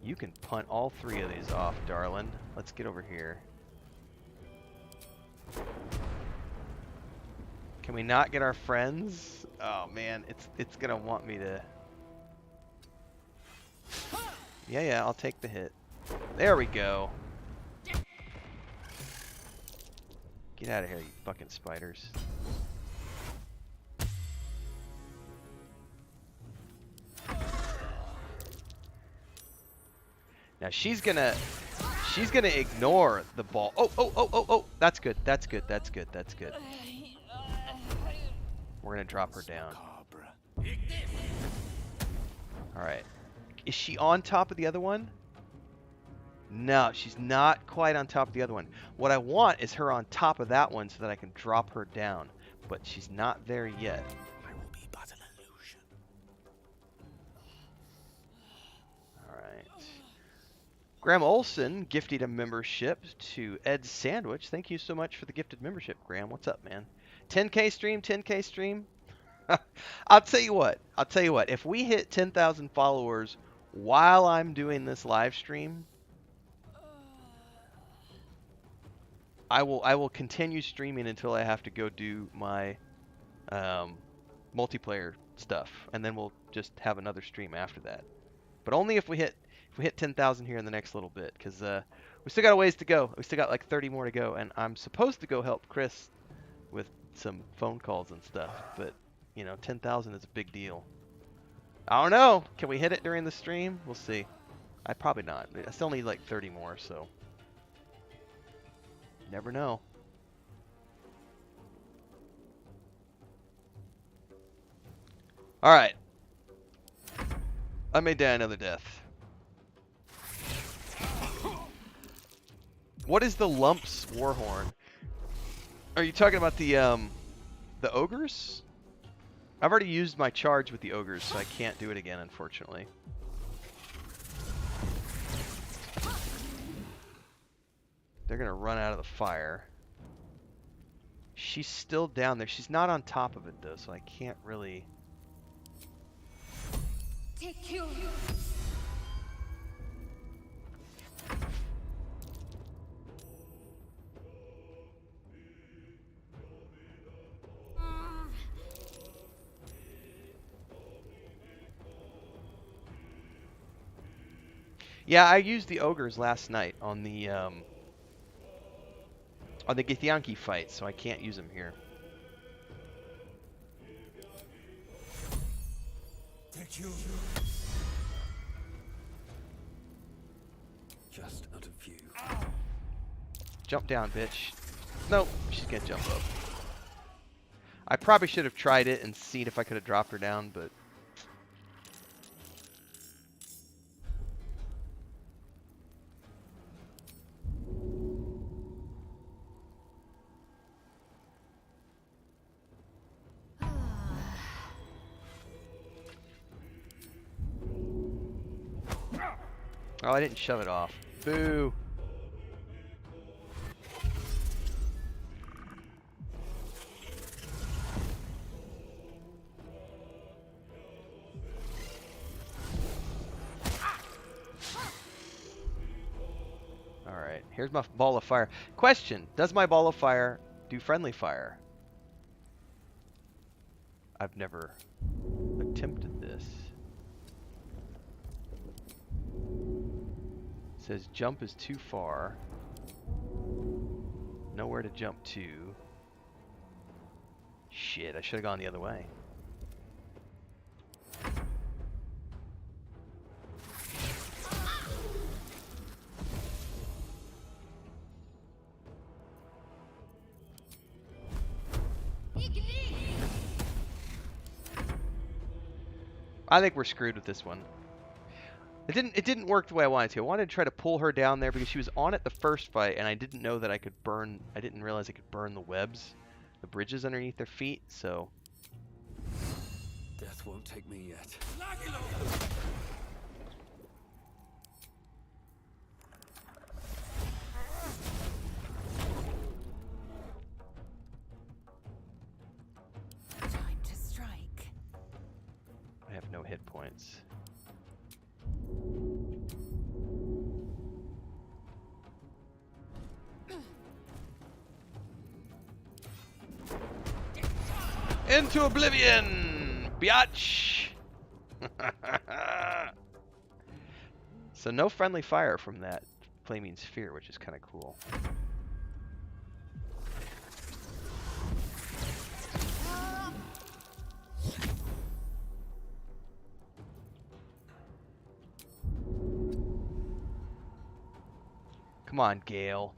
You can punt all 3 of these off, darling. Let's get over here. Can we not get our friends? Oh man, it's gonna want me to. Yeah, I'll take the hit. There we go. Get out of here, you fucking spiders. Now she's gonna ignore the ball. Oh, that's good. That's good. That's good. That's good. We're gonna drop her down. Alright. Is she on top of the other one? No, she's not quite on top of the other one. What I want is her on top of that one so that I can drop her down. But she's not there yet. I will be but an illusion. Alright. Graham Olson gifted a membership to Ed's Sandwich. Thank you so much for the gifted membership, Graham. What's up, man? 10K stream, 10K stream. I'll tell you what. If we hit 10,000 followers while I'm doing this live stream, I will continue streaming until I have to go do my multiplayer stuff, and then we'll just have another stream after that. But only if we hit 10,000 here in the next little bit, because we still got a ways to go. We still got like 30 more to go, and I'm supposed to go help Chris with some phone calls and stuff. But you know, 10,000 is a big deal. I don't know. Can we hit it during the stream? We'll see. I probably not. I still need like 30 more, so never know. All right. I may die another death. What is the Lumps Warhorn? Are you talking about the ogres? I've already used my charge with the ogres, so I can't do it again, unfortunately. They're gonna run out of the fire. She's still down there. She's not on top of it though, so I can't really. Take you. Yeah, I used the ogres last night on the Githyanki fight, so I can't use them here. Just out of view. Jump down, bitch. Nope, she's gonna jump up. I probably should have tried it and seen if I could have dropped her down, but oh, I didn't shove it off. Boo. Alright, here's my ball of fire. Question, does my ball of fire do friendly fire? I've never attempted this. It says jump is too far. Nowhere to jump to. Shit, I should have gone the other way. I think we're screwed with this one. It didn't work the way I wanted to. I wanted to try to pull her down there because she was on it the first fight, and I didn't know that I could burn. I didn't realize I could burn the webs, the bridges underneath their feet. So Death won't take me yet. Time to strike. I have no hit points. Into oblivion, biatch! So no friendly fire from that flaming sphere, which is kind of cool. Come on, Gale.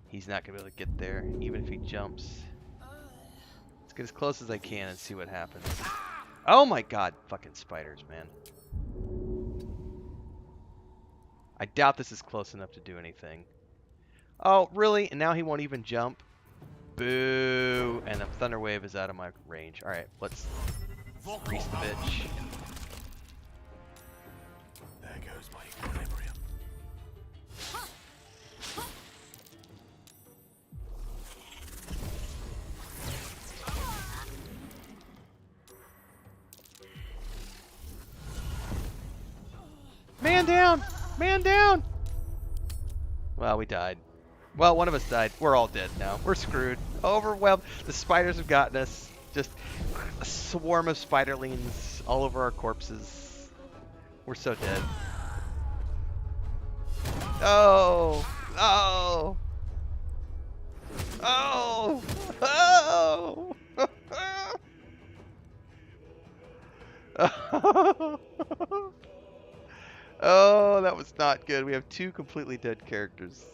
He's not going to be able to get there, even if he jumps. Let's get as close as I can and see what happens. Oh my god, fucking spiders, man. I doubt this is close enough to do anything. Oh, really? And now he won't even jump? Boo! And the Thunder Wave is out of my range. Alright, let's grease the bitch. There goes my equilibrium. Man down! Man down! Well, we died. Well, one of us died. We're all dead now. We're screwed. Overwhelmed. The spiders have gotten us. Just a swarm of spiderlings all over our corpses. We're so dead. Oh! Oh! Oh! Oh! Oh, that was not good. We have two completely dead characters.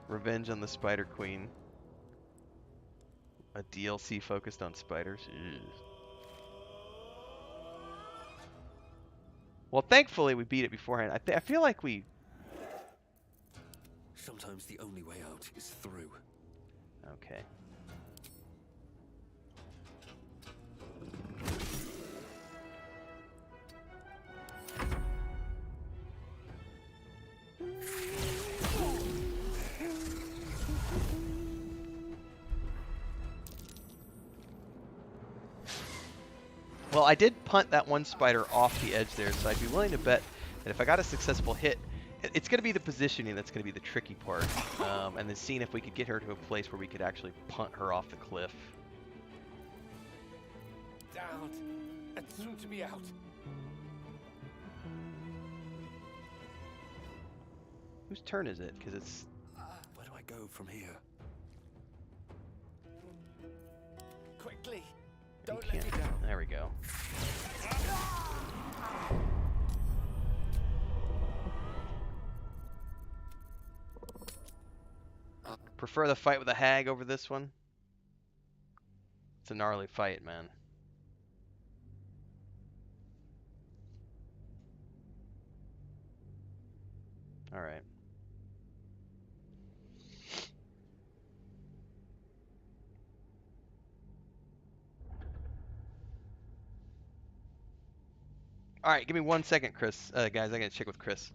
Revenge on the Spider Queen. A DLC focused on spiders. Ugh. Well, thankfully we beat it beforehand. I feel like we... Sometimes the only way out is through. Okay. Well, I did punt that one spider off the edge there, so I'd be willing to bet that if I got a successful hit, it's going to be the positioning that's going to be the tricky part, and then seeing if we could get her to a place where we could actually punt her off the cliff. Down and soon to be out. Whose turn is it? Because it's... Where do I go from here? Quickly. You Don't let can't. me down. There we go. Prefer the fight with a hag over this one? It's a gnarly fight, man. Alright. Alright, give me 1 second, Chris. Guys, I gotta check with Chris.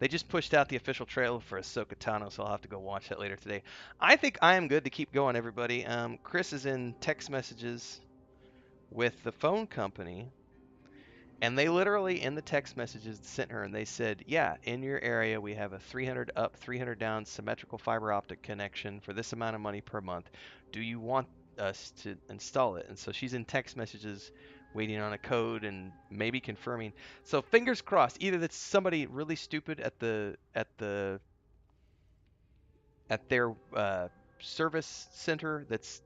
They just pushed out the official trailer for Ahsoka Tano, so I'll have to go watch that later today. I think I am good to keep going, everybody. Chris is in text messages with the phone company, and they literally, in the text messages, sent her, and they said, yeah, in your area, we have a 300 up, 300 down symmetrical fiber optic connection for this amount of money per month. Do you want us to install it? And so she's in text messages waiting on a code and maybe confirming. So fingers crossed, either that's somebody really stupid at their service center that's,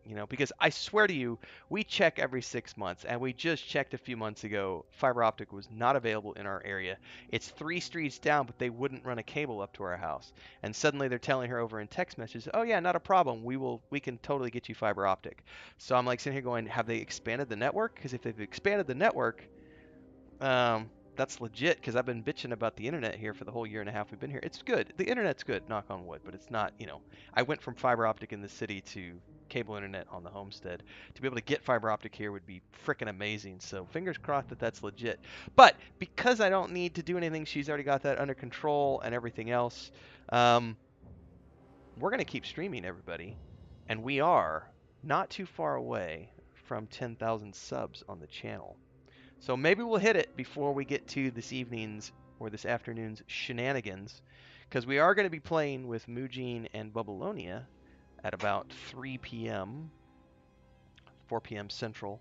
you know, because I swear to you, we check every 6 months, and we just checked a few months ago. Fiber optic was not available in our area. It's 3 streets down, but they wouldn't run a cable up to our house. And suddenly they're telling her over in text messages, oh yeah, not a problem. We can totally get you fiber optic. So I'm like sitting here going, have they expanded the network? Because if they've expanded the network, that's legit, because I've been bitching about the internet here for the whole year and a half we've been here. It's good. The internet's good, knock on wood, but it's not, you know, I went from fiber optic in the city to cable internet on the homestead. To be able to get fiber optic here would be freaking amazing. So fingers crossed that that's legit. But because I don't need to do anything, she's already got that under control and everything else. We're going to keep streaming, everybody. And we are not too far away from 10,000 subs on the channel. So maybe we'll hit it before we get to this evening's or this afternoon's shenanigans, because we are going to be playing with Mujin and Babylonia at about 3 p.m., 4 p.m. Central,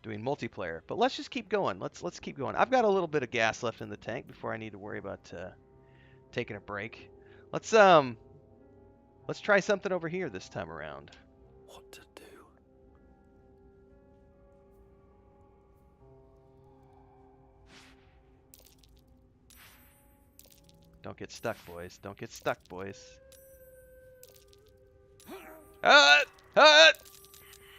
doing multiplayer. But let's just keep going. Let's keep going. I've got a little bit of gas left in the tank before I need to worry about taking a break. Let's try something over here this time around. What to do? Don't get stuck, boys. Don't get stuck, boys.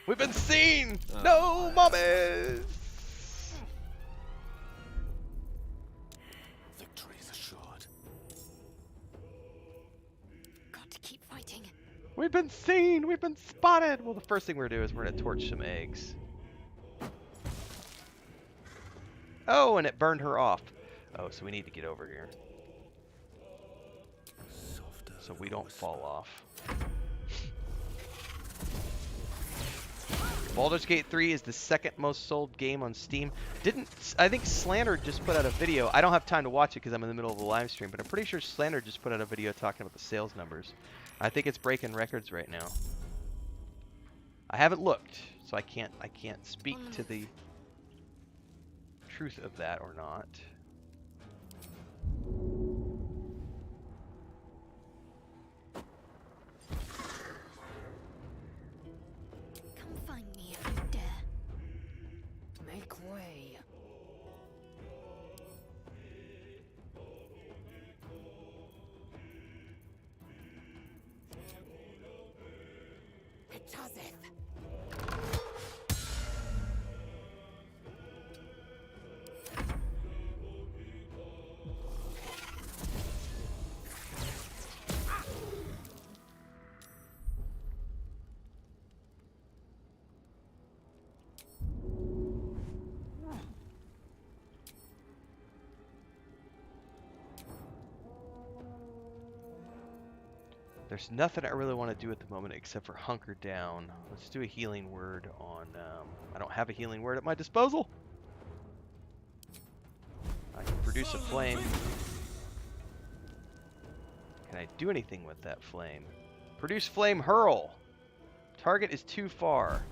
We've been seen! No mommies! Victory is assured. Got to keep fighting. We've been seen! We've been spotted! Well, the first thing we're going to do is we're going to torch some eggs. Oh, and it burned her off. Oh, so we need to get over here, so we don't fall off. Baldur's Gate 3 is the second most sold game on Steam. I think Slander just put out a video. I don't have time to watch it because I'm in the middle of a live stream, but I'm pretty sure Slander just put out a video talking about the sales numbers. I think it's breaking records right now. I haven't looked, so I can't speak to the truth of that or not. Find me if you dare. Make way. It's as if. There's nothing I really want to do at the moment except for hunker down. Let's do a healing word on... I don't have a healing word at my disposal. I can produce a flame. Can I do anything with that flame? Produce flame hurl. Target is too far.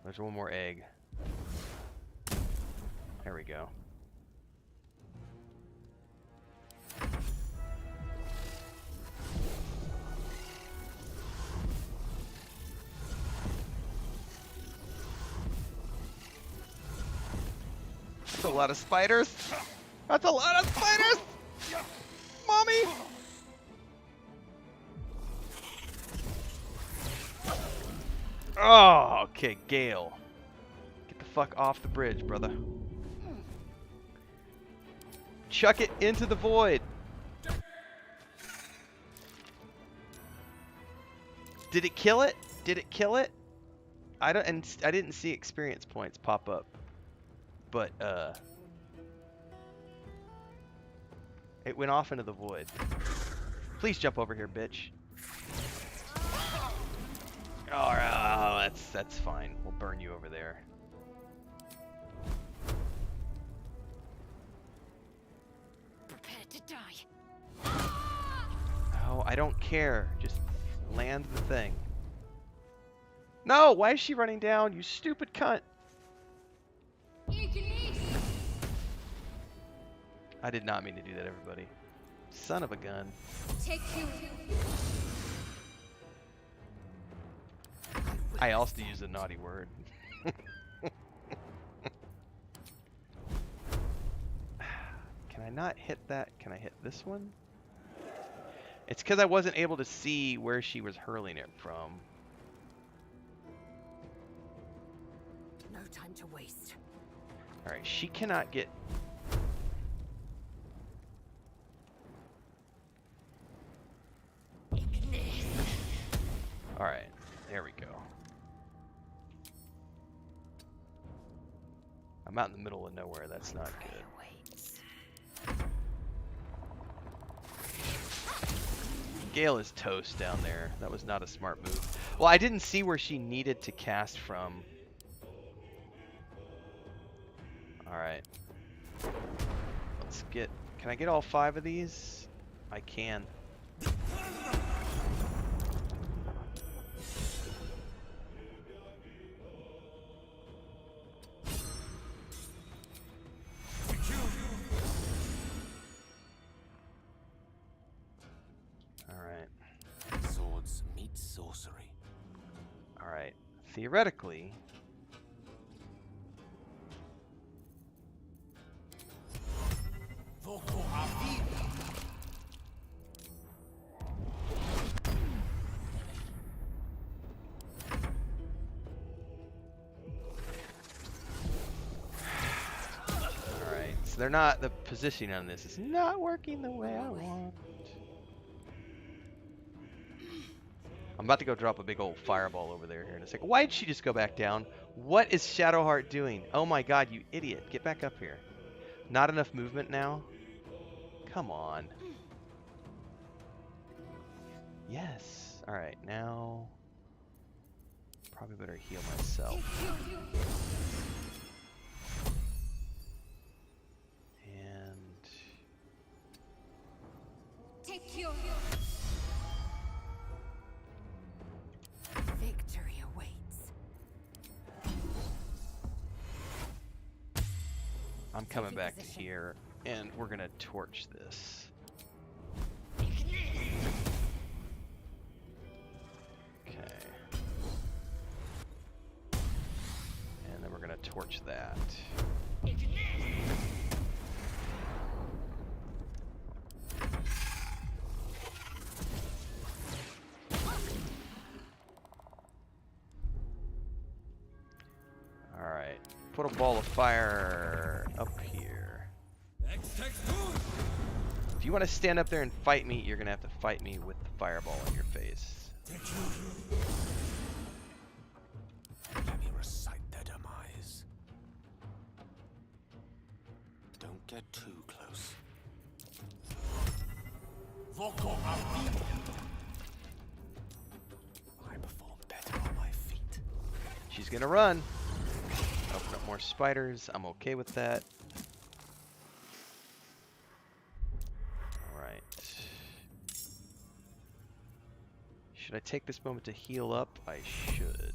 There's one more egg. There we go. That's a lot of spiders. That's a lot of spiders! Mommy! Oh, okay, Gale. Get the fuck off the bridge, brother. Chuck it into the void. Did it kill it? Did it kill it? I didn't see experience points pop up. But it went off into the void. Please jump over here, bitch. Oh, that's fine. We'll burn you over there. Prepare to die. Oh, I don't care. Just land the thing. No, why is she running down? You stupid cunt. I did not mean to do that, everybody. Son of a gun. I also used a naughty word. Can I not hit that? Can I hit this one? It's because I wasn't able to see where she was hurling it from. No time to waste. Alright, she cannot get... Alright, there we go. I'm out in the middle of nowhere, that's not good. Gale is toast down there. That was not a smart move. Well, I didn't see where she needed to cast from. Alright. Let's get... Can I get all 5 of these? I can. Swords meet sorcery. Alright. Theoretically... Alright, so they're not... The positioning on this is not working the way I want. I'm about to go drop a big old fireball over there here in a second. Why did she just go back down? What is Shadowheart doing? Oh my god, you idiot. Get back up here. Not enough movement now? Come on. Yes. Alright, now... Probably better heal myself. And... Victory awaits. I'm coming back to here, and we're gonna torch this. Okay. And then we're gonna torch that. Alright. Put a ball of fire up here. If you want to stand up there and fight me, you're going to have to fight me with the fireball in your face. Let me recite their demise. Don't get too close. I perform better on my feet. She's going to run. Open up more spiders. I'm okay with that. Alright. Should I take this moment to heal up? I should.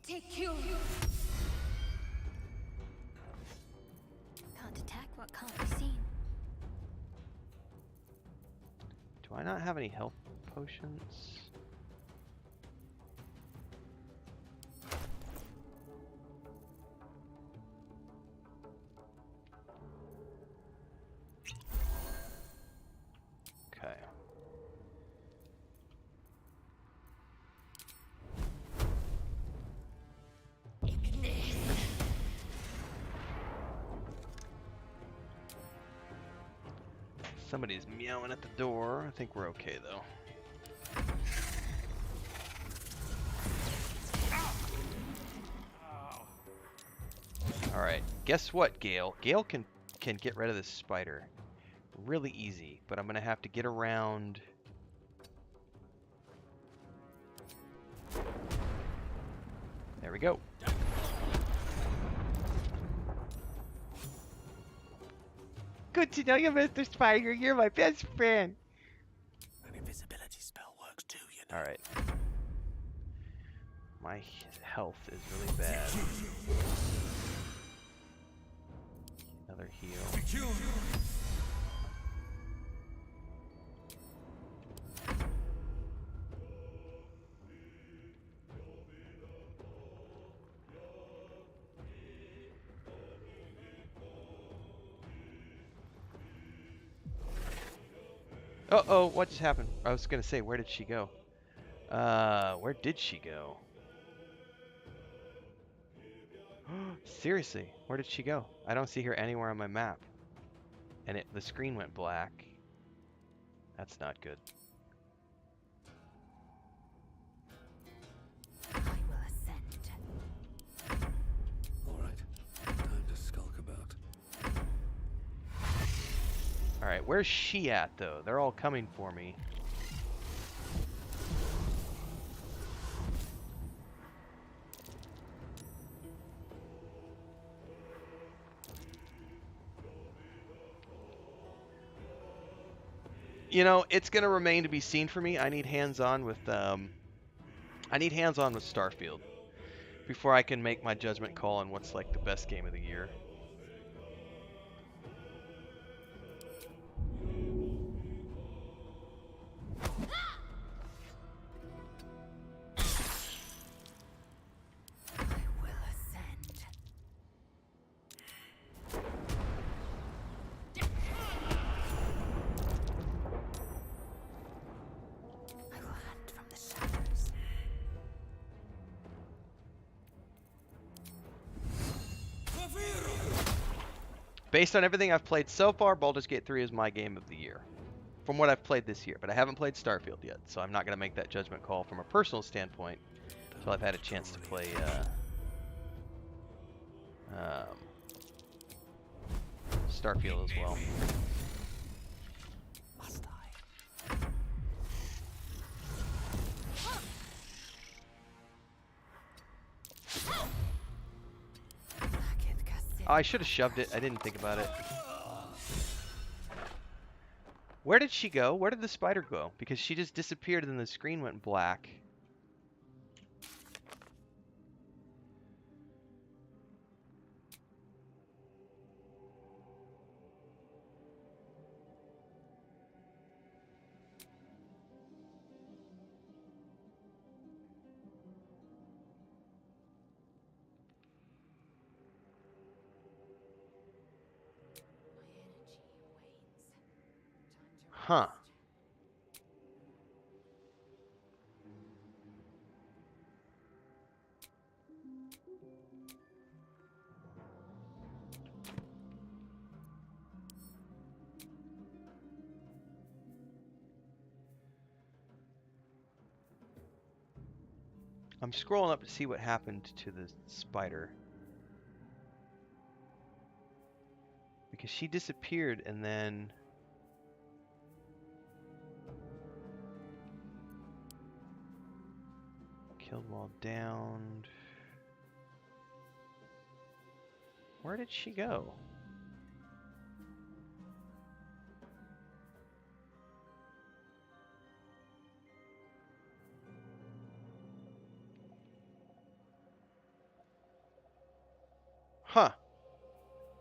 Can't attack what can't be seen. Do I not have any health potions? Okay. Somebody's meowing at the door. I think we're okay though. Alright, guess what, Gale? Gale can get rid of this spider really easy, but I'm going to have to get around... There we go. Good to know you, Mr. Spider. You're my best friend. An invisibility spell works too, you know. Alright. My health is really bad. Another heal. Secure. Uh-oh, what just happened? I was gonna say, where did she go? Where did she go? Seriously, where did she go? I don't see her anywhere on my map. And the screen went black. That's not good. I will ascend. Alright, time to skulk about. Alright, where's she at, though? They're all coming for me. You know, it's gonna remain to be seen for me. I need hands-on with Starfield before I can make my judgment call on what's like the best game of the year. I will ascend. I will hunt from the shadows. Based on everything I've played so far, Baldur's Gate 3 is my game of the year. From what I've played this year, but I haven't played Starfield yet, so I'm not going to make that judgment call from a personal standpoint until I've had a chance to play Starfield as well. Must I? Oh, I should have shoved it. I didn't think about it. Where did she go? Where did the spider go? Because she just disappeared and then the screen went black. Huh. I'm scrolling up to see what happened to the spider. Because she disappeared and then... Killed while downed. Where did she go? Huh.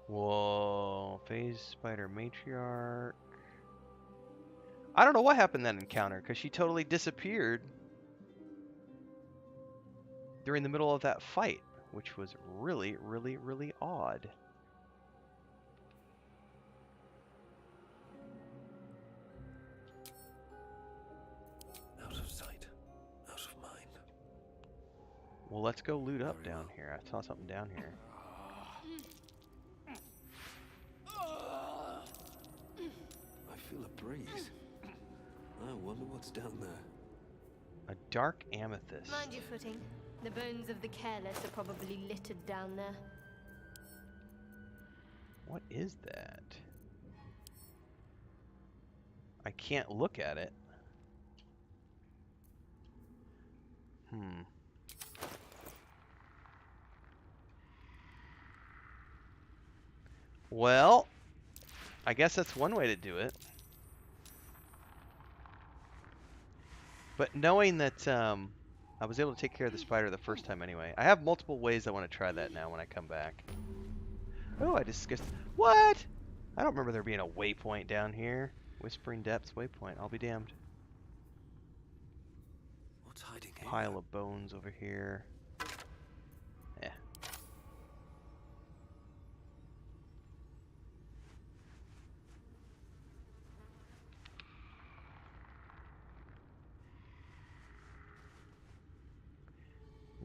Whoa. Phase Spider Matriarch. I don't know what happened in that encounter, because she totally disappeared during the middle of that fight, which was really, really, really odd. Out of sight, out of mind. Well, let's go loot up down here. I saw something down here. I feel a breeze. I wonder what's down there. A dark amethyst. Mind your footing. The bones of the careless are probably littered down there. What is that? I can't look at it. Well, I guess that's one way to do it. But knowing that I was able to take care of the spider the first time anyway, I have multiple ways I want to try that now when I come back. Oh, I discussed... What? I don't remember there being a waypoint down here. Whispering Depths waypoint. I'll be damned. What's hiding here? Pile of bones over here. Eh.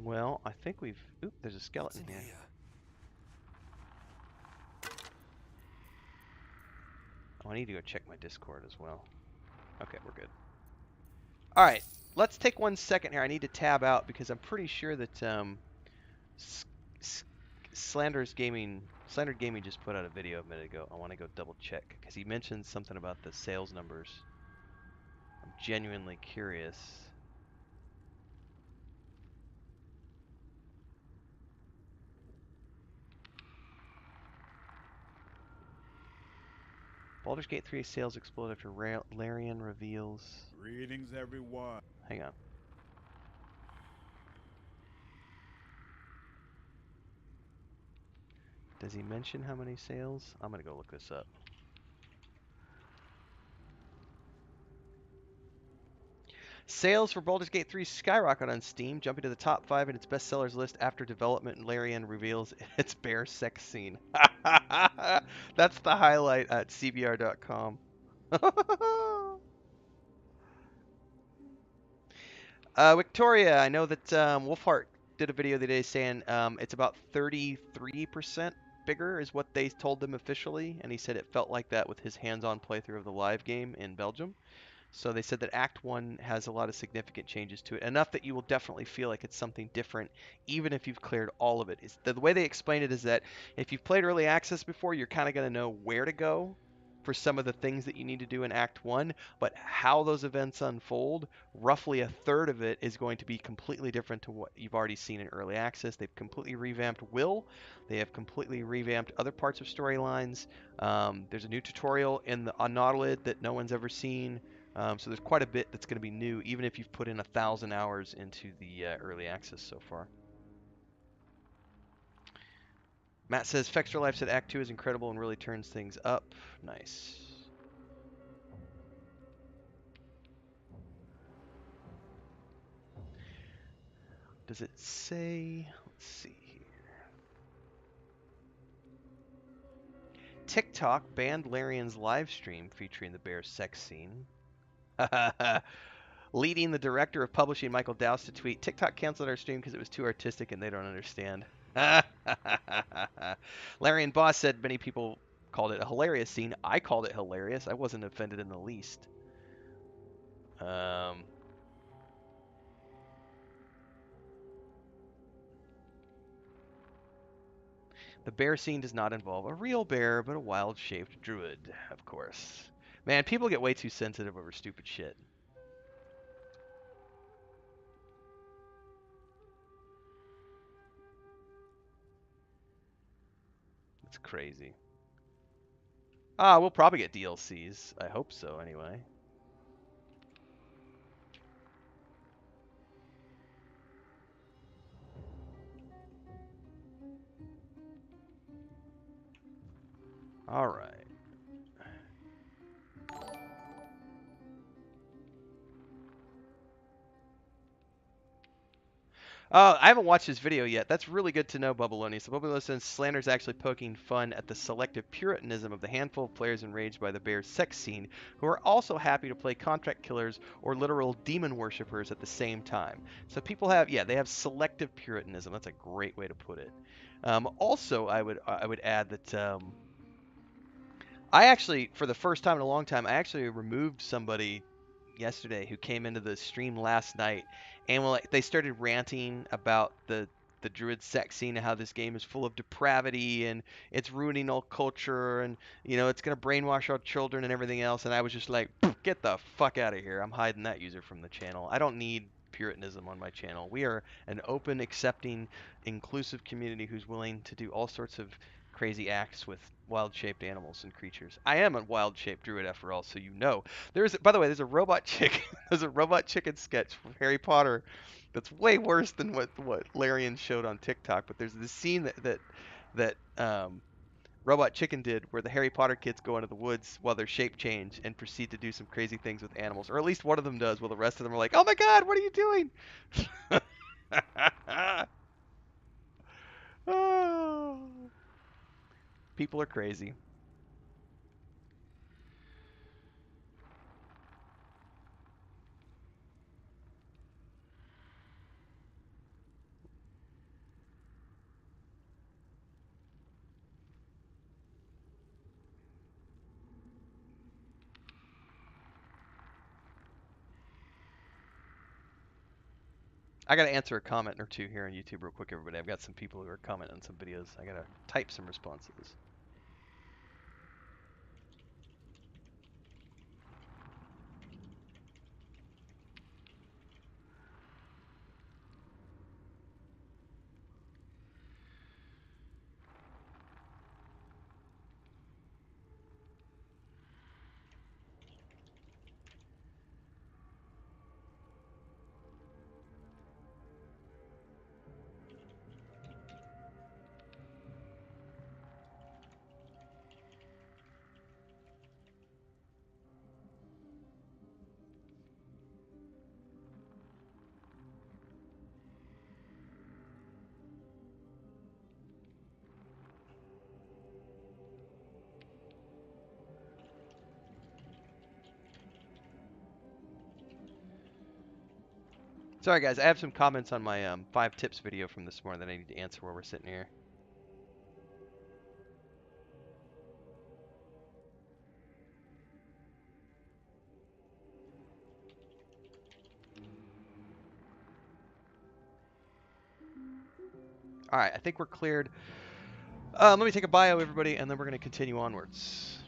Well, I think we've... Oop, there's a skeleton here. Oh, I need to go check my Discord as well. Okay, we're good. Alright, let's take 1 second here. I need to tab out because I'm pretty sure that Slandered Gaming just put out a video a minute ago. I want to go double check because he mentioned something about the sales numbers. I'm genuinely curious. Baldur's Gate 3 sales explode after Larian reveals... Greetings, everyone. Hang on. Does he mention how many sales? I'm going to go look this up. Sales for Baldur's Gate 3 skyrocket on Steam, jumping to the top 5 in its bestsellers list after development and Larian reveals its bare sex scene. That's the highlight at cbr.com. Victoria, I know that Wolfheart did a video the other day saying it's about 33% bigger is what they told them officially, and he said it felt like that with his hands-on playthrough of the live game in Belgium. So they said that Act 1 has a lot of significant changes to it, enough that you will definitely feel like it's something different, even if you've cleared all of it. The way they explain it is that if you've played Early Access before, you're kind of going to know where to go for some of the things that you need to do in Act 1, but how those events unfold, roughly a third of it is going to be completely different to what you've already seen in Early Access. They've completely revamped Will. They have completely revamped other parts of storylines. There's a new tutorial on Nautilid that no one's ever seen. So there's quite a bit that's going to be new, even if you've put in 1,000 hours into the Early Access so far. Matt says, Fextra Life said Act 2 is incredible and really turns things up. Nice. Does it say... Let's see here. TikTok banned Larian's live stream featuring the bear sex scene. Leading the director of publishing, Michael Dowse, to tweet, TikTok canceled our stream because it was too artistic and they don't understand. Larian Boss said many people called it a hilarious scene. I called it hilarious. I wasn't offended in the least. The bear scene does not involve a real bear, but a wild-shaped druid, of course. Man, people get way too sensitive over stupid shit. It's crazy. We'll probably get DLCs. I hope so, anyway. All right. I haven't watched this video yet. That's really good to know, Bubbaloni. So Bubbaloni says Slander's actually poking fun at the selective puritanism of the handful of players enraged by the bear's sex scene, who are also happy to play contract killers or literal demon worshippers at the same time. So people have, they have selective puritanism. That's a great way to put it. Also, I would add that I actually, for the first time in a long time, I actually removed somebody yesterday who came into the stream last night, and they started ranting about the the Druid sex scene and how this game is full of depravity and it's ruining all culture and it's gonna brainwash our children and everything else. And I was just like, get the fuck out of here. I'm hiding that user from the channel. I don't need Puritanism on my channel. We are an open, accepting, inclusive community who's willing to do all sorts of crazy acts with wild-shaped animals and creatures. I am a wild-shaped druid after all, so by the way, there's a robot chick. There's a robot chicken sketch from Harry Potter that's way worse than what Larian showed on TikTok. But there's this scene that Robot Chicken did where the Harry Potter kids go into the woods while their shape change and proceed to do some crazy things with animals. Or at least one of them does, while the rest of them are like, oh my god, what are you doing? Oh, people are crazy. I gotta answer a comment or two here on YouTube real quick, everybody. I've got some people who are commenting on some videos. I gotta type some responses. Sorry guys, I have some comments on my 5 tips video from this morning that I need to answer while we're sitting here. Alright, I think we're cleared. Let me take a bio, everybody, and then we're going to continue onwards.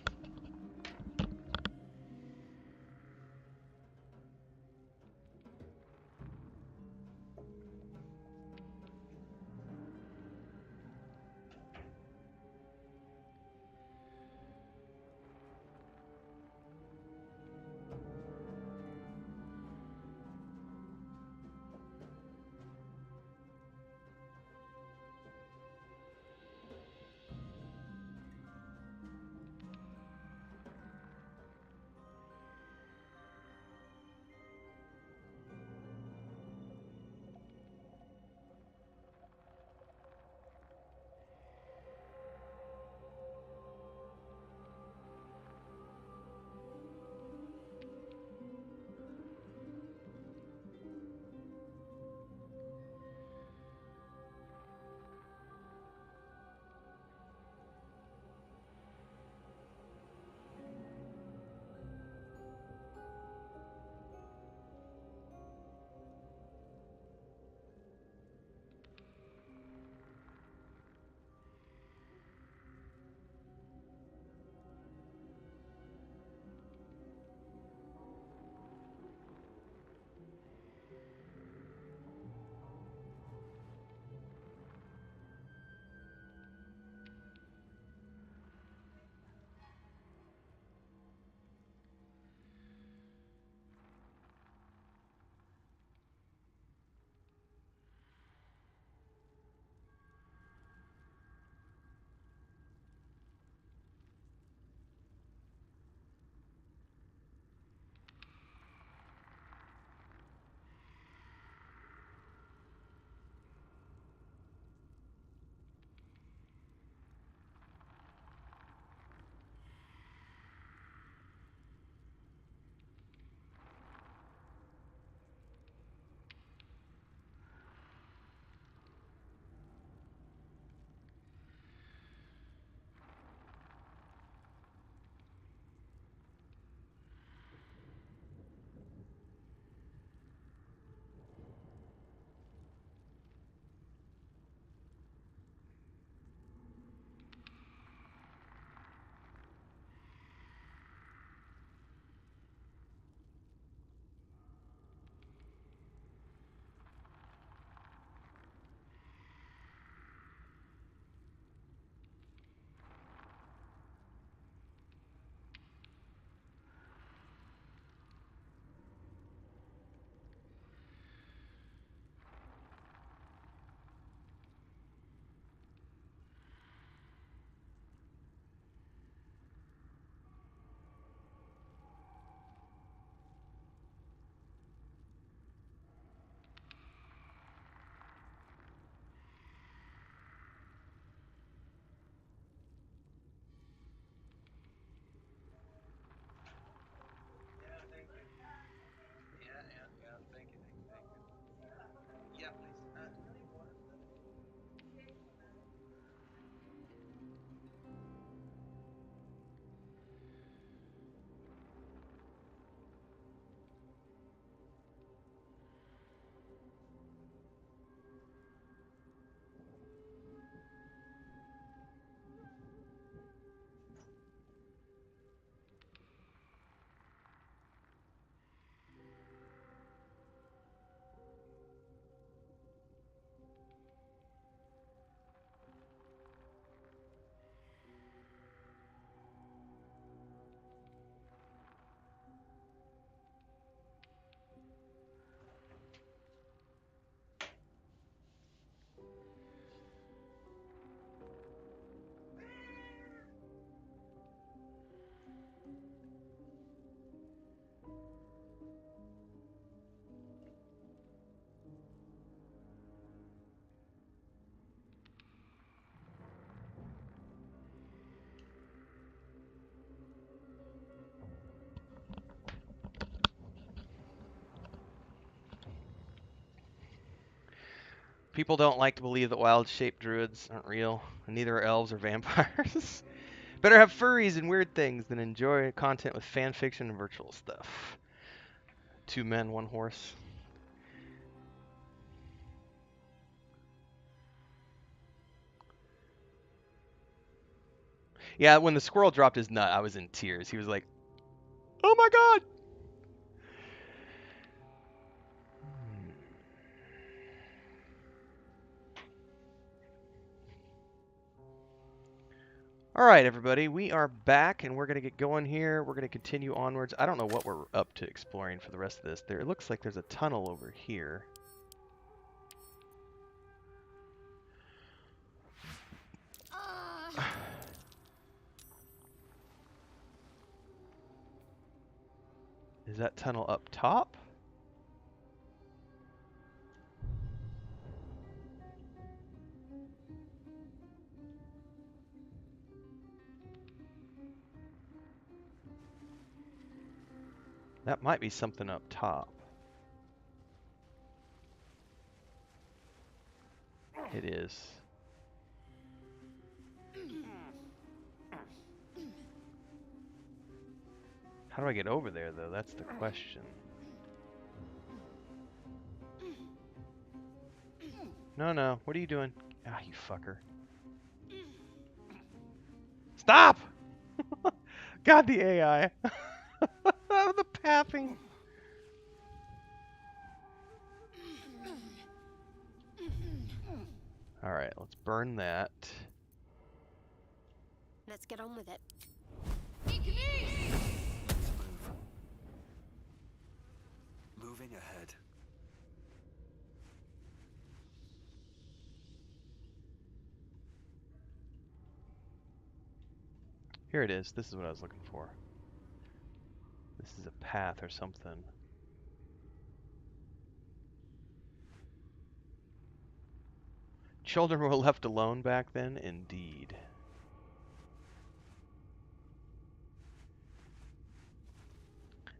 People don't like to believe that wild-shaped druids aren't real, and neither are elves or vampires. Better have furries and weird things than enjoy content with fan fiction and virtual stuff. 2 men, 1 horse. Yeah, when the squirrel dropped his nut, I was in tears. He was like, "Oh my god!" All right, everybody, we are back, and we're going to get going here. We're going to continue onwards. I don't know what we're up to exploring for the rest of this. It looks like there's a tunnel over here. Is that tunnel up top? That might be something up top. It is. How do I get over there, though? That's the question. No, no. What are you doing? Ah, you fucker. Stop! God, the AI. The pathing. Alright, let's burn that. Let's get on with it. Let's move. Moving ahead. Here it is. This is what I was looking for. This is a path or something. Children were left alone back then? Indeed.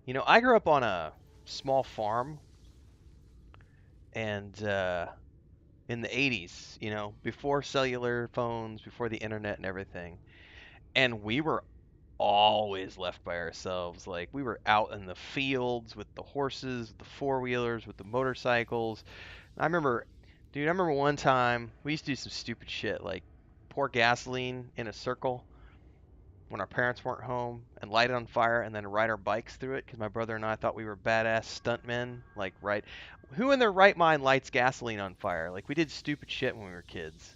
You know, I grew up on a small farm, and in the 80s, you know, before cellular phones, before the internet and everything, and we were always left by ourselves. Like, we were out in the fields with the horses, the four-wheelers, with the motorcycles. I remember one time we used to do some stupid shit, like pour gasoline in a circle when our parents weren't home and light it on fire and then ride our bikes through it, because my brother and I thought we were badass stuntmen. Like, right? Who in their right mind lights gasoline on fire? Like, we did stupid shit when we were kids,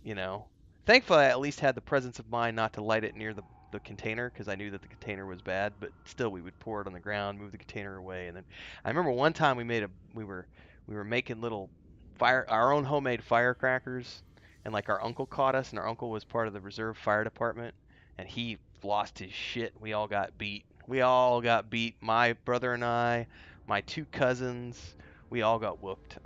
you know? Thankfully, I at least had the presence of mind not to light it near the container, because I knew that the container was bad, but still we would pour it on the ground, move the container away. And then I remember one time we were making little our own homemade firecrackers, and like our uncle caught us, and our uncle was part of the reserve fire department, and he lost his shit. We all got beat. My brother and I, my 2 cousins, we all got whooped.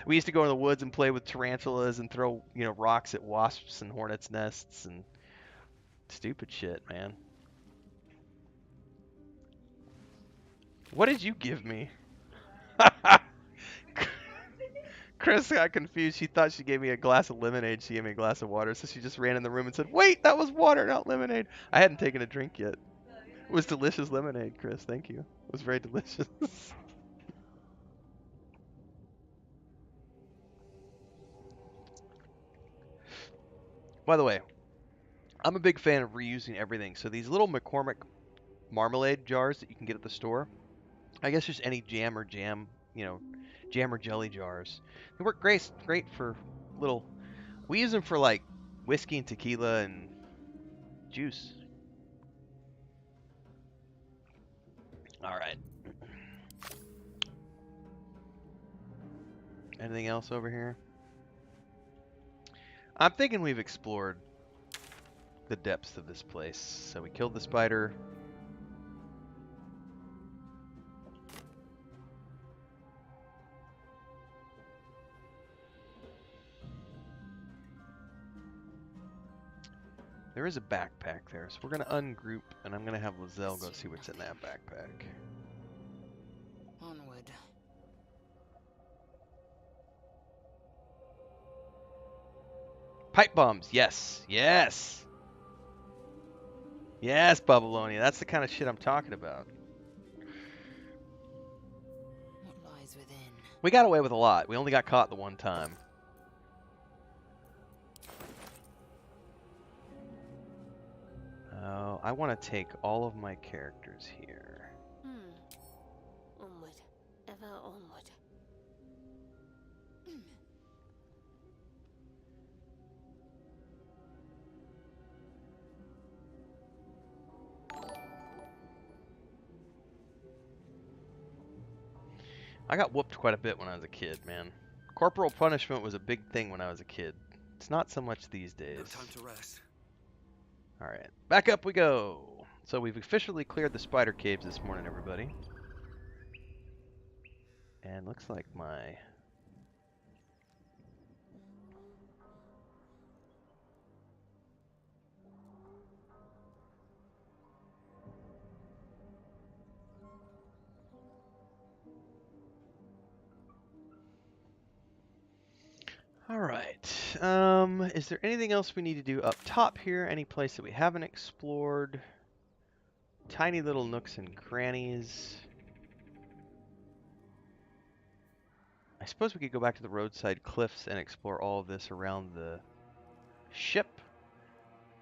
We used to go in the woods and play with tarantulas and throw, you know, rocks at wasps and hornets' nests and stupid shit, man. What did you give me? Chris got confused. She thought she gave me a glass of lemonade. She gave me a glass of water, so she just ran in the room and said, "Wait, that was water, not lemonade." I hadn't taken a drink yet. It was delicious lemonade, Chris. Thank you. It was very delicious. By the way, I'm a big fan of reusing everything. So these little McCormick marmalade jars that you can get at the store, I guess just any jam or jelly jars. They work great for little. We use them for like whiskey and tequila and juice. All right. Anything else over here? I'm thinking we've explored the depths of this place. So we killed the spider. There is a backpack there, so we're going to ungroup, and I'm going to have Lizelle go see what's in that backpack. Onward. Pipe bombs. Yes. Yes. Yes, Babylonia. That's the kind of shit I'm talking about. What lies within? We got away with a lot. We only got caught the one time. Oh, I want to take all of my characters here. Onward. Ever onward. I got whooped quite a bit when I was a kid, man. Corporal punishment was a big thing when I was a kid. It's not so much these days. No time to rest. Alright, back up we go. So we've officially cleared the spider caves this morning, everybody. And looks like my... Alright, is there anything else we need to do up top here? Any place that we haven't explored? Tiny little nooks and crannies. I suppose we could go back to the roadside cliffs and explore all of this around the ship.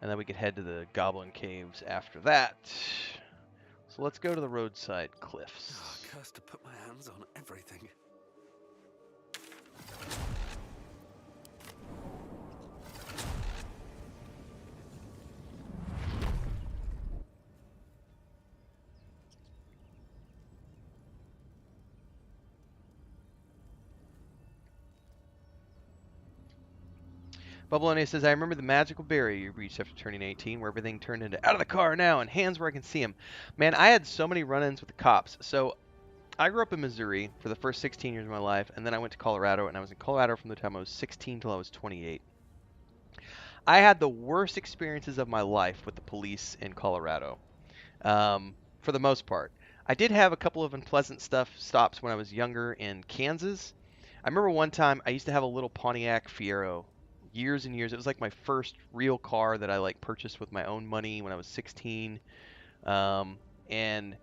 And then we could head to the goblin caves after that. So let's go to the roadside cliffs. Oh, cursed to put my hands on everything. Bubbleonia says, I remember the magical barrier you reached after turning 18, where everything turned into out of the car now and hands where I can see them. Man, I had so many run-ins with the cops. So I grew up in Missouri for the first 16 years of my life, and then I went to Colorado, and I was in Colorado from the time I was 16 till I was 28. I had the worst experiences of my life with the police in Colorado, for the most part. I did have a couple of unpleasant stops when I was younger in Kansas. I remember one time I used to have a little Pontiac Fiero. Years and years. It was like my first real car that I like purchased with my own money when I was 16. And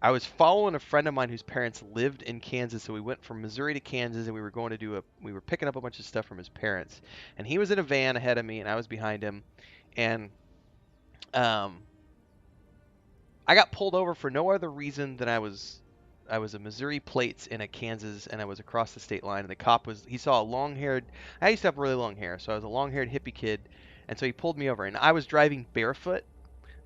I was following a friend of mine whose parents lived in Kansas, so we went from Missouri to Kansas, and we were picking up a bunch of stuff from his parents. And he was in a van ahead of me, and I was behind him. And I got pulled over for no other reason than I was a Missouri plates in a Kansas, and I was across the state line, and the cop he saw a long-haired, I used to have really long hair, so I was a long-haired hippie kid, and so he pulled me over, and I was driving barefoot.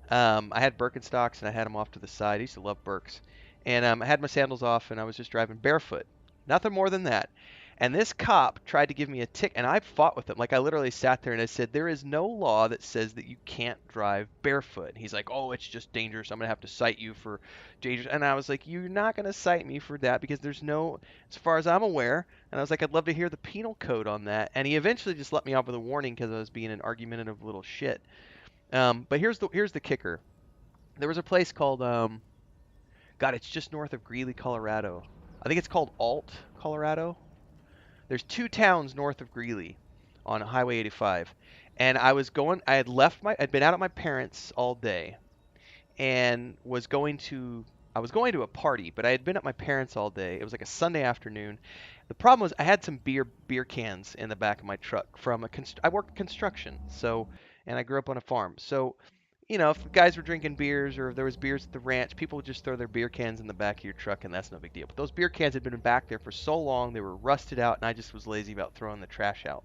I had Birkenstocks, and I had them off to the side. I used to love Birks. And I had my sandals off, and I was just driving barefoot. Nothing more than that. And this cop tried to give me a ticket, and I fought with him. Like, I literally sat there and I said, there is no law that says that you can't drive barefoot. And he's like, oh, it's just dangerous. I'm going to have to cite you for dangerous. And I was like, you're not going to cite me for that because there's no, as far as I'm aware. And I was like, I'd love to hear the penal code on that. And he eventually just let me off with a warning because I was being an argumentative little shit. But here's the kicker. There was a place called, God, it's just north of Greeley, Colorado. I think it's called Alt, Colorado. There's 2 towns north of Greeley on Highway 85. And I'd been out at my parents' all day and I was going to a party, but I had been at my parents' all day. It was like a Sunday afternoon. The problem was I had some beer cans in the back of my truck from I worked construction, and I grew up on a farm. So, you know, if the guys were drinking beers or if there was beers at the ranch, people would just throw their beer cans in the back of your truck, and that's no big deal. But those beer cans had been back there for so long, they were rusted out, and I just was lazy about throwing the trash out.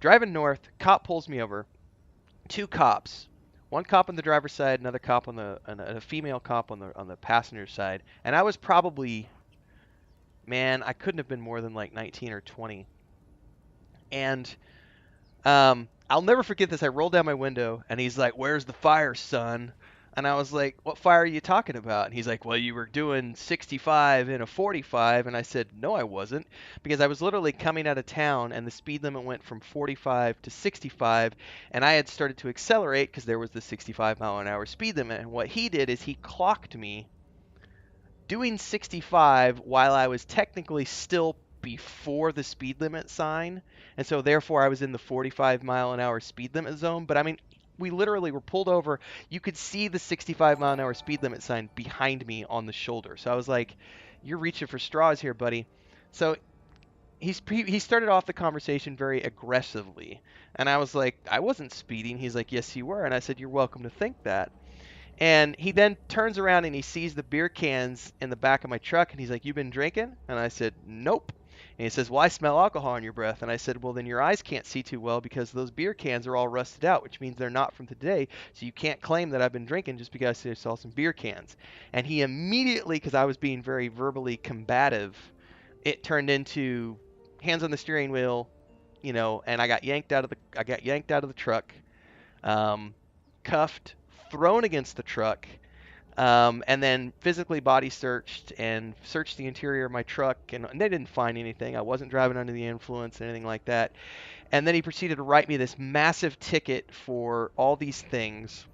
Driving north, cop pulls me over. 2 cops. One cop on the driver's side, another cop and a female cop on the passenger side. And I was probably, man, I couldn't have been more than like 19 or 20. And I'll never forget this. I rolled down my window, and he's like, "Where's the fire, son?" And I was like, "What fire are you talking about?" And he's like, "Well, you were doing 65 in a 45." And I said, "No, I wasn't," because I was literally coming out of town, and the speed limit went from 45 to 65, and I had started to accelerate because there was the 65-mile-an-hour speed limit. And what he did is he clocked me doing 65 while I was technically still before the speed limit sign, and so therefore I was in the 45-mile-an-hour speed limit zone. But I mean, we literally were pulled over. You could see the 65-mile-an-hour speed limit sign behind me on the shoulder. So I was like, "You're reaching for straws here, buddy." So he started off the conversation very aggressively, and I was like, "I wasn't speeding." He's like, "Yes, you were," and I said, "You're welcome to think that." And he then turns around and he sees the beer cans in the back of my truck, and he's like, "You been drinking?" And I said, "Nope." And he says, "Well, I smell alcohol in your breath." And I said, "Well, then your eyes can't see too well because those beer cans are all rusted out, which means they're not from today. So you can't claim that I've been drinking just because I saw some beer cans." And he immediately, because I was being very verbally combative, it turned into hands on the steering wheel, you know, and I got yanked out of the truck, cuffed, thrown against the truck, and then physically body searched and searched the interior of my truck, and they didn't find anything. I wasn't driving under the influence, anything like that. And then he proceeded to write me this massive ticket for all these things.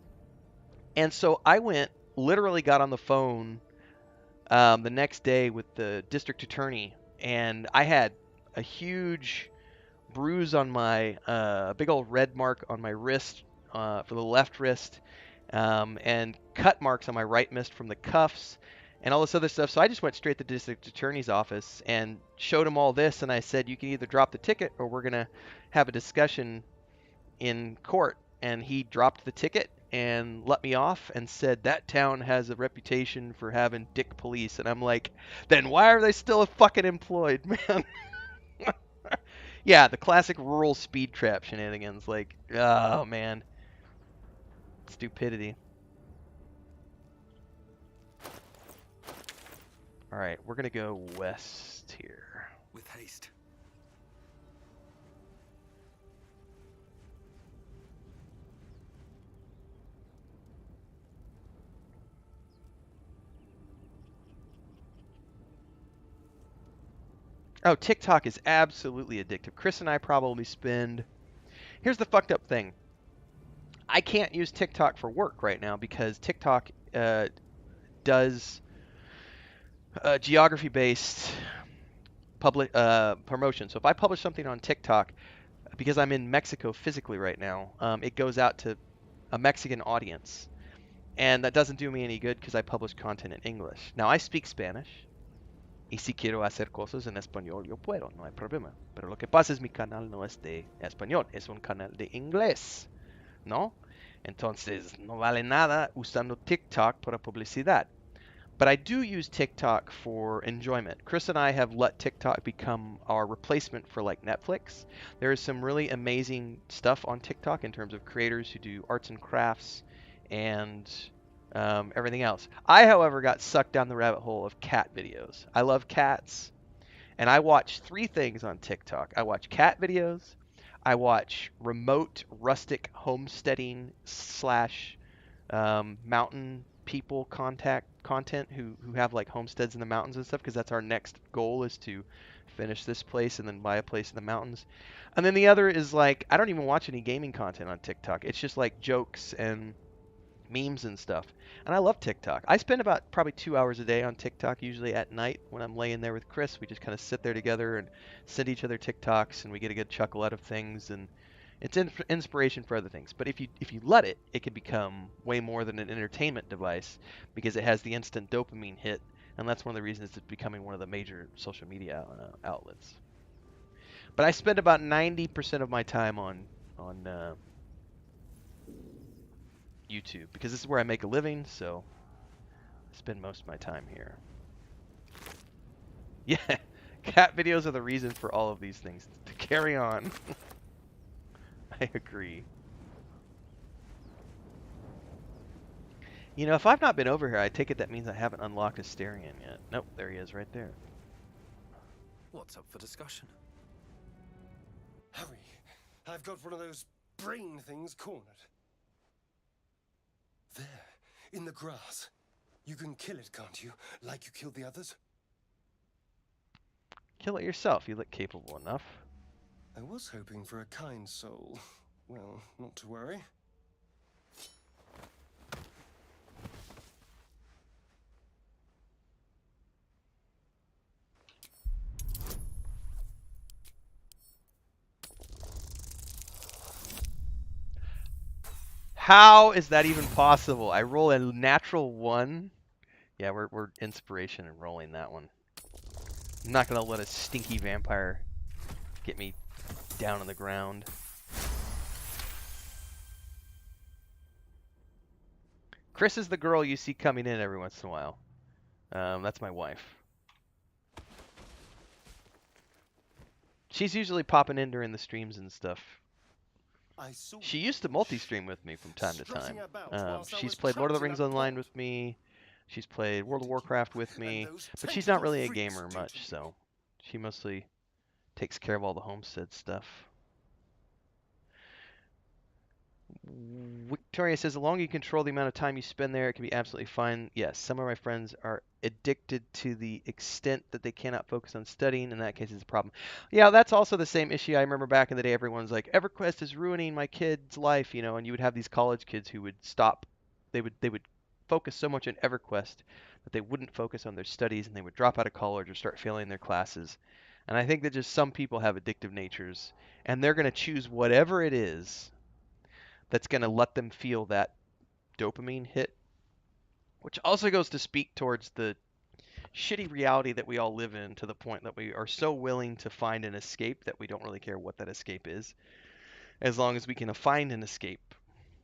And so I literally got on the phone the next day with the district attorney, and I had a huge bruise on my big old red mark on my wrist for the left wrist, and cut marks on my right wrist from the cuffs and all this other stuff. So I just went straight to the district attorney's office and showed him all this, and I said, "You can either drop the ticket or we're going to have a discussion in court." And he dropped the ticket and let me off and said, "That town has a reputation for having dick police." And I'm like, "Then why are they still fucking employed, man?" Yeah, the classic rural speed trap shenanigans. Like, oh man, stupidity. All right, we're gonna go west here. With haste. Oh, TikTok is absolutely addictive. Chris and I probably spend... Here's the fucked up thing. I can't use TikTok for work right now because TikTok does geography-based public promotion. So if I publish something on TikTok, because I'm in Mexico physically right now, it goes out to a Mexican audience. And that doesn't do me any good because I publish content in English. Now, I speak Spanish. Y si quiero hacer cosas en español, yo puedo, no hay problema. Pero lo que pasa es mi canal no es de español, es un canal de inglés, ¿no? Entonces, no vale nada usando TikTok para publicidad. But I do use TikTok for enjoyment. Chris and I have let TikTok become our replacement for like Netflix. There is some really amazing stuff on TikTok in terms of creators who do arts and crafts and everything else. I, however, got sucked down the rabbit hole of cat videos. I love cats, and I watch 3 things on TikTok. I watch cat videos, I watch remote rustic homesteading / mountain people content who have like homesteads in the mountains and stuff, because that's our next goal, is to finish this place and then buy a place in the mountains. And then the other is like, I don't even watch any gaming content on TikTok. It's just like jokes and memes and stuff. And I love TikTok. I spend about probably 2 hours a day on TikTok, usually at night when I'm laying there with Chris. We just kind of sit there together and send each other TikToks, and we get a good chuckle out of things, and it's inspiration for other things. But if you let it, it can become way more than an entertainment device, because it has the instant dopamine hit, and that's one of the reasons it's becoming one of the major social media outlets. But I spend about 90% of my time on YouTube, because this is where I make a living, so I spend most of my time here. Yeah, cat videos are the reason for all of these things. To carry on. I agree. You know, if I've not been over here, I take it that means I haven't unlocked Asterion yet. Nope, there he is right there. What's up for discussion? Hurry, I've got one of those brain things cornered. There, in the grass. You can kill it, can't you? Like you killed the others? Kill it yourself. You look capable enough. I was hoping for a kind soul. Well, not to worry. How is that even possible? I roll a natural 1. Yeah, we're inspiration and rolling that one. I'm not gonna let a stinky vampire get me down on the ground. Chris is the girl you see coming in every once in a while. That's my wife. She's usually popping in during the streams and stuff. She used to multi-stream with me from time to time. She's played Lord of the Rings Online with me. She's played World of Warcraft with me. But she's not really a gamer much, so she mostly takes care of all the homestead stuff. Victoria says, the longer you control the amount of time you spend there, it can be absolutely fine. Yes, some of my friends are addicted to the extent that they cannot focus on studying. In that case, it's a problem. Yeah, that's also the same issue. I remember back in the day, everyone's like, EverQuest is ruining my kid's life, you know, and you would have these college kids who would stop. They would focus so much on EverQuest that they wouldn't focus on their studies, and they would drop out of college or start failing their classes. And I think that just some people have addictive natures, and they're going to choose whatever it is that's going to let them feel that dopamine hit, which also goes to speak towards the shitty reality that we all live in, to the point that we are so willing to find an escape that we don't really care what that escape is, as long as we can find an escape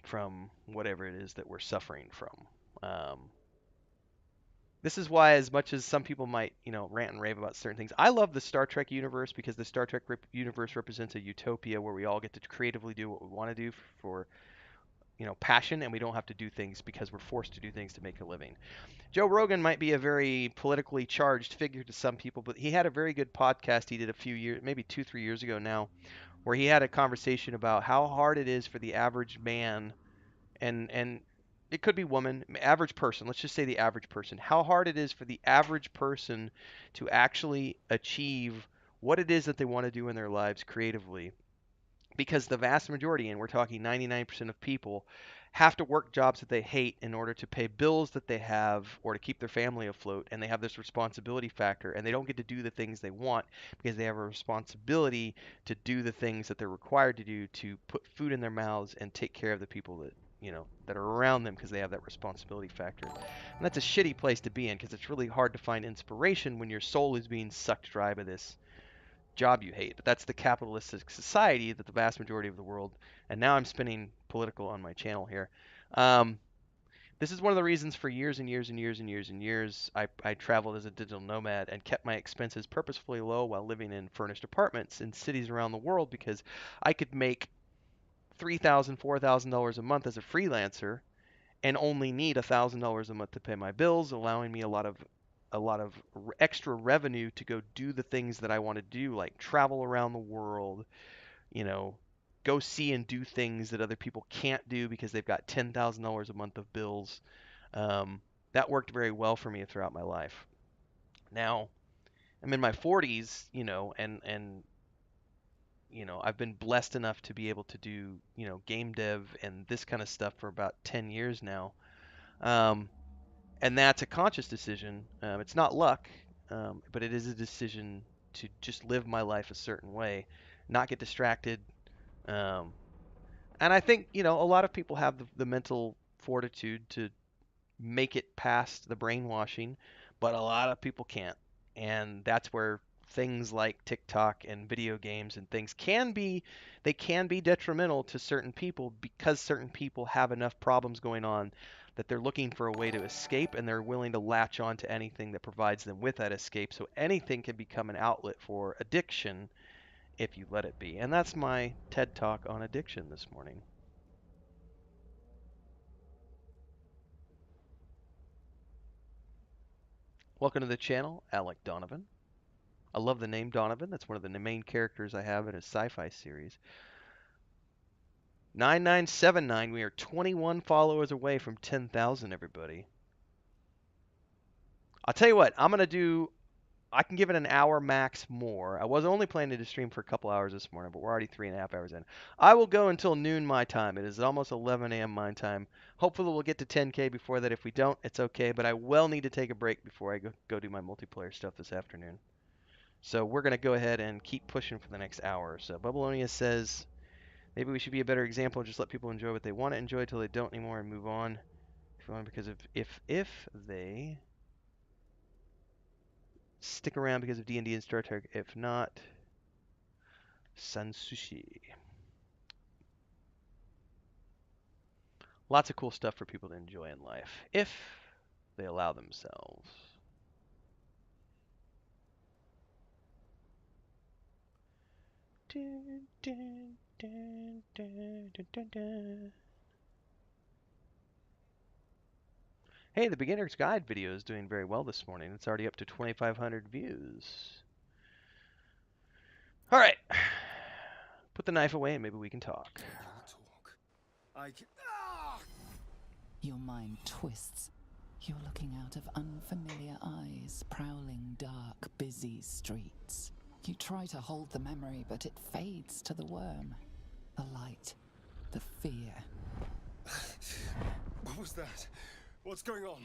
from whatever it is that we're suffering from. This is why, as much as some people might, you know, rant and rave about certain things, I love the Star Trek universe, because the Star Trek universe represents a utopia where we all get to creatively do what we want to do for, you know, passion, and we don't have to do things because we're forced to do things to make a living. Joe Rogan might be a very politically charged figure to some people, but he had a very good podcast he did a few years, maybe 2-3 years ago now, where he had a conversation about how hard it is for the average man, and it could be woman, average person, let's just say the average person, how hard it is for the average person to actually achieve what it is that they want to do in their lives creatively. Because the vast majority, and we're talking 99% of people, have to work jobs that they hate in order to pay bills that they have or to keep their family afloat, and they have this responsibility factor, and they don't get to do the things they want because they have a responsibility to do the things that they're required to do to put food in their mouths and take care of the people that, you know, that are around them, because they have that responsibility factor. And that's a shitty place to be in, because it's really hard to find inspiration when your soul is being sucked dry by this job you hate. But that's the capitalistic society that the vast majority of the world, and now I'm spinning political on my channel here. This is one of the reasons for years and years and years and years and years I traveled as a digital nomad and kept my expenses purposefully low while living in furnished apartments in cities around the world, because I could make $3,000, $4,000 a month as a freelancer and only need $1,000 a month to pay my bills, allowing me a lot of extra revenue to go do the things that I want to do, like travel around the world, you know, go see and do things that other people can't do because they've got $10,000 a month of bills. That worked very well for me throughout my life. Now, I'm in my 40s, you know, and you know, I've been blessed enough to be able to do, you know, game dev and this kind of stuff for about 10 years now. And that's a conscious decision. It's not luck, but it is a decision to just live my life a certain way, not get distracted. Um, and I think, you know, a lot of people have the mental fortitude to make it past the brainwashing, but a lot of people can't. And that's where things like TikTok and video games and things can be detrimental to certain people, because certain people have enough problems going on that they're looking for a way to escape, and they're willing to latch on to anything that provides them with that escape. So anything can become an outlet for addiction if you let it be. And that's my TED Talk on addiction this morning. Welcome to the channel, Alec Donovan. I love the name Donovan. That's one of the main characters I have in a sci-fi series. 9979, we are 21 followers away from 10,000, everybody. I'll tell you what, I can give it an hour max more. I was only planning to stream for a couple hours this morning, but we're already 3.5 hours in. I will go until noon my time. It is almost 11 a.m. my time. Hopefully we'll get to 10K before that. If we don't, it's okay, but I will need to take a break before I go do my multiplayer stuff this afternoon. So we're going to go ahead and keep pushing for the next hour or so. Babylonia says, Maybe we should be a better example and just let people enjoy what they want to enjoy till they don't anymore and move on. If you want, because if they stick around because of D&D and Star Trek, if not, Sansushi. Lots of cool stuff for people to enjoy in life, if they allow themselves. Dun, dun, dun, dun, dun, dun, dun. Hey, the Beginner's Guide video is doing very well this morning. It's already up to 2,500 views. All right. Put the knife away and maybe we can talk. Your mind twists. You're looking out of unfamiliar eyes, prowling dark, busy streets. You try to hold the memory, but it fades to the worm. The light. The fear. What was that? What's going on?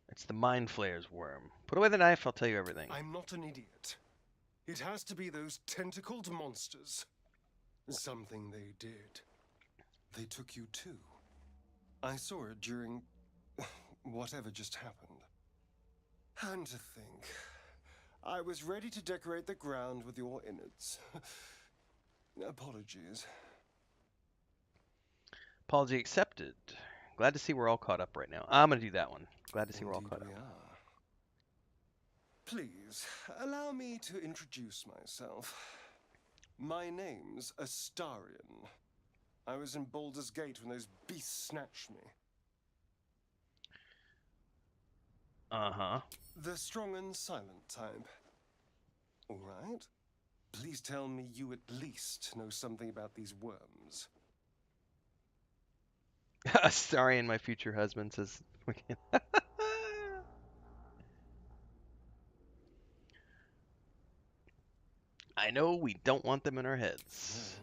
It's the Mind Flayer's worm. Put away the knife, I'll tell you everything. I'm not an idiot. It has to be those tentacled monsters. Something they did. They took you too. I saw it during whatever just happened. And to think, I was ready to decorate the ground with your innards. Apologies. Apology accepted. Glad to see we're all caught up right now. I'm going to do that one. Glad to see we're all caught up. Please, allow me to introduce myself. My name's Astarion. I was in Baldur's Gate when those beasts snatched me. Uh-huh. The strong and silent type. All right. Please tell me you at least know something about these worms. Sorry, and my future husband says... I know we don't want them in our heads.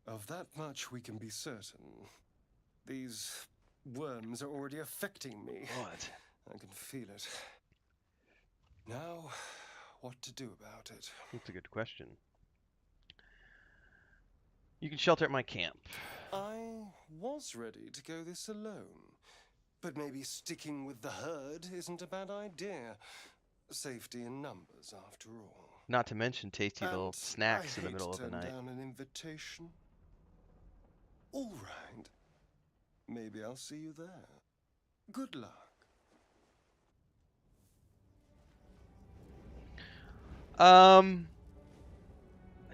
No. Of that much we can be certain. These worms are already affecting me. What? I can feel it. Now, what to do about it? That's a good question. You can shelter at my camp. I was ready to go this alone. But maybe sticking with the herd isn't a bad idea. Safety in numbers, after all. Not to mention tasty little snacks in the middle of the night. I hate to turn down an invitation. All right. Maybe I'll see you there. Good luck.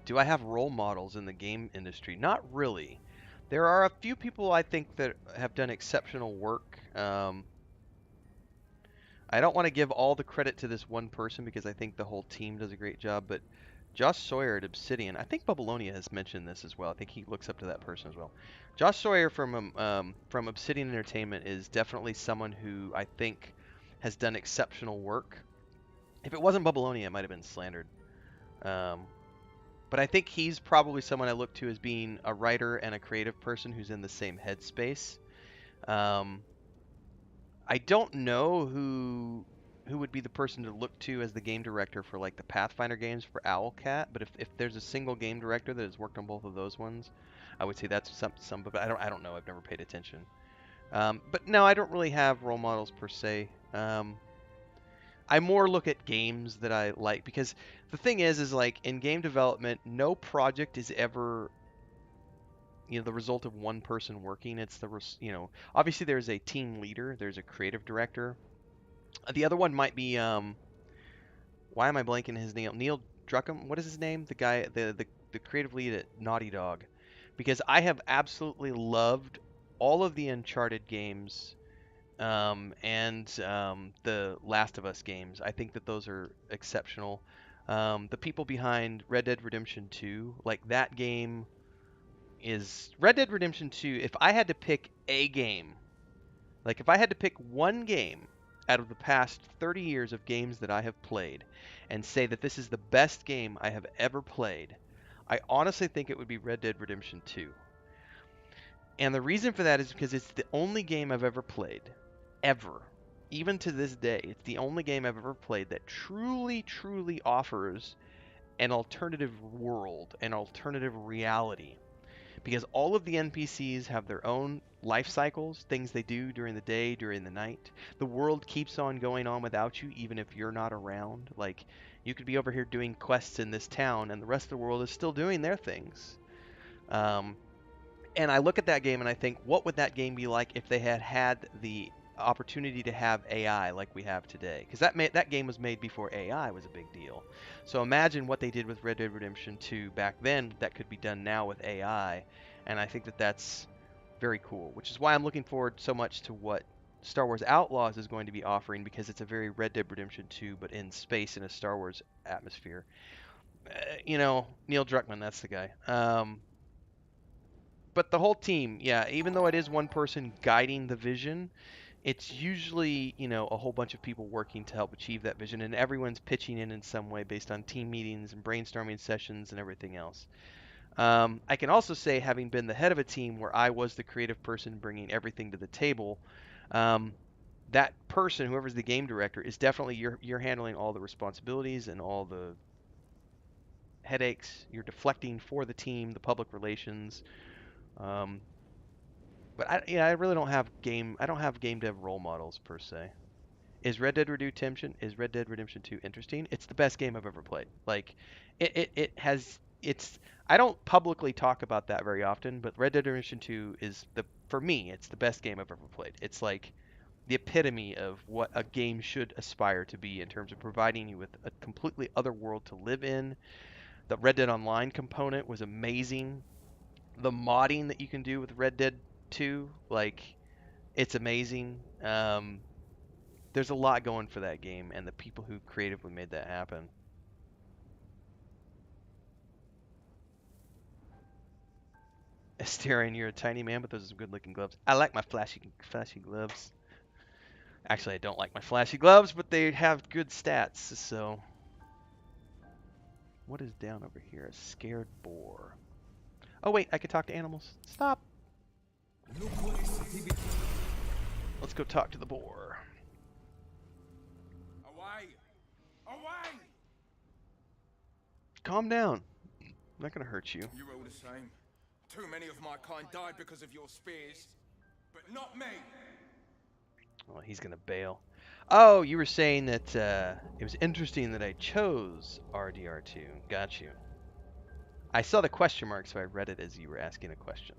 Do I have role models in the game industry? Not really. There are a few people I think that have done exceptional work. I don't want to give all the credit to this one person because I think the whole team does a great job, but Josh Sawyer at Obsidian, I think Babylonia has mentioned this as well. I think he looks up to that person as well. Josh Sawyer from Obsidian Entertainment is definitely someone who I think has done exceptional work. If it wasn't Babylonia, it might have been slandered. But I think he's probably someone I look to as being a writer and a creative person who's in the same headspace. I don't know who would be the person to look to as the game director for like the Pathfinder games for Owlcat, but if there's a single game director that has worked on both of those ones, I would say that's some but I don't know. I've never paid attention. But no, I don't really have role models per se. I more look at games that I like because the thing is like in game development, no project is ever the result of one person working. It's obviously there's a team leader, there's a creative director. The other one might be why am I blanking his name? Neil Druckmann. What is his name? The guy, the creative lead at Naughty Dog. Because I have absolutely loved all of the Uncharted games and the Last of Us games. I think that those are exceptional. The people behind Red Dead Redemption 2, like that game is Red Dead Redemption 2. If I had to pick a game, like if I had to pick one game out of the past 30 years of games that I have played and say that this is the best game I have ever played, I honestly think it would be Red Dead Redemption 2. And the reason for that is because it's the only game I've ever played, ever. Even to this day, it's the only game I've ever played that truly, truly offers an alternative world, an alternative reality. Because all of the NPCs have their own life cycles, things they do during the day, during the night. The world keeps on going on without you, even if you're not around. Like, you could be over here doing quests in this town, and the rest of the world is still doing their things. And I look at that game and I think, what would that game be like if they had had the opportunity to have AI like we have today? Because that game was made before AI was a big deal. So imagine what they did with Red Dead Redemption 2 back then that could be done now with AI. And I think that that's very cool, which is why I'm looking forward so much to what Star Wars Outlaws is going to be offering, because it's a very Red Dead Redemption 2 but in space in a Star Wars atmosphere. You know, Neil Druckmann, that's the guy. But the whole team, yeah, even though it is one person guiding the vision, it's usually, you know, a whole bunch of people working to help achieve that vision, and everyone's pitching in some way based on team meetings and brainstorming sessions and everything else. I can also say, having been the head of a team where I was the creative person bringing everything to the table, that person, whoever's the game director, is definitely you're handling all the responsibilities and all the headaches. You're deflecting for the team, the public relations. But I really don't have game dev role models per se. Is Red Dead Redemption 2 interesting? It's the best game I've ever played. Like, I don't publicly talk about that very often, but Red Dead Redemption 2 is for me, it's the best game I've ever played. It's like the epitome of what a game should aspire to be in terms of providing you with a completely other world to live in. The Red Dead Online component was amazing. The modding that you can do with Red Dead 2, like, it's amazing. There's a lot going for that game, and the people who creatively made that happen. Asterion, you're a tiny man, but those are some good-looking gloves. I like my flashy gloves. Actually, I don't like my flashy gloves, but they have good stats, so... What is down over here? A scared boar. Oh, wait, I can talk to animals. Stop! Let's go talk to the boar. Away! Away! Calm down. I'm not gonna hurt you. You're all the same. Too many of my kind died because of your spears, but not me. Well, he's gonna bail. Oh, you were saying that it was interesting that I chose RDR2. Got you. I saw the question mark, so I read it as you were asking a question.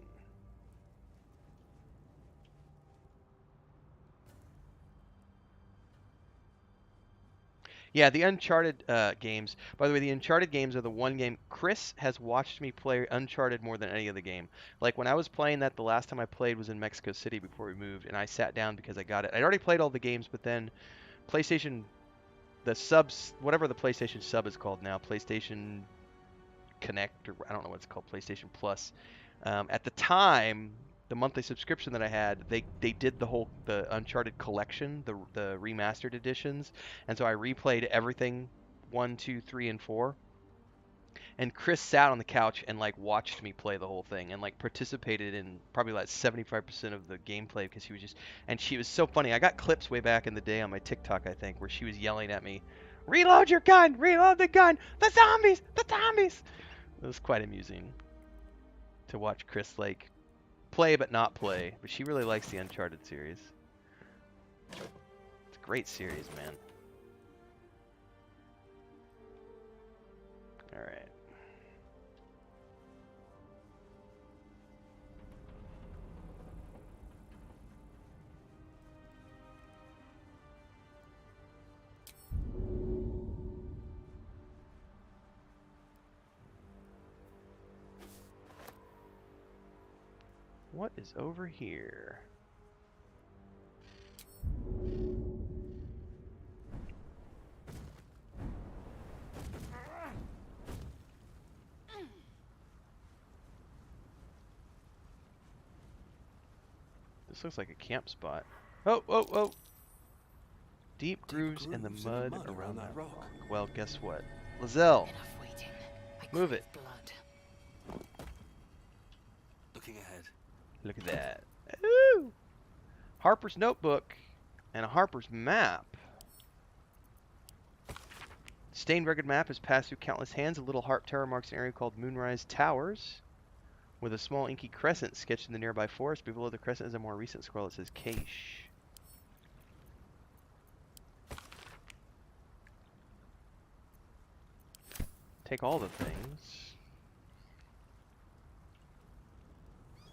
Yeah, the Uncharted games. By the way, the Uncharted games are the one game. Chris has watched me play Uncharted more than any other game. Like, when I was playing that, the last time I played was in Mexico City before we moved, and I sat down because I got it. I'd already played all the games, but then PlayStation, the subs, whatever the PlayStation sub is called now, PlayStation Connect, or I don't know what it's called, PlayStation Plus. At the time, the monthly subscription that I had, they did the Uncharted collection, the remastered editions, and so I replayed everything 1, 2, 3, and 4. And Chris sat on the couch and like watched me play the whole thing and like participated in probably like 75% of the gameplay because she was so funny. I got clips way back in the day on my TikTok, I think, where she was yelling at me, "Reload your gun! Reload the gun! The zombies! The zombies!" It was quite amusing to watch Chris like play but not play, but she really likes the Uncharted series. It's a great series, man. Alright. What is over here? This looks like a camp spot. Oh, oh, oh! Deep grooves in the mud around that rock. Well, guess what? Lizelle! Move it! Looking ahead. Look at that. Ooh! Harper's notebook and a Harper's map. Stained rugged map has passed through countless hands. A little harp tower marks an area called Moonrise Towers, with a small inky crescent sketched in the nearby forest. Below the crescent is a more recent scroll that says Cache. Take all the things.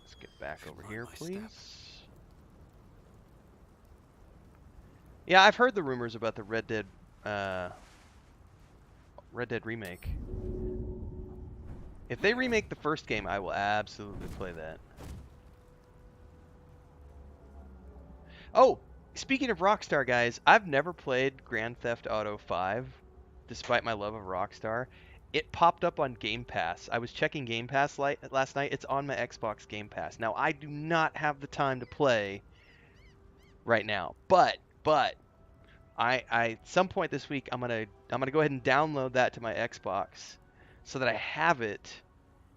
Let's get back over here, please. Yeah, I've heard the rumors about the Red Dead remake. If they remake the first game, I will absolutely play that. Oh, speaking of Rockstar, guys, I've never played Grand Theft Auto 5, despite my love of Rockstar. It popped up on Game Pass. I was checking Game Pass last night. It's on my Xbox Game Pass. Now, I do not have the time to play right now, but I at some point this week I'm gonna go ahead and download that to my Xbox so that I have it,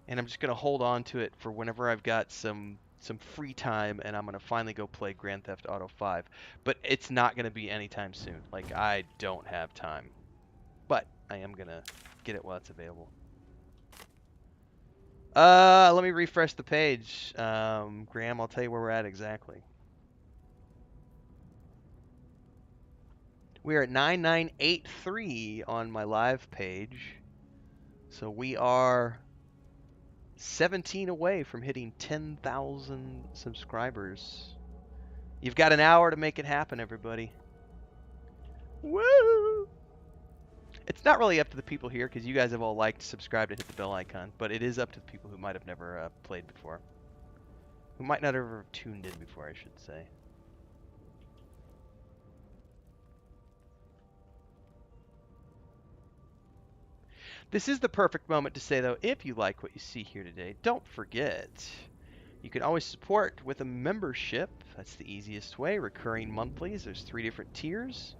and I'm just gonna hold on to it for whenever I've got some free time, and I'm gonna finally go play Grand Theft Auto 5. But it's not gonna be anytime soon. Like, I don't have time, but I am gonna get it while it's available. Let me refresh the page. Graham, I'll tell you where we're at exactly. We are at 9983 on my live page. So we are 17 away from hitting 10,000 subscribers. You've got an hour to make it happen, everybody. Woo! It's not really up to the people here, because you guys have all liked, subscribed, and hit the bell icon, but it is up to the people who might have never played before. Who might not have ever tuned in before, I should say. This is the perfect moment to say, though, if you like what you see here today, don't forget, you can always support with a membership. That's the easiest way. Recurring monthlies. There's 3 different tiers.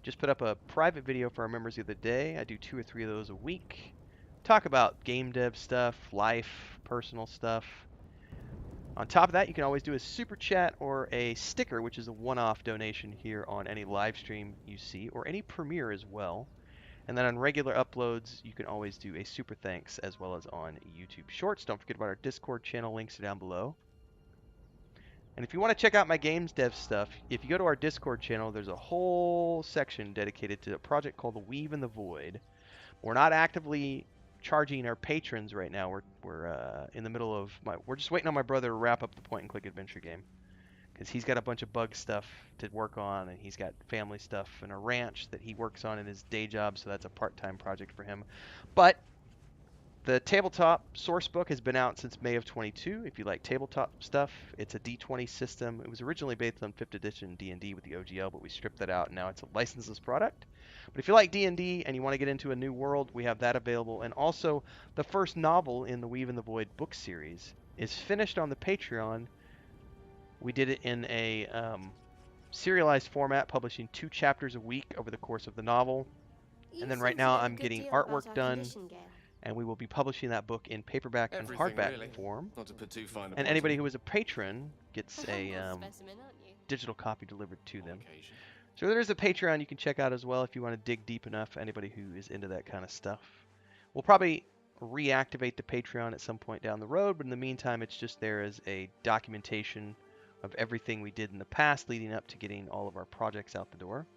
Just put up a private video for our members the other day. I do 2 or 3 of those a week. Talk about game dev stuff, life, personal stuff. On top of that, you can always do a super chat or a sticker, which is a one-off donation here on any live stream you see, or any premiere as well. And then on regular uploads, you can always do a super thanks as well as on YouTube Shorts. Don't forget about our Discord channel. Links are down below. And if you want to check out my games dev stuff, if you go to our Discord channel, there's a whole section dedicated to a project called The Weave and the Void. We're not actively charging our patrons right now. We're in the middle of we're just waiting on my brother to wrap up the point-and-click adventure game, because he's got a bunch of bug stuff to work on, and he's got family stuff and a ranch that he works on in his day job, so that's a part-time project for him. But the tabletop source book has been out since May of 22. If you like tabletop stuff, it's a D20 system. It was originally based on 5th edition D&D with the OGL, but we stripped that out, and now it's a licenseless product. But if you like D&D and you want to get into a new world, we have that available. And also, the first novel in the Weave and the Void book series is finished on the Patreon. We did it in a serialized format, publishing 2 chapters a week over the course of the novel. And then right now I'm getting artwork done, and we will be publishing that book in paperback and hardback form. Not to put too fine a And point anybody on who is a patron gets a digital copy delivered to them. occasion. So there is a Patreon you can check out as well if you want to dig deep enough, anybody who is into that kind of stuff. We'll probably reactivate the Patreon at some point down the road, but in the meantime, it's just there as a documentation of everything we did in the past leading up to getting all of our projects out the door.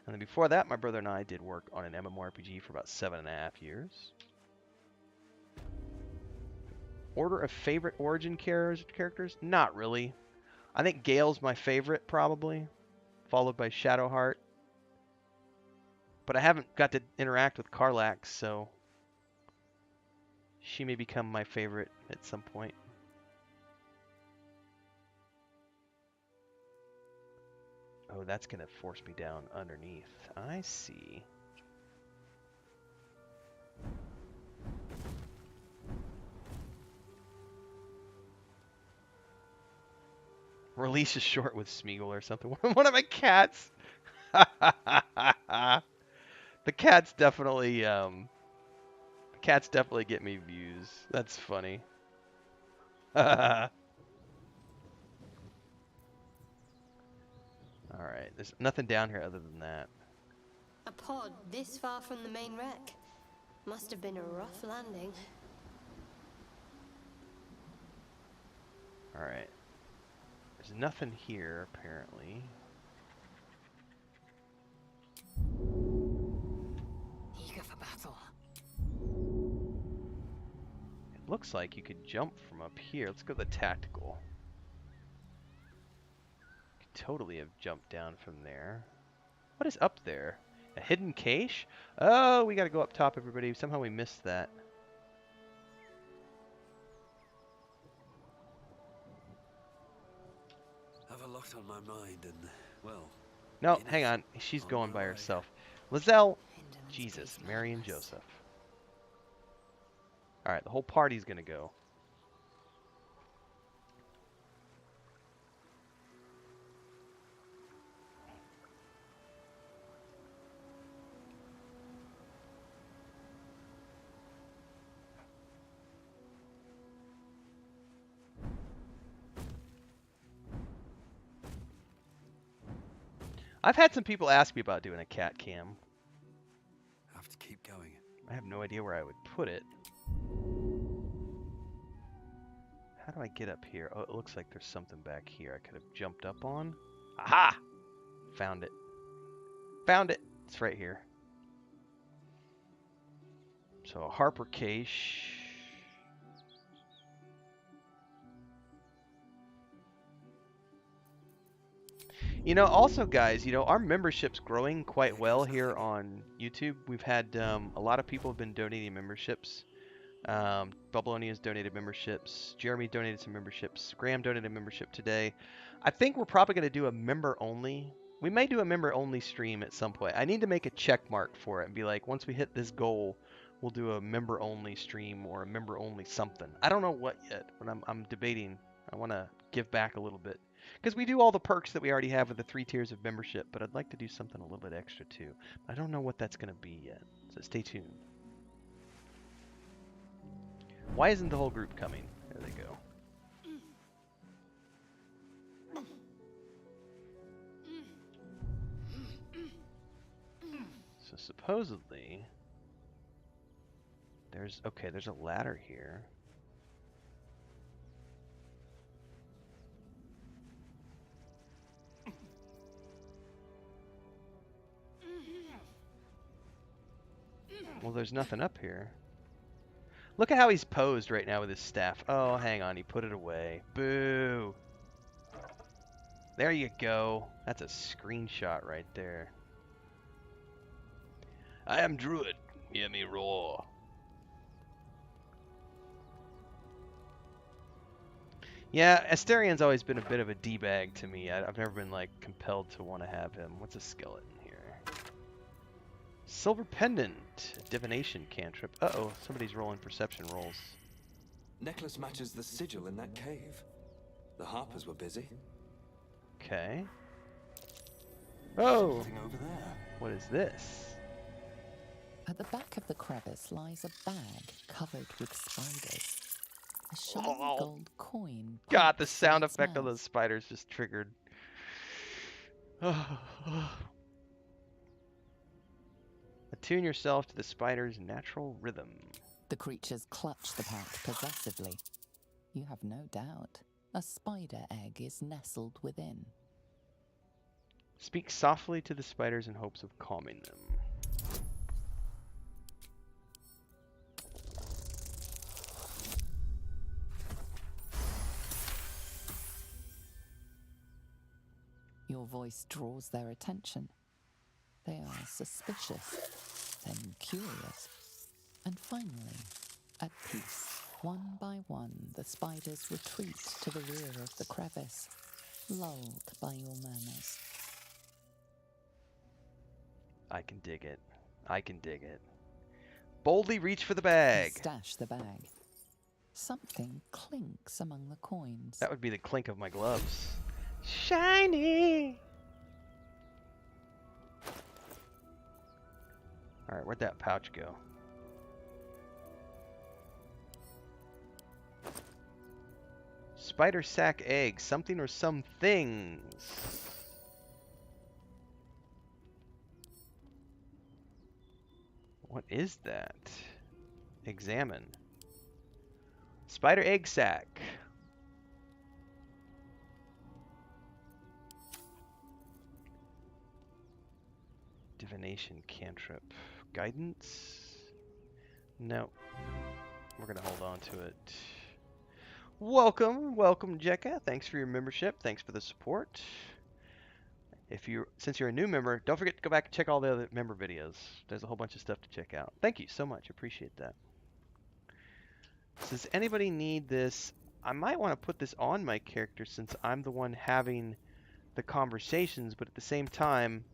And then before that, my brother and I did work on an MMORPG for about 7.5 years. Order of favorite origin characters? Not really. I think Gale's my favorite, probably, followed by Shadowheart. But I haven't got to interact with Karlax, so she may become my favorite at some point. Oh, that's going to force me down underneath. I see. Release a short with Smeagol or something. One of my cats. The cats definitely get me views. That's funny. Alright, there's nothing down here other than that. A pod this far from the main wreck. Must have been a rough landing. Alright. There's nothing here, apparently. Eager for battle. It looks like you could jump from up here. Let's go to the tactical. Could totally have jumped down from there. What is up there? A hidden cache? Oh, we gotta go up top, everybody. Somehow we missed that. Have a lot on my mind and, well... No, hang on. She's going by herself. Lizelle, Jesus, Mary and Joseph. Alright, the whole party's gonna go. I've had some people ask me about doing a cat cam. Have to keep going. I have no idea where I would put it. How do I get up here? Oh, it looks like there's something back here I could have jumped up on. Aha! Found it. Found it! It's right here. So a Harper cache. You know, also guys, you know, our membership's growing quite well here on YouTube. We've had a lot of people have been donating memberships. Bubbloni has donated memberships. Jeremy donated some memberships. Graham donated a membership today. I think we're probably going to do a member only. We may do a member only stream at some point. I need to make a check mark for it and be like, once we hit this goal, we'll do a member only stream or a member only something. I don't know what yet, but I'm debating. I want to give back a little bit. Because we do all the perks that we already have with the 3 tiers of membership, but I'd like to do something a little bit extra too. I don't know what that's going to be yet, so stay tuned. Why isn't the whole group coming? There they go. So supposedly, there's a ladder here. Well, there's nothing up here. Look at how he's posed right now with his staff. Oh, hang on. He put it away. Boo. There you go. That's a screenshot right there. I am Druid. Hear me roar. Yeah, Asterian's always been a bit of a D-bag to me. I've never been, like, compelled to want to have him. What's a skeleton here? Silver Pendant. Divination cantrip. Uh-oh, somebody's rolling perception rolls. Necklace matches the sigil in that cave. The Harpers were busy. Okay. Oh! Something over there. What is this? At the back of the crevice lies a bag covered with spiders. A shiny gold coin. God, the sound effect of those spiders just triggered. Attune yourself to the spider's natural rhythm. The creatures clutch the pack possessively. You have no doubt. A spider egg is nestled within. Speak softly to the spiders in hopes of calming them. Your voice draws their attention. They are suspicious, then curious, and finally, at peace. One by one, the spiders retreat to the rear of the crevice, lulled by your murmurs. I can dig it. I can dig it. Boldly reach for the bag. You stash the bag. Something clinks among the coins. That would be the clink of my gloves. Shiny! Alright, where'd that pouch go? Spider sack egg. Something or some things. What is that? Examine. Spider egg sac. Divination cantrip. Guidance? No. We're gonna hold on to it. Welcome, welcome, Jekka. Thanks for your membership. Thanks for the support. Since you're a new member, don't forget to go back and check all the other member videos. There's a whole bunch of stuff to check out. Thank you so much. Appreciate that. Does anybody need this? I might want to put this on my character since I'm the one having the conversations, but at the same time,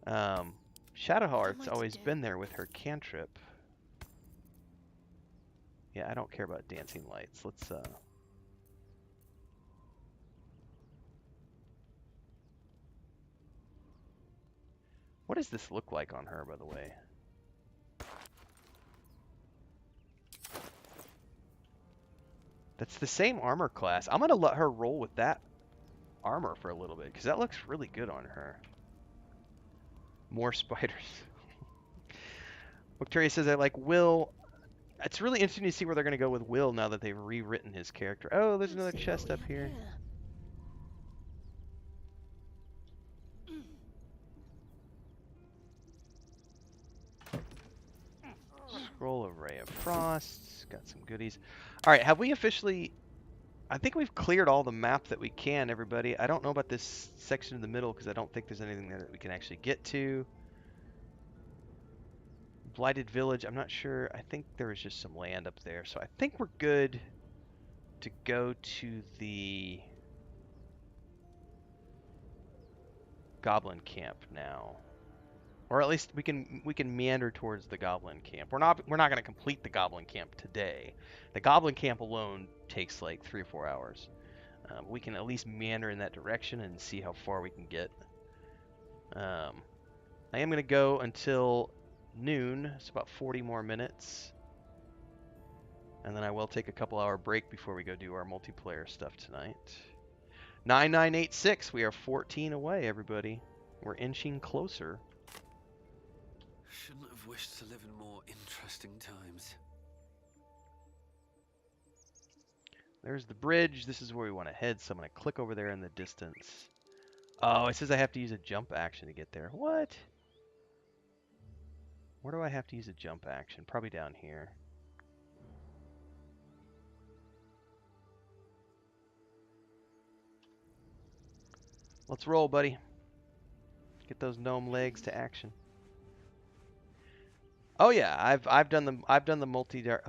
Shadowheart's always been there with her cantrip. Yeah, I don't care about dancing lights. Let's What does this look like on her, by the way? That's the same armor class. I'm going to let her roll with that armor for a little bit, because that looks really good on her. More spiders. Victoria says, I like Will. It's really interesting to see where they're going to go with Will now that they've rewritten his character. Oh, there's another chest up here. Scroll of Ray of Frost. Got some goodies. All right, have we officially... I think we've cleared all the map that we can, everybody. I don't know about this section in the middle because I don't think there's anything there that we can actually get to. Blighted Village, I'm not sure. I think there was just some land up there. So I think we're good to go to the Goblin Camp now. Or at least we can meander towards the Goblin Camp. We're not going to complete the Goblin Camp today. The Goblin Camp alone takes like 3 or 4 hours. We can at least meander in that direction and see how far we can get. I am going to go until noon. It's about 40 more minutes. And then I will take a couple-hour break before we go do our multiplayer stuff tonight. 9986. We are 14 away, everybody. We're inching closer. Shouldn't have wished to live in more interesting times. There's the bridge. This is where we want to head, so I'm going to click over there in the distance. Oh, it says I have to use a jump action to get there. What? Where do I have to use a jump action? Probably down here. Let's roll, buddy. Get those gnome legs to action. Oh yeah, I've done the multi-dark.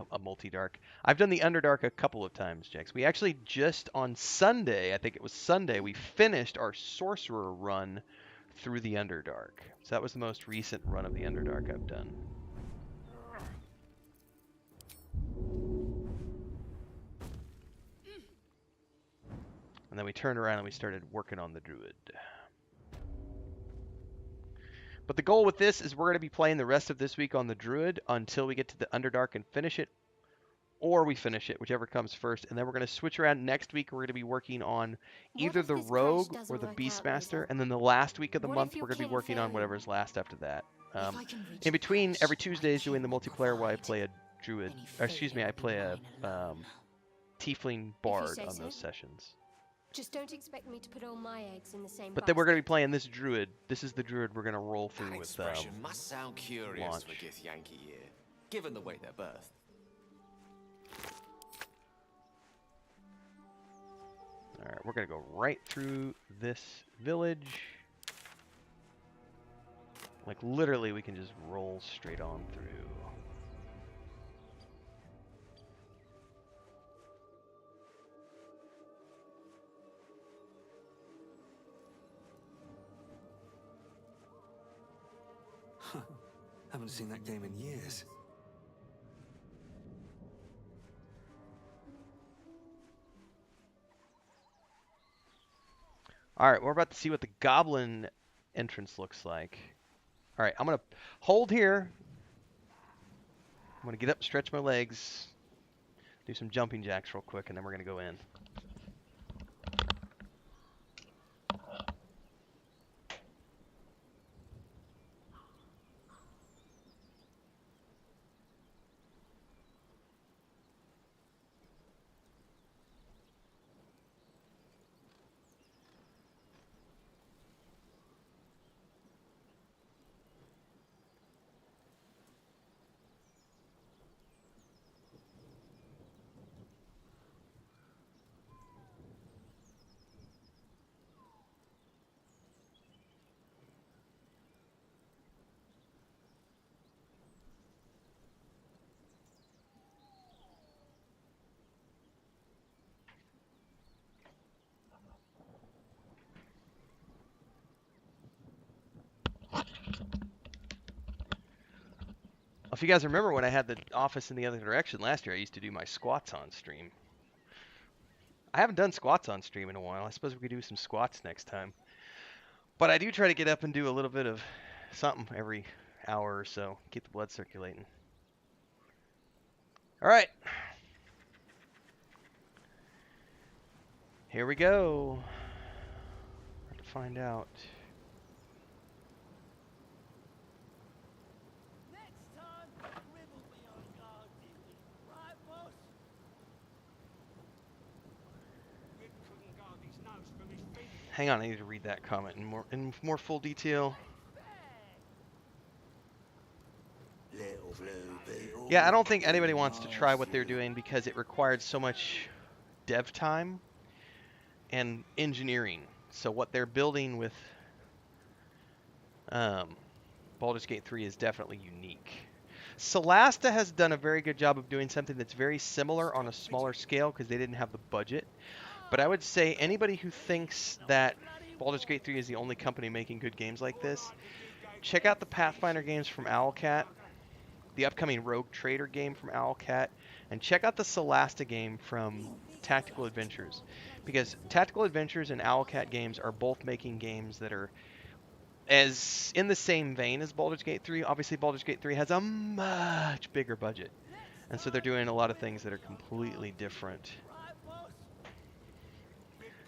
I've done the Underdark a couple of times, Jax. We actually just on Sunday, I think it was Sunday, we finished our sorcerer run through the Underdark. So that was the most recent run of the Underdark I've done. And then we turned around and we started working on the Druid. But the goal with this is we're going to be playing the rest of this week on the Druid until we get to the Underdark and finish it. Or we finish it, whichever comes first. And then we're going to switch around next week. We're going to be working on either the Rogue or the Beastmaster. And then the last week of the month, we're going to be working on whatever's last after that. In between, every Tuesday is doing the multiplayer where I play a Druid. Or excuse me, I play a Tiefling Bard on those sessions. Just don't expect me to put all my eggs in the same But then we're going to be playing this Druid. This is the Druid we're going to roll through That with expression must sound curious launch. for Githyanki here, given the way they're birthed. Alright, we're going to go right through this village. Like, literally, we can just roll straight on through. Haven't seen that game in years. Alright, we're about to see what the goblin entrance looks like. Alright, I'm going to hold here. I'm going to get up, stretch my legs, do some jumping jacks real quick, and then we're going to go in. if you guys remember when I had the office in the other direction last year, I used to do my squats on stream. I haven't done squats on stream in a while. I suppose we could do some squats next time. But I do try to get up and do a little bit of something every hour or so. Keep the blood circulating. All right. Here we go. Have to find out. Hang on, I need to read that comment in more full detail. Yeah, I don't think anybody wants to try what they're doing because it required so much dev time and engineering. So what they're building with Baldur's Gate 3 is definitely unique. Solasta has done a very good job of doing something that's very similar on a smaller scale because they didn't have the budget. But I would say anybody who thinks that Baldur's Gate 3 is the only company making good games like this, check out the Pathfinder games from Owlcat, the upcoming Rogue Trader game from Owlcat, and check out the Solasta game from Tactical Adventures. Because Tactical Adventures and Owlcat games are both making games that are as in the same vein as Baldur's Gate 3. Obviously, Baldur's Gate 3 has a much bigger budget. And so they're doing a lot of things that are completely different.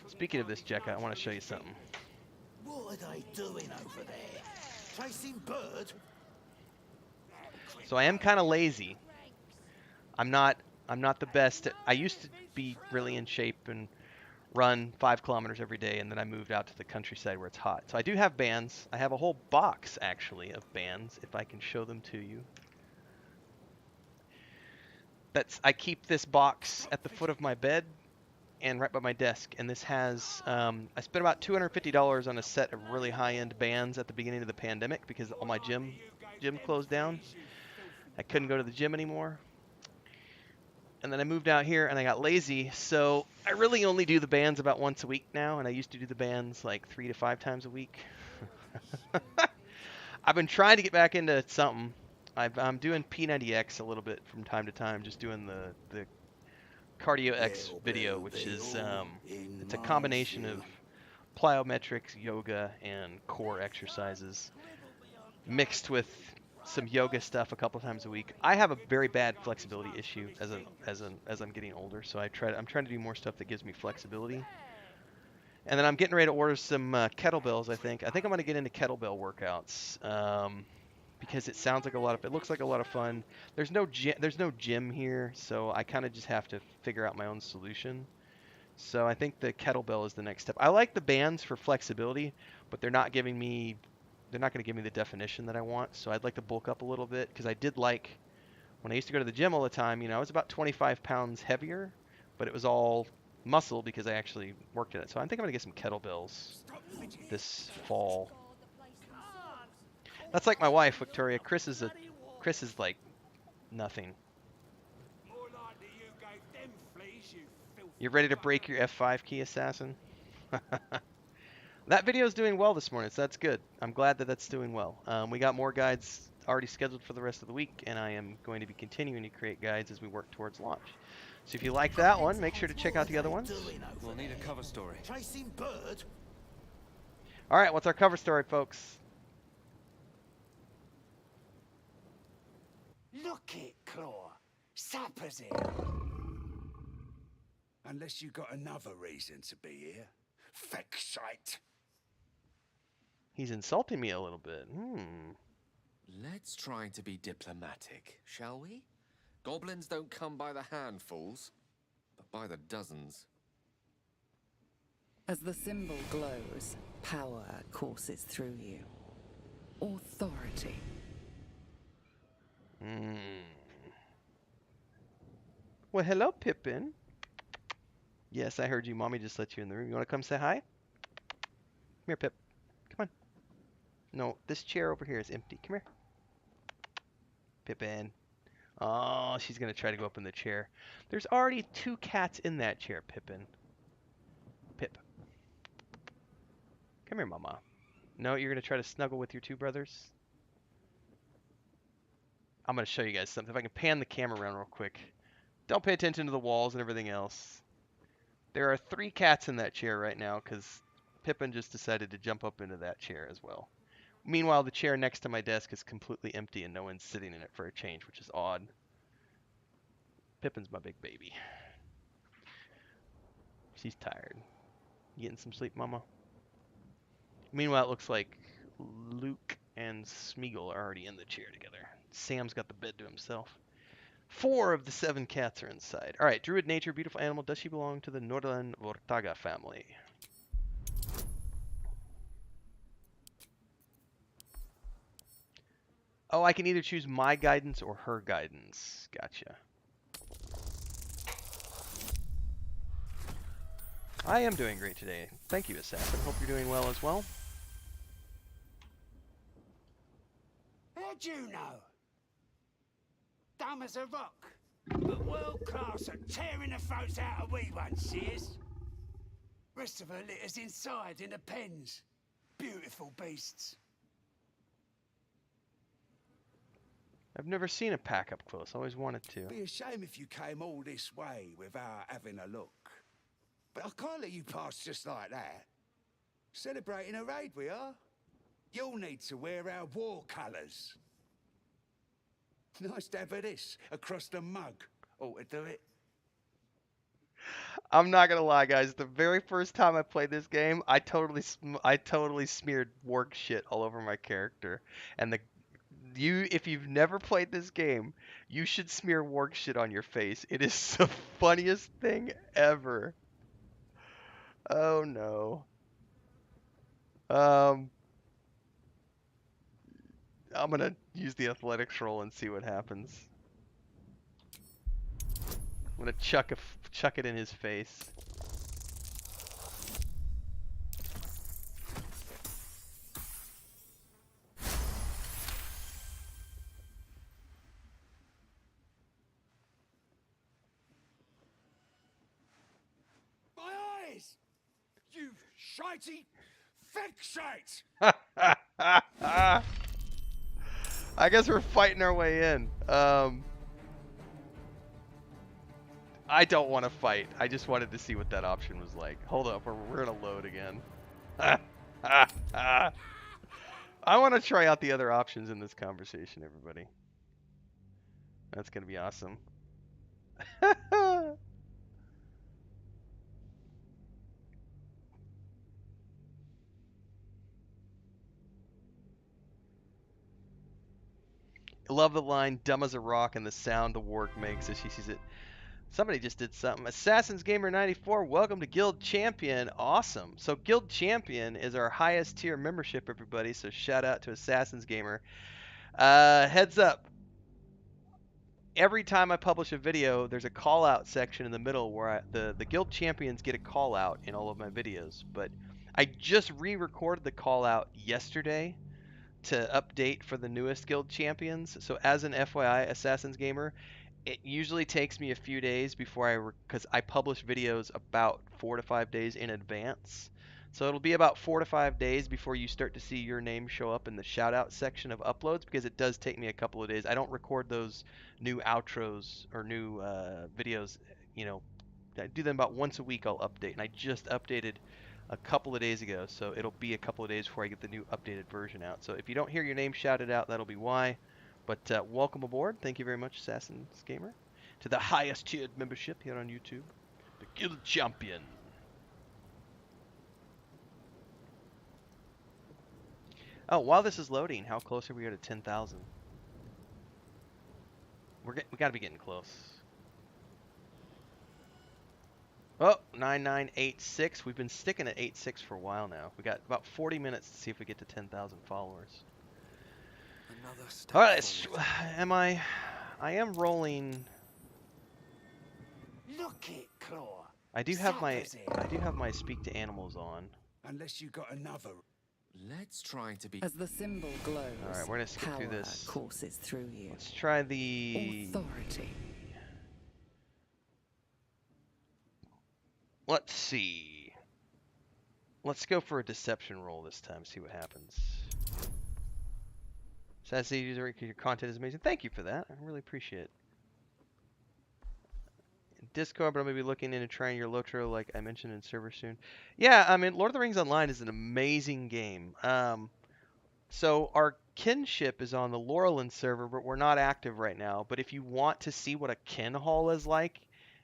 Speaking of this, Jekka, I want to show you something. What are they doing over there? Chasing bird? So I am kind of lazy. I'm not the best. I used to be really in shape and run 5 kilometers every day, and then I moved out to the countryside where it's hot. So I do have bands. I have a whole box, actually, of bands, if I can show them to you. I keep this box at the foot of my bed and right by my desk, and this has I spent about $250 on a set of really high-end bands at the beginning of the pandemic because all my gym closed down. I couldn't go to the gym anymore, and then I moved out here and I got lazy, so I really only do the bands about once a week now, and I used to do the bands like 3 to 5 times a week. I've been trying to get back into something. I'm doing P90X a little bit from time to time, just doing the Cardio X video, which is it's a combination of plyometrics, yoga, and core exercises mixed with some yoga stuff a couple times a week. I have a very bad flexibility issue as I'm getting older, so I'm trying to do more stuff that gives me flexibility. And then I'm getting ready to order some kettlebells. I think I'm going to get into kettlebell workouts because it sounds like it looks like a lot of fun. There's no gym here, so I kind of just have to figure out my own solution. So I think the kettlebell is the next step. I like the bands for flexibility, but they're not going to give me the definition that I want. So I'd like to bulk up a little bit because I did like when I used to go to the gym all the time. I was about 25 pounds heavier, but it was all muscle because I actually worked at it. So I think I'm going to get some kettlebells this fall. That's like my wife, Victoria. Chris is like nothing. You're ready to break your F5 key, assassin? That video is doing well this morning, so that's good. I'm glad that that's doing well. We got more guides already scheduled for the rest of the week, and I am going to be continuing to create guides as we work towards launch. So if you like that one, make sure to check out the other ones. We'll need a cover story. Chasing bird? All right, what's our cover story, folks? Look it, Claw. Sapper's here. Unless you got another reason to be here. Fexite. He's insulting me a little bit. Let's try to be diplomatic, shall we? Goblins don't come by the handfuls, but by the dozens. As the symbol glows, power courses through you. Authority. Well, hello, Pippin. Yes, I heard you. Mommy just let you in the room. You want to come say hi? Come here, Pip. Come on. No, this chair over here is empty. Come here. Pippin. Oh, she's going to try to go up in the chair. There's already 2 cats in that chair, Pippin. Pip. Come here, Mama. No, you're going to try to snuggle with your 2 brothers? I'm going to show you guys something. If I can pan the camera around real quick. Don't pay attention to the walls and everything else. There are 3 cats in that chair right now because Pippin just decided to jump up into that chair as well. Meanwhile, the chair next to my desk is completely empty and no one's sitting in it for a change, which is odd. Pippin's my big baby. She's tired. You getting some sleep, Mama? Meanwhile, it looks like Luke and Smeagol are already in the chair together. Sam's got the bed to himself. 4 of the 7 cats are inside. All right, Druid nature, beautiful animal. Does she belong to the Northern Vortaga family? Oh, I can either choose my guidance or her guidance. Gotcha. I am doing great today. Thank you, Assassin. Hope you're doing well as well. How'd you know? Dumb as a rock, but world class at tearing the throats out of wee ones, she is. Rest of her litter's inside in the pens. Beautiful beasts. I've never seen a pack up close. Always wanted to. Be a shame if you came all this way without having a look. But I can't let you pass just like that. Celebrating a raid we are. You'll need to wear our war colours. Nice dab of this across the mug. Ought to do it. I'm not gonna lie, guys. The very first time I played this game, I totally smeared warg shit all over my character. And if you've never played this game, you should smear warg shit on your face. It is the funniest thing ever. Oh no. I'm gonna use the athletics roll and see what happens. I'm gonna chuck it in his face. My eyes! You shitey fixate! I guess we're fighting our way in. I don't want to fight. I just wanted to see what that option was like. Hold up, we're gonna load again. I want to try out the other options in this conversation, everybody. That's gonna be awesome. I love the line, dumb as a rock, and the sound the warg makes as she sees it. Somebody just did something. Assassin's Gamer 94, welcome to Guild Champion. Awesome. So Guild Champion is our highest tier membership, everybody. So shout out to Assassin's Gamer. Heads up. Every time I publish a video, there's a call out section in the middle where the Guild Champions get a call out in all of my videos. But I just re-recorded the call out yesterday to update for the newest Guild Champions. So as an FYI, Assassin's Gamer, it usually takes me a few days before because I publish videos about 4 to 5 days in advance. So it'll be about 4 to 5 days before you start to see your name show up in the shout out section of uploads, because it does take me a couple of days. I don't record those new outros or new videos, you know, I do them about once a week. I'll update, and I just updated a couple of days ago, so it'll be a couple of days before I get the new updated version out. So if you don't hear your name shouted out, that'll be why. But welcome aboard. Thank you very much, Assassin's Gamer, to the highest tiered membership here on YouTube, the Guild Champion. Oh, while this is loading, how close are we to 10,000? We got to be getting close. Oh, 9986. We've been sticking at 86 for a while now. We got about 40 minutes to see if we get to 10,000 followers. All right, I am rolling. Look it, Claw. I do have my speak to animals on. Unless you got another. Let's try to be. As the symbol glows, all right, we're gonna skip through this. Courses through you. Let's try the authority. Let's see. Let's go for a deception roll this time. See what happens. Sad to see your content is amazing. Thank you for that. I really appreciate it. Discord, but I'm going to be looking into trying your Lotro like I mentioned in server soon. Yeah, I mean, Lord of the Rings Online is an amazing game. So our kinship is on the Laurelin server, but we're not active right now. But if you want to see what a kin hall is like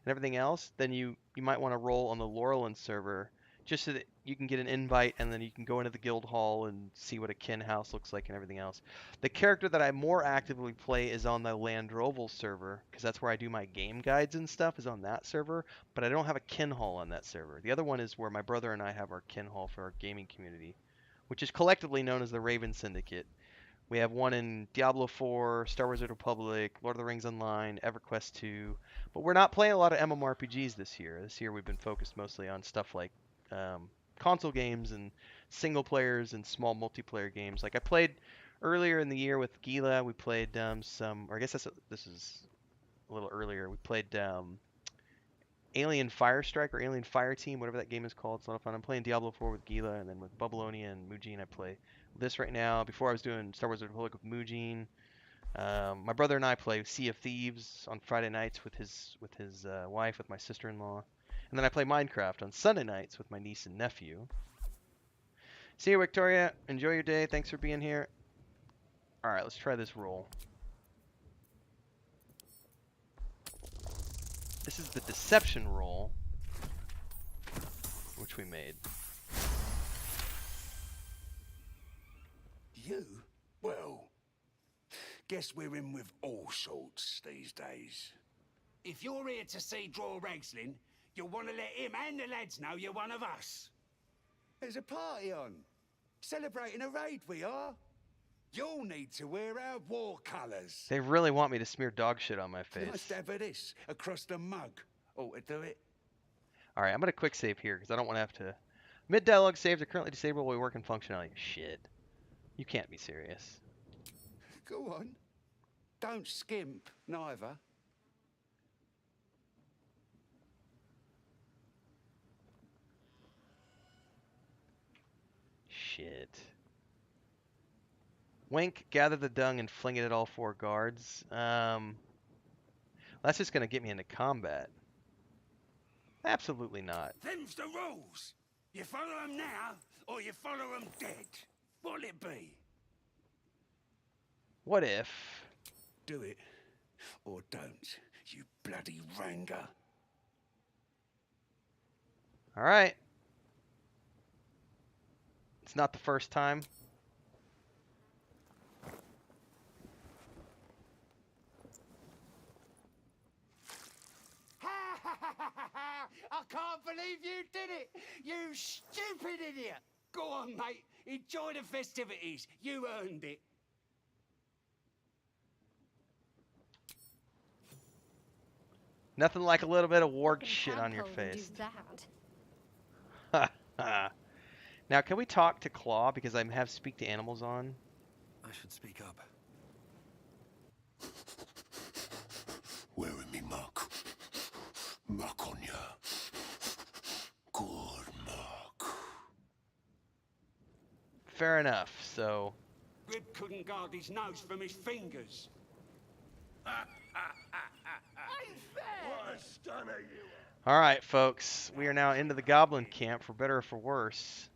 and everything else, then you might want to roll on the Laurelin server just so that you can get an invite and then you can go into the guild hall and see what a kin house looks like and everything else. The character that I more actively play is on the Landroval server because that's where I do my game guides and stuff is on that server, but I don't have a kin hall on that server. The other one is where my brother and I have our kin hall for our gaming community, which is collectively known as the Raven Syndicate. We have one in Diablo 4, Star Wars: The Republic, Lord of the Rings Online, EverQuest 2, but we're not playing a lot of MMORPGs this year. This year we've been focused mostly on stuff like console games and single players and small multiplayer games. Like I played earlier in the year with Gila, we played some, or I guess this is a little earlier, we played Alien Firestrike or Alien Fireteam, whatever that game is called. It's a lot of fun. I'm playing Diablo 4 with Gila, and then with Bubbalonia and Mujin I play this right now. Before I was doing Star Wars: The Republic with Mujin. My brother and I play Sea of Thieves on Friday nights with his wife, with my sister-in-law. And then I play Minecraft on Sunday nights with my niece and nephew. See you, Victoria. Enjoy your day. Thanks for being here. All right, let's try this roll. This is the deception roll, which we made. You? Well, guess we're in with all sorts these days. If you're here to see Draw Ragslin, you'll want to let him and the lads know you're one of us. There's a party on. Celebrating a raid, we are. You'll need to wear our war colours. They really want me to smear dog shit on my face. Nice to have this across the mug. Ought to do it. All right, I'm going to quick save here because I don't want to have to... Mid-dialogue saves are currently disabled while we work in functionality. Shit. You can't be serious. Go on. Don't skimp, neither. Shit. Wink, gather the dung and fling it at all 4 guards. That's just going to get me into combat. Absolutely not. Them's the rules. You follow them now, or you follow them dead. What'll it be? What if... Do it, or don't, you bloody ranger. All right. It's not the first time. I can't believe you did it! You stupid idiot! Go on, mate. Enjoy the festivities. You earned it. Nothing like a little bit of warg shit on your face. Now, can we talk to Claw because I have speak to animals on? I should speak up. Wearing me muck. Muck on ya. Good muck. Fair enough, so... Rib couldn't guard his nose from his fingers. What a stunner you are. Alright, folks. We are now into the goblin camp, for better or for worse.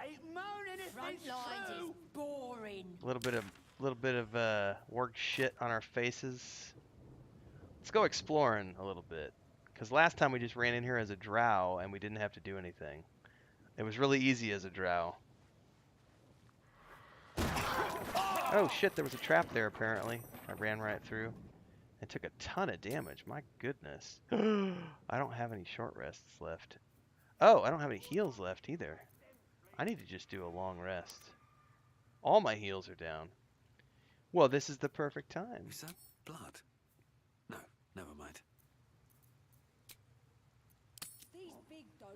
Ain't moaning if it's true. Boring. A little bit of warg shit on our faces. Let's go exploring a little bit. Because last time we just ran in here as a drow and we didn't have to do anything. It was really easy as a drow. Oh shit, there was a trap there apparently. I ran right through. It took a ton of damage, my goodness. I don't have any short rests left. Oh, I don't have any heals left either. I need to just do a long rest. All my heals are down. Well, this is the perfect time. Is that blood? No, never mind. These big dopes.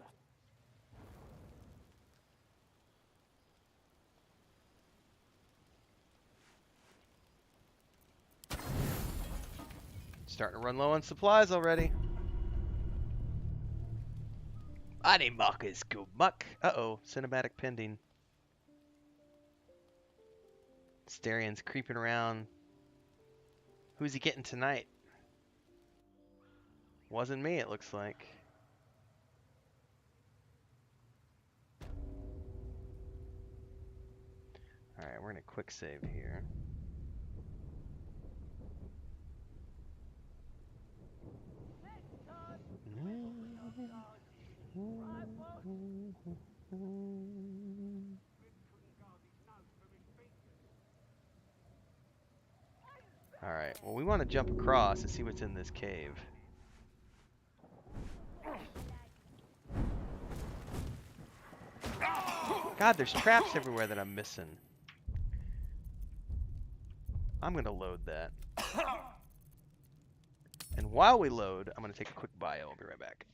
Starting to run low on supplies already. Any muck is good muck. Uh-oh, cinematic pending. Starian's creeping around. Who's he getting tonight? Wasn't me, it looks like. Alright, we're gonna quick save here. Alright, well we want to jump across to see what's in this cave. God, there's traps everywhere that I'm missing. I'm gonna load that. And while we load, I'm gonna take a quick bio. I'll be right back.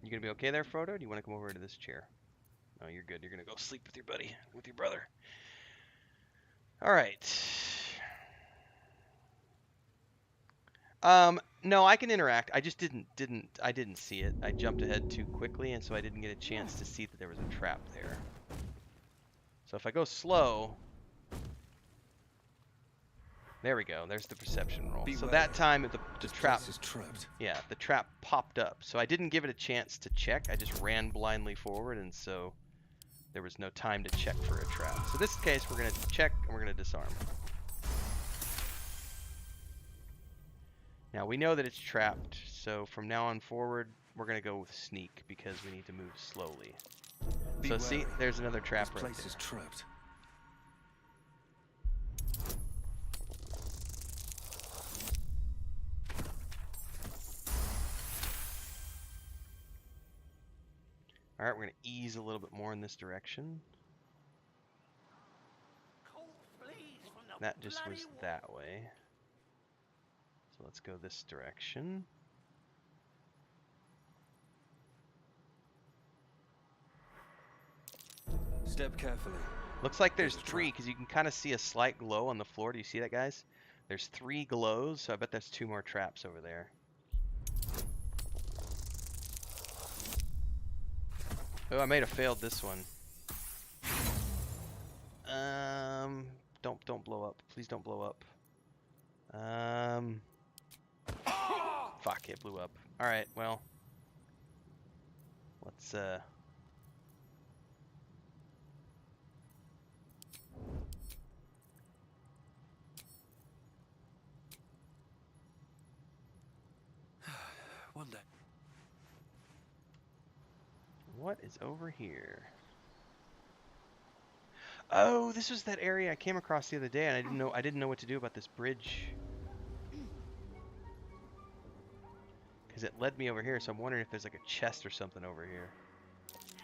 You gonna be okay there, Frodo? Do you want to come over to this chair? No, you're good. You're gonna go sleep with your buddy, with your brother. All right. No, I can interact. I just didn't see it. I jumped ahead too quickly, and so I didn't get a chance to see that there was a trap there. So if I go slow, there we go. There's the perception roll. So that time the trap is trapped. Yeah, the trap popped up. So I didn't give it a chance to check. I just ran blindly forward, and so there was no time to check for a trap. So this case, we're gonna check and we're gonna disarm. Now we know that it's trapped, so from now on forward, we're gonna go with sneak because we need to move slowly. So see, there's another trap right there. This place is trapped. All right, we're gonna ease a little bit more in this direction. That just was that way. So let's go this direction. Step carefully. Looks like there's three, because you can kind of see a slight glow on the floor. Do you see that, guys? There's 3 glows, so I bet that's 2 more traps over there. Oh, I may have failed this one. Don't blow up. Please don't blow up. Fuck, it blew up. Alright, well. Let's, One day. What is over here? Oh, this was that area I came across the other day, and I didn't know what to do about this bridge. Because it led me over here, so I'm wondering if there's like a chest or something over here.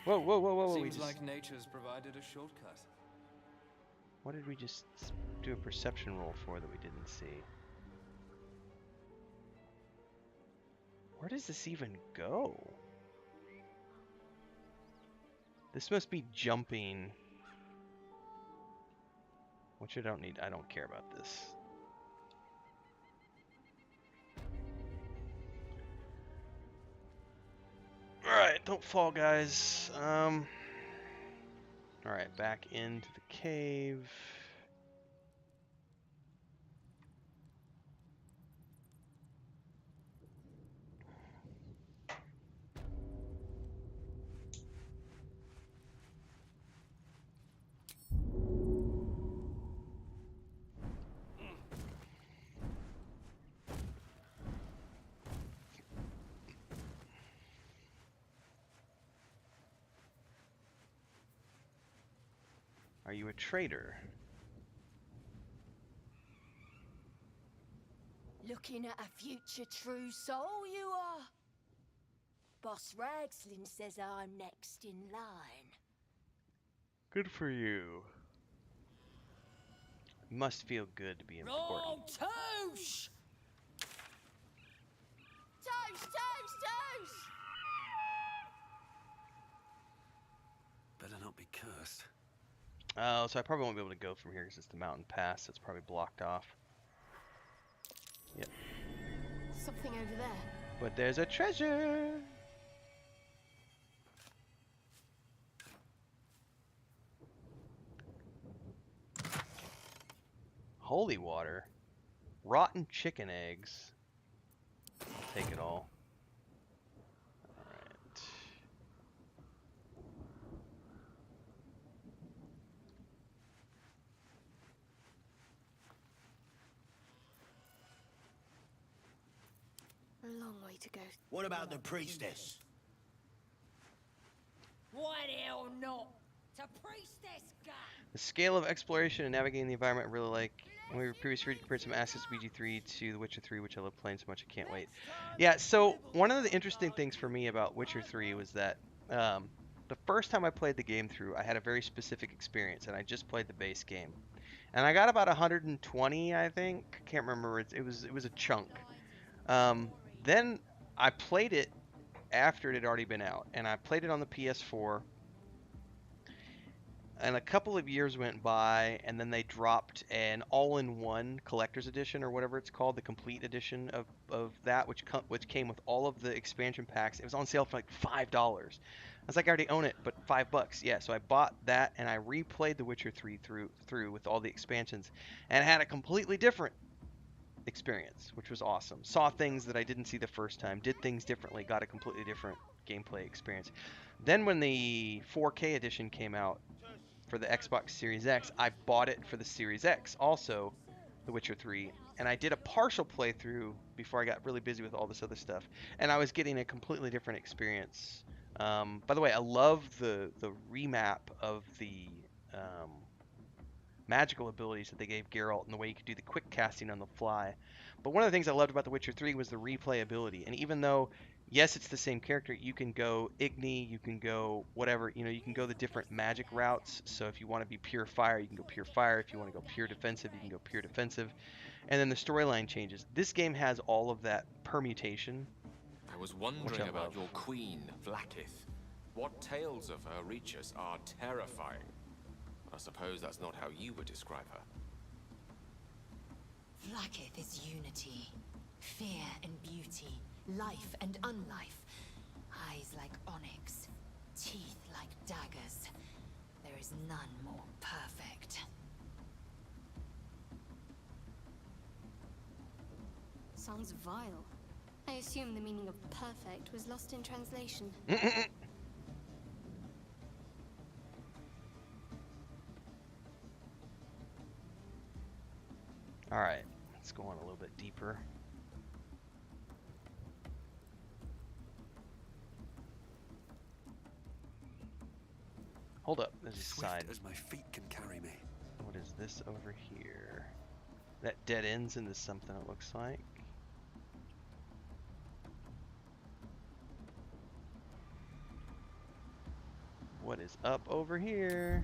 Whoa, whoa, whoa, whoa, whoa. Seems like nature's provided a shortcut. What did we just do a perception roll for that we didn't see? Where does this even go? This must be jumping. Which I don't need. I don't care about this. Alright, don't fall, guys. Alright, back into the cave. Are you a traitor? Looking at a future true soul, you are. Boss Ragslin says I'm next in line. Good for you. Must feel good to be important. Wrong toast! Toast, toast, toast! Better not be cursed. Oh, so I probably won't be able to go from here because it's the mountain pass. It's probably blocked off. Yep. Something over there. But there's a treasure! Holy water. Rotten chicken eggs. Take it all. Alright. A long way to go. What about the priestess? Why the hell not? To priestess gun! The scale of exploration and navigating the environment I really like. When we were previously reading compared some aspects of BG3 to The Witcher 3, which I love playing so much I can't wait. Yeah, so one of the interesting things for me about Witcher 3 was that the first time I played the game through, I had a very specific experience, and I just played the base game. And I got about 120, I think. I can't remember. It was a chunk. Then I played it after it had already been out, and I played it on the PS4. And a couple of years went by, and then they dropped an all-in-one collector's edition, or whatever it's called, the complete edition of that, which came with all of the expansion packs. It was on sale for like $5. I was like, I already own it, but $5. Yeah, so I bought that, and I replayed The Witcher 3 through with all the expansions, and it had a completely different experience, which was awesome. Saw things that I didn't see the first time, did things differently, got a completely different gameplay experience. Then when the 4K edition came out, for the Xbox Series X, I bought it for the Series X, also The Witcher 3, and I did a partial playthrough before I got really busy with all this other stuff, and I was getting a completely different experience. By the way, I love the remap of the magical abilities that they gave Geralt and the way you could do the quick casting on the fly. But one of the things I loved about The Witcher 3 was the replayability, and even though yes, it's the same character, you can go Igni, you can go whatever, you can go the different magic routes. So if you want to be pure fire, you can go pure fire. If you want to go pure defensive, you can go pure defensive. And then the storyline changes. This game has all of that permutation. I was wondering about your queen, Vlaakith. What tales of her reach us are terrifying. I suppose that's not how you would describe her. Vlaakith is unity, fear and beauty. Life and unlife. Eyes like onyx. Teeth like daggers. There is none more perfect. Sounds vile. I assume the meaning of perfect was lost in translation. Alright, let's go on a little bit deeper. Hold up, there's a side. As my feet can carry me. What is this over here? That dead ends into something, it looks like. What is up over here?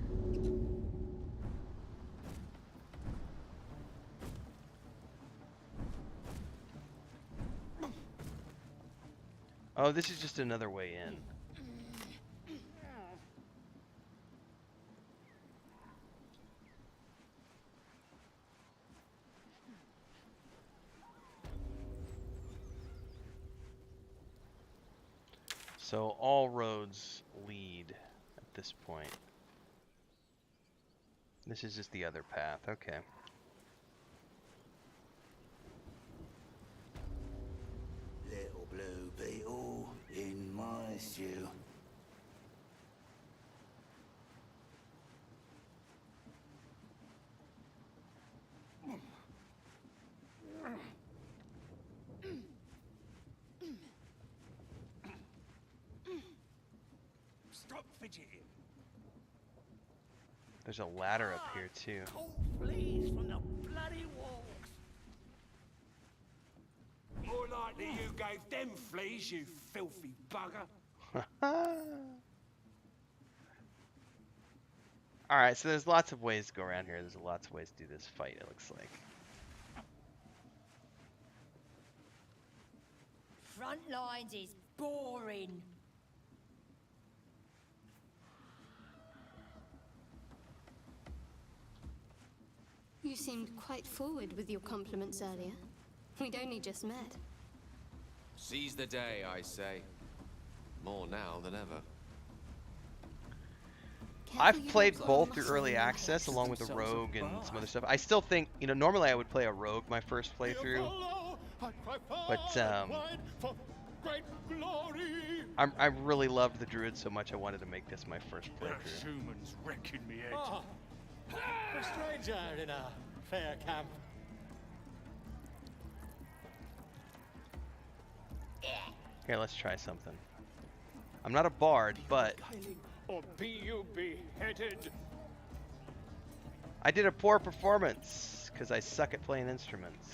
Oh, this is just another way in. So all roads lead at this point. This is just the other path, okay. Little blue beetle in my stew. Stop fidgeting. There's a ladder up here too. Fleas from the bloody walks. More likely you gave them fleas, you filthy bugger. Alright, so there's lots of ways to go around here. There's lots of ways to do this fight, it looks like. Front lines is boring. You seemed quite forward with your compliments earlier. We'd only just met. Seize the day, I say. More now than ever. I've played both through early access along with the rogue and some other stuff. I still think, you know, normally I would play a rogue my first playthrough, but I really loved the druid so much I wanted to make this my first playthrough. Human's wrecking me head. A stranger in a fair camp. Here, let's try something. I'm not a bard, but Or be you beheaded. I did a poor performance because I suck at playing instruments.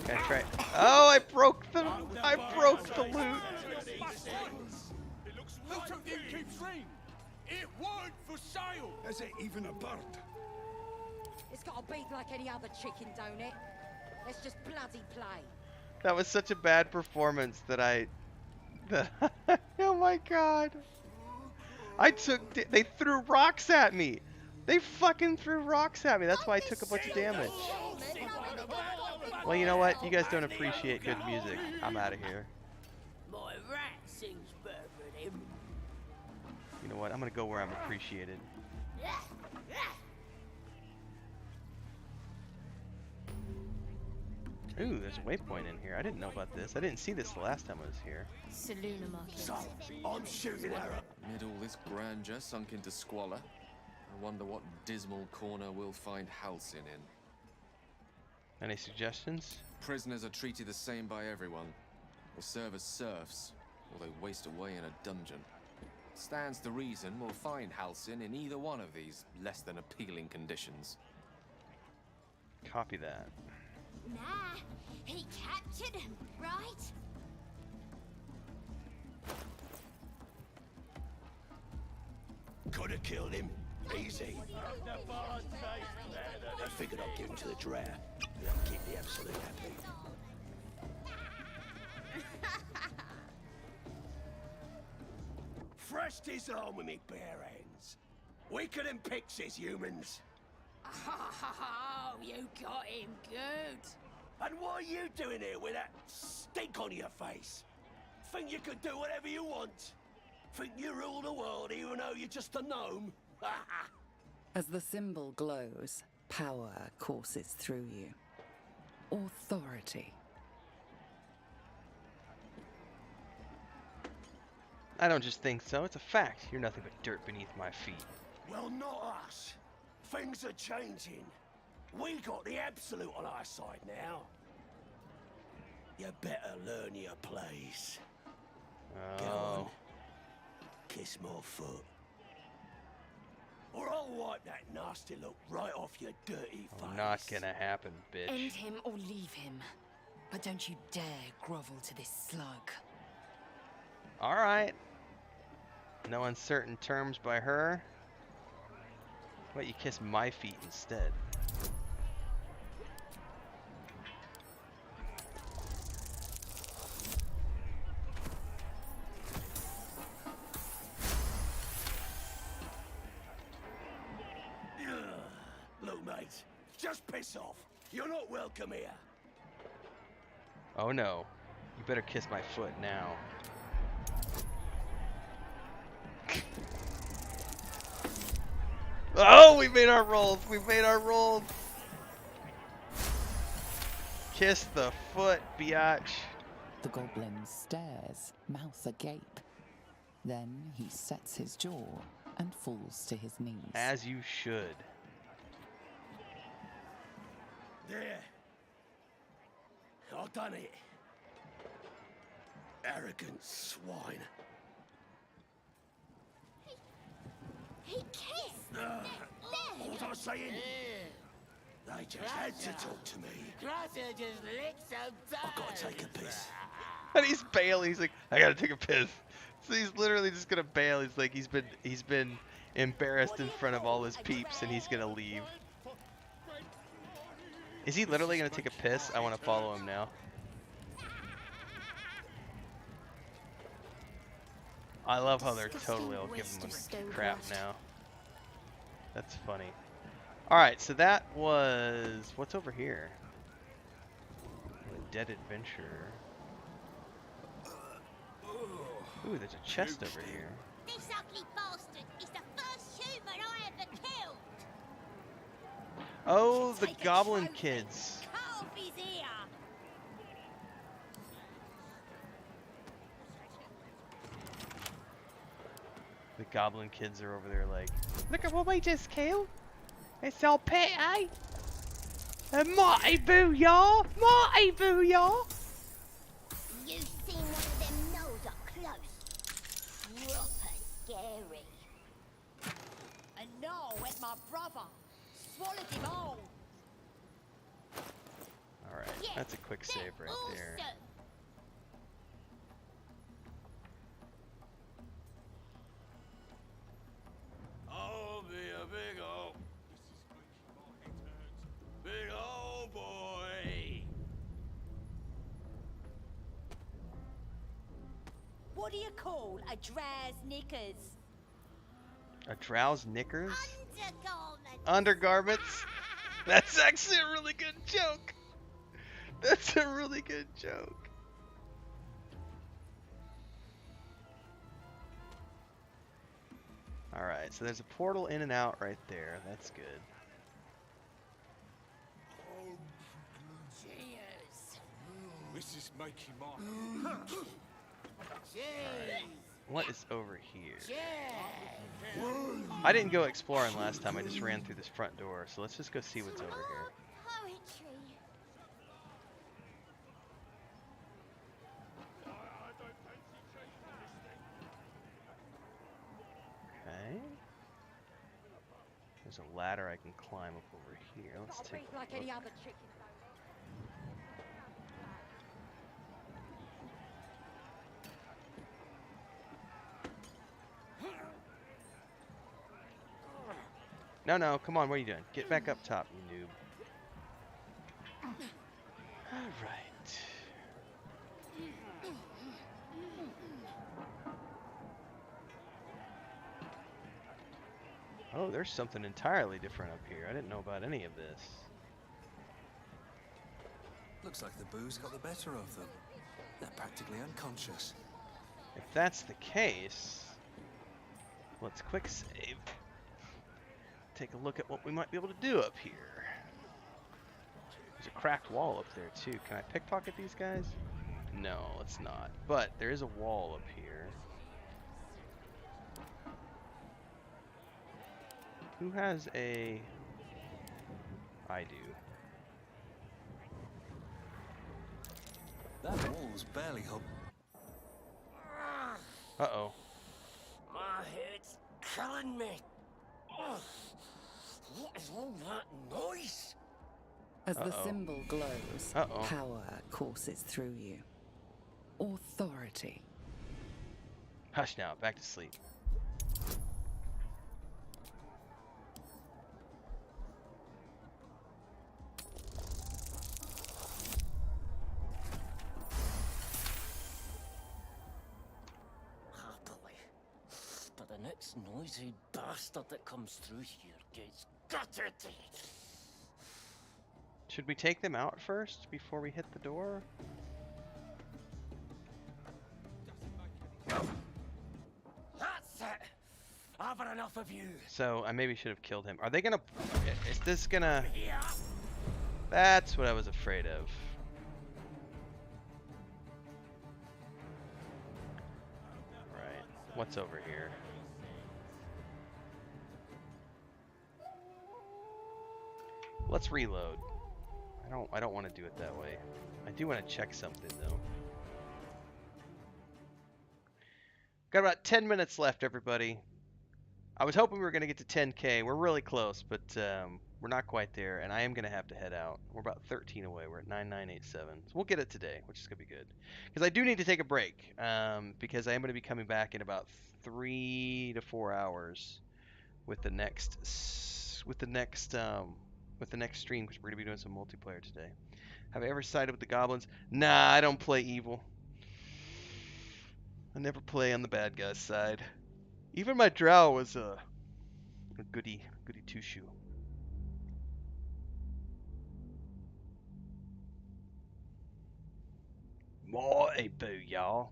Can I try? Oh, I broke the loot. Who took you keeps ring? It weren't for sale. Is it even a bird? It's got a beak like any other chicken, don't it? Let's just bloody play. That was such a bad performance that oh my god. They threw rocks at me. They fucking threw rocks at me. That's why I took a bunch of damage. Well, you know what? You guys don't appreciate good music. I'm out of here. My rat sings better than him. You know what? I'm gonna go where I'm appreciated. Ooh, there's a waypoint in here. I didn't know about this. I didn't see this the last time I was here. Saluna Market. So, I'm shooting her up. Amid all this grandeur sunk into squalor, I wonder what dismal corner we'll find Halcyon in. Any suggestions? Prisoners are treated the same by everyone. They serve as serfs, or they waste away in a dungeon. Stands to reason we'll find Halcyon in either one of these less than appealing conditions. Copy that. Nah, he captured him, right? Could have killed him. Easy. I figured I'd give him to the drow. That'll keep the absolute happy. Thrust his arm with me bare hands. Weaker than pixies, humans. Oh, you got him good. And what are you doing here with that stink on your face? Think you can do whatever you want? Think you rule the world even though you're just a gnome? As the symbol glows, power courses through you. Authority. I don't just think so. It's a fact. You're nothing but dirt beneath my feet. Well, not us. Things are changing. We got the absolute on our side now. You better learn your place. Go on. Kiss my foot. Or I'll wipe that nasty look right off your dirty face. Not gonna happen, bitch. End him or leave him. But don't you dare grovel to this slug. Alright. No uncertain terms by her. Why don't you kiss my feet instead? Look, mate, just piss off. You're not welcome here. Oh no. You better kiss my foot now. Oh, we made our rolls. We made our rolls. Kiss the foot, biatch. The goblin stares, mouth agape. Then he sets his jaw and falls to his knees. As you should. There. I've done it. Arrogant swine. He kissed. What was I saying? They just had to talk to me. I've got to take a piss. And he's bailing. He's like, I gotta take a piss. So he's literally just gonna bail. He's like, he's been embarrassed in front of all his peeps, and he's gonna leave. Is he literally gonna take a piss? I want to follow him now. I love how they're totally all giving him crap now. That's funny. Alright, so that was... What's over here? A dead adventurer. Ooh, there's a chest over here. This ugly bastard is the first human I ever killed. Oh, the goblin kids. Cut off his ear. The goblin kids are over there like, look at what we just killed. It's our pet, eh? A mighty booyah! Mighty booyah! You've seen one of them nose up close. Proper scary. And no, with my brother. Swallowed him all. Alright, that's a quick save right there. I'll be a big old boy. What do you call a drow's knickers? A drow's knickers? Undergarments. Undergarments? That's actually a really good joke. That's a really good joke. Alright, so there's a portal in and out right there. That's good. Cheers. This is making my... Alright. What is over here? I didn't go exploring last time. I just ran through this front door. So let's just go see what's over here. Poetry. Okay. There's a ladder I can climb up over here. Let's take a look. Any other chicken. No, no, come on, what are you doing? Get back up top, you noob. Alright. Oh, there's something entirely different up here. I didn't know about any of this. Looks like the booze got the better of them. They're practically unconscious. If that's the case, let's quick save. Take a look at what we might be able to do up here. There's a cracked wall up there too. Can I pickpocket these guys? No, let's not. But there is a wall up here. Who has a... I do. That wall's barely hub. Uh-oh. My head's killing me. What is all that noise? As the symbol glows, power courses through you. Authority. Hush now, back to sleep. Happily. But the next noisy bastard that comes through here gets gutted. Should we take them out first before we hit the door? That's it. I've had enough of you. So I maybe should have killed him. Are they gonna... Is this gonna... That's what I was afraid of. Right. What's over here? Let's reload. I don't want to do it that way. I do want to check something though. Got about 10 minutes left, everybody. I was hoping we were going to get to 10K. We're really close, but we're not quite there, and I am going to have to head out. We're about 13 away. We're at 9987. So we'll get it today, which is going to be good. Because I do need to take a break, because I am going to be coming back in about 3 to 4 hours with the next stream, because we're going to be doing some multiplayer today. Have I ever sided with the goblins? Nah, I don't play evil. I never play on the bad guy's side. Even my drow was a goody two-shoe. Mighty boo, y'all.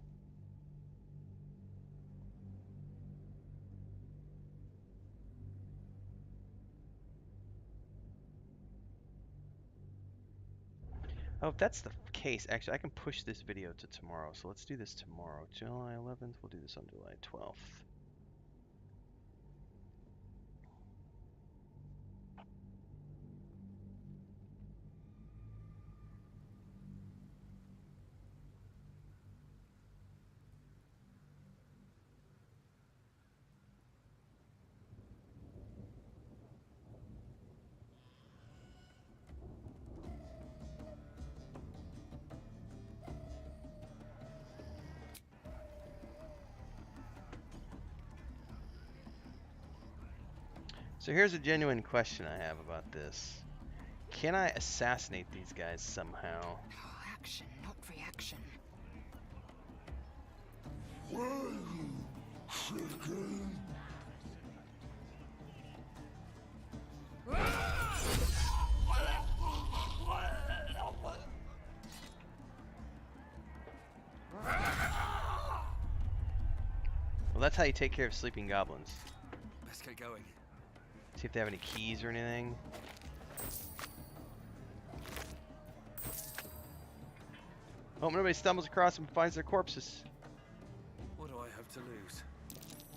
Oh, if that's the case, actually, I can push this video to tomorrow. So let's do this tomorrow. July 11th. We'll do this on July 12th. So here's a genuine question I have about this. Can I assassinate these guys somehow? Action, not reaction. Where are you, chicken? Well, that's how you take care of sleeping goblins. Best get going. See if they have any keys or anything. Hope nobody stumbles across them and finds their corpses. What do I have to lose?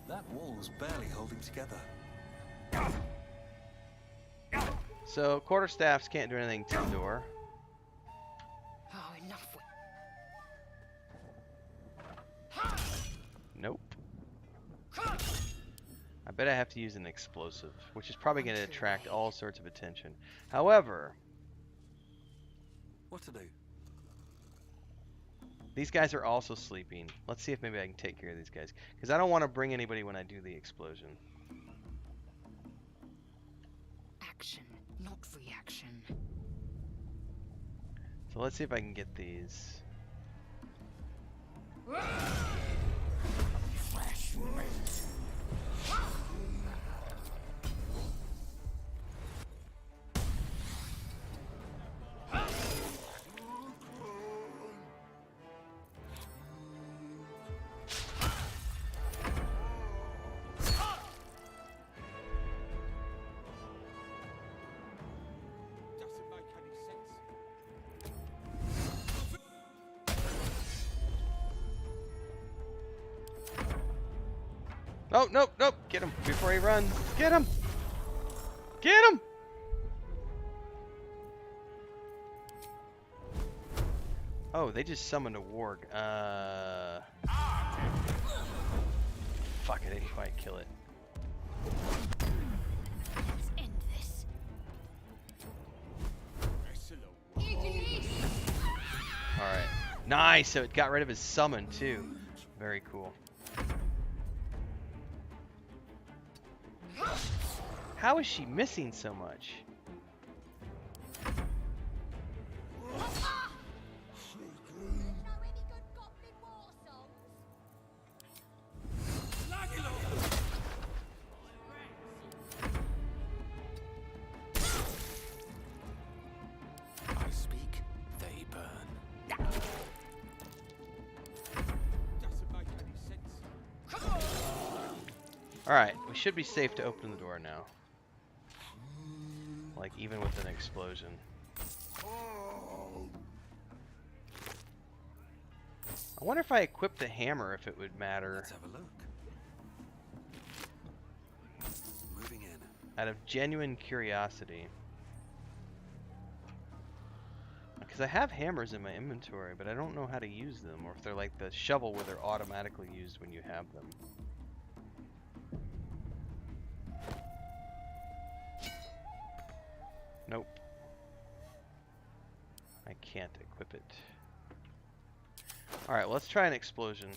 That wall's barely holding together. So quarterstaffs can't do anything to the door. Oh, enough. Nope. I bet I have to use an explosive, which is probably going to attract all sorts of attention. However, what to do? These guys are also sleeping. Let's see if maybe I can take care of these guys, because I don't want to bring anybody when I do the explosion. Action, not reaction. So let's see if I can get these. Fresh meat. Oh, nope, nope. Get him before he runs. Get him. Get him. Oh, they just summoned a warg. Fuck, I didn't quite kill it. Let's end this. Alright. Nice, so it got rid of his summon too. Very cool. How is she missing so much? I speak, they burn. Alright, we should be safe to open the door now. Like, even with an explosion. I wonder if I equipped the hammer, if it would matter. Let's have a look. Moving in. Out of genuine curiosity. Because I have hammers in my inventory, but I don't know how to use them. Or if they're like the shovel where they're automatically used when you have them. Nope. I can't equip it. Alright, let's try an explosion.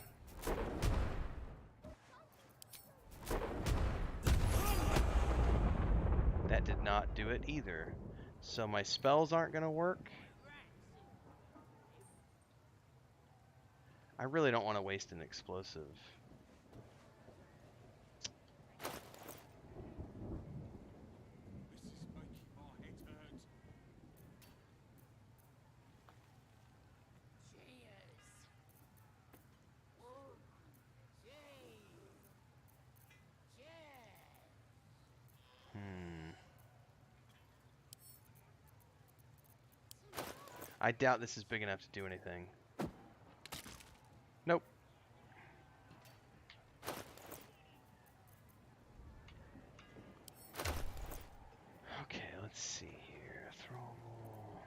That did not do it either. So my spells aren't going to work. I really don't want to waste an explosive. I doubt this is big enough to do anything. Nope. Okay, let's see here. Throwable.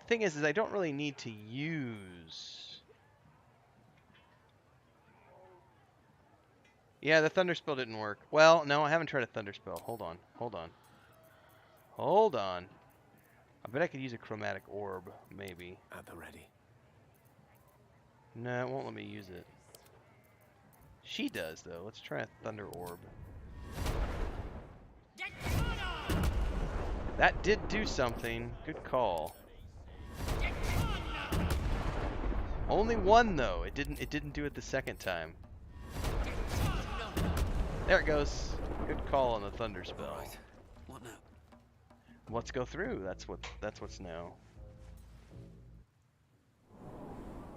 The thing is I don't really need to use... Yeah, the thunder spell didn't work. Well, no, I haven't tried a thunder spell. Hold on. I bet I could use a chromatic orb, maybe. At the ready. No, it won't let me use it. She does, though. Let's try a thunder orb. That did do something. Good call. Only one, though. It didn't do it the second time. There it goes. Good call on the thunder spell. Right. What now? Let's go through. That's what's now.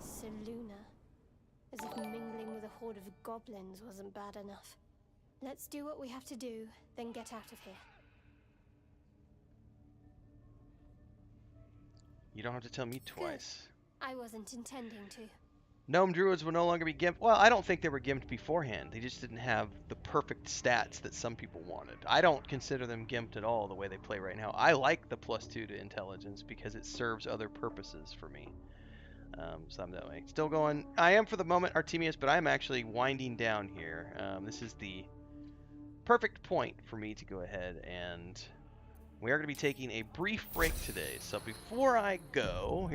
Seluna. As if mingling with a horde of goblins wasn't bad enough. Let's do what we have to do, then get out of here. You don't have to tell me twice. Good. I wasn't intending to. Gnome druids will no longer be gimped. Well, I don't think they were gimped beforehand. They just didn't have the perfect stats that some people wanted. I don't consider them gimped at all the way they play right now. I like the +2 to intelligence because it serves other purposes for me. So I'm that way. Still going. I am for the moment Artemius, but I'm actually winding down here. This is the perfect point for me to go ahead and... We are going to be taking a brief break today. So before I go,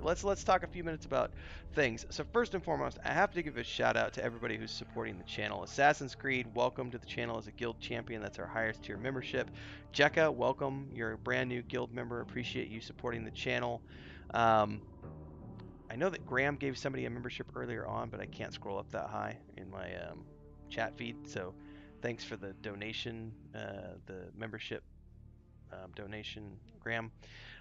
let's talk a few minutes about things. So first and foremost, I have to give a shout out to everybody who's supporting the channel. Assassin's Creed, welcome to the channel as a guild champion. That's our highest tier membership. Jekka, welcome. You're a brand new guild member. Appreciate you supporting the channel. I know that Graham gave somebody a membership earlier on, but I can't scroll up that high in my chat feed. So thanks for the donation, the membership donation, Graham.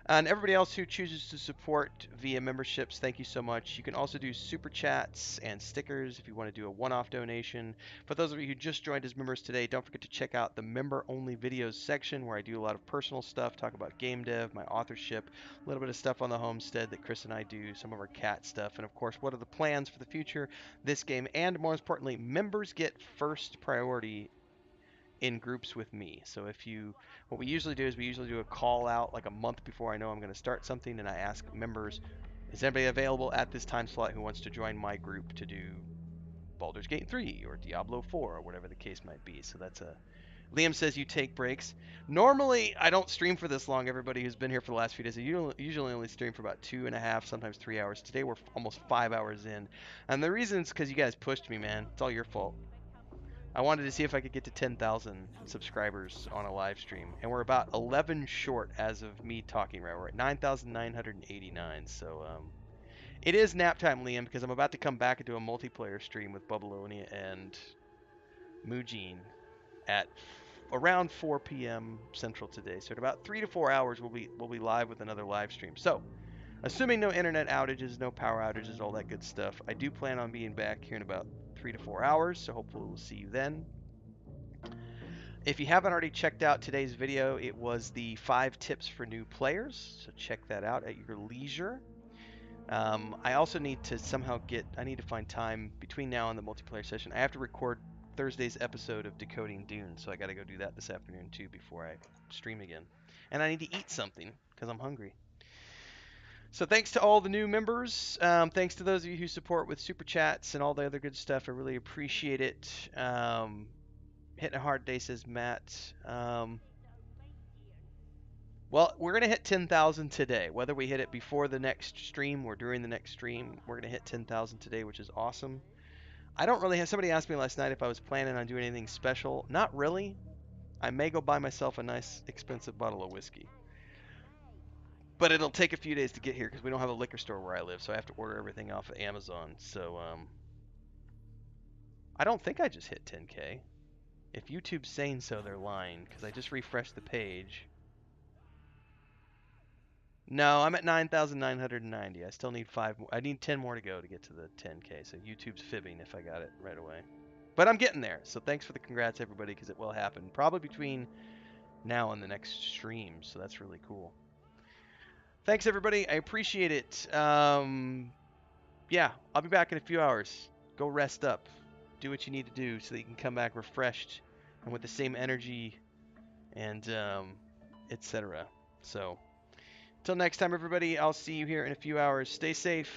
And everybody else who chooses to support via memberships, thank you so much. You can also do super chats and stickers if you want to do a one-off donation. For those of you who just joined as members today, don't forget to check out the member-only videos section where I do a lot of personal stuff, talk about game dev, my authorship, a little bit of stuff on the homestead that Chris and I do, some of our cat stuff, and of course, what are the plans for the future, this game, and more importantly, members get first priority in groups with me. So what we usually do is we usually do a call out like a month before I know I'm going to start something, and I ask members, is anybody available at this time slot who wants to join my group to do Baldur's Gate 3 or Diablo 4 or whatever the case might be. So that's a... Liam says you take breaks. Normally, I don't stream for this long. Everybody who's been here for the last few days, I usually only stream for about 2.5, sometimes 3 hours. Today we're almost 5 hours in. And the reason is because you guys pushed me, man. It's all your fault. I wanted to see if I could get to 10,000 subscribers on a live stream, and we're about 11 short as of me talking right. We're at 9,989, so it is nap time, Liam, because I'm about to come back and do a multiplayer stream with Bubbalonia and Mujin at around 4 p.m. Central today. So in about 3 to 4 hours, we'll be live with another live stream. So, assuming no internet outages, no power outages, all that good stuff, I do plan on being back here in about 3 to 4 hours, so hopefully we'll see you then. If you haven't already checked out today's video, it was the 5 tips for new players, so check that out at your leisure. I also need to find time between now and the multiplayer session. I have to record Thursday's episode of Decoding Dune, so I got to go do that this afternoon too before I stream again. And I need to eat something because I'm hungry. So thanks to all the new members. Thanks to those of you who support with super chats and all the other good stuff. I really appreciate it. Hitting a hard day, says Matt. Well, we're going to hit 10,000 today. Whether we hit it before the next stream or during the next stream, we're going to hit 10,000 today, which is awesome. I don't really have... Somebody asked me last night if I was planning on doing anything special. Not really. I may go buy myself a nice, expensive bottle of whiskey. But it'll take a few days to get here because we don't have a liquor store where I live, so I have to order everything off of Amazon. So, I don't think I just hit 10K. If YouTube's saying so, they're lying because I just refreshed the page. No, I'm at 9,990. I still need 5 more. I need 10 more to go to get to the 10K. So YouTube's fibbing if I got it right away. But I'm getting there. So thanks for the congrats, everybody, because it will happen. Probably between now and the next stream. So that's really cool. Thanks, everybody. I appreciate it. Yeah, I'll be back in a few hours. Go rest up. Do what you need to do so that you can come back refreshed and with the same energy and etc. So... Till next time, everybody, I'll see you here in a few hours. Stay safe.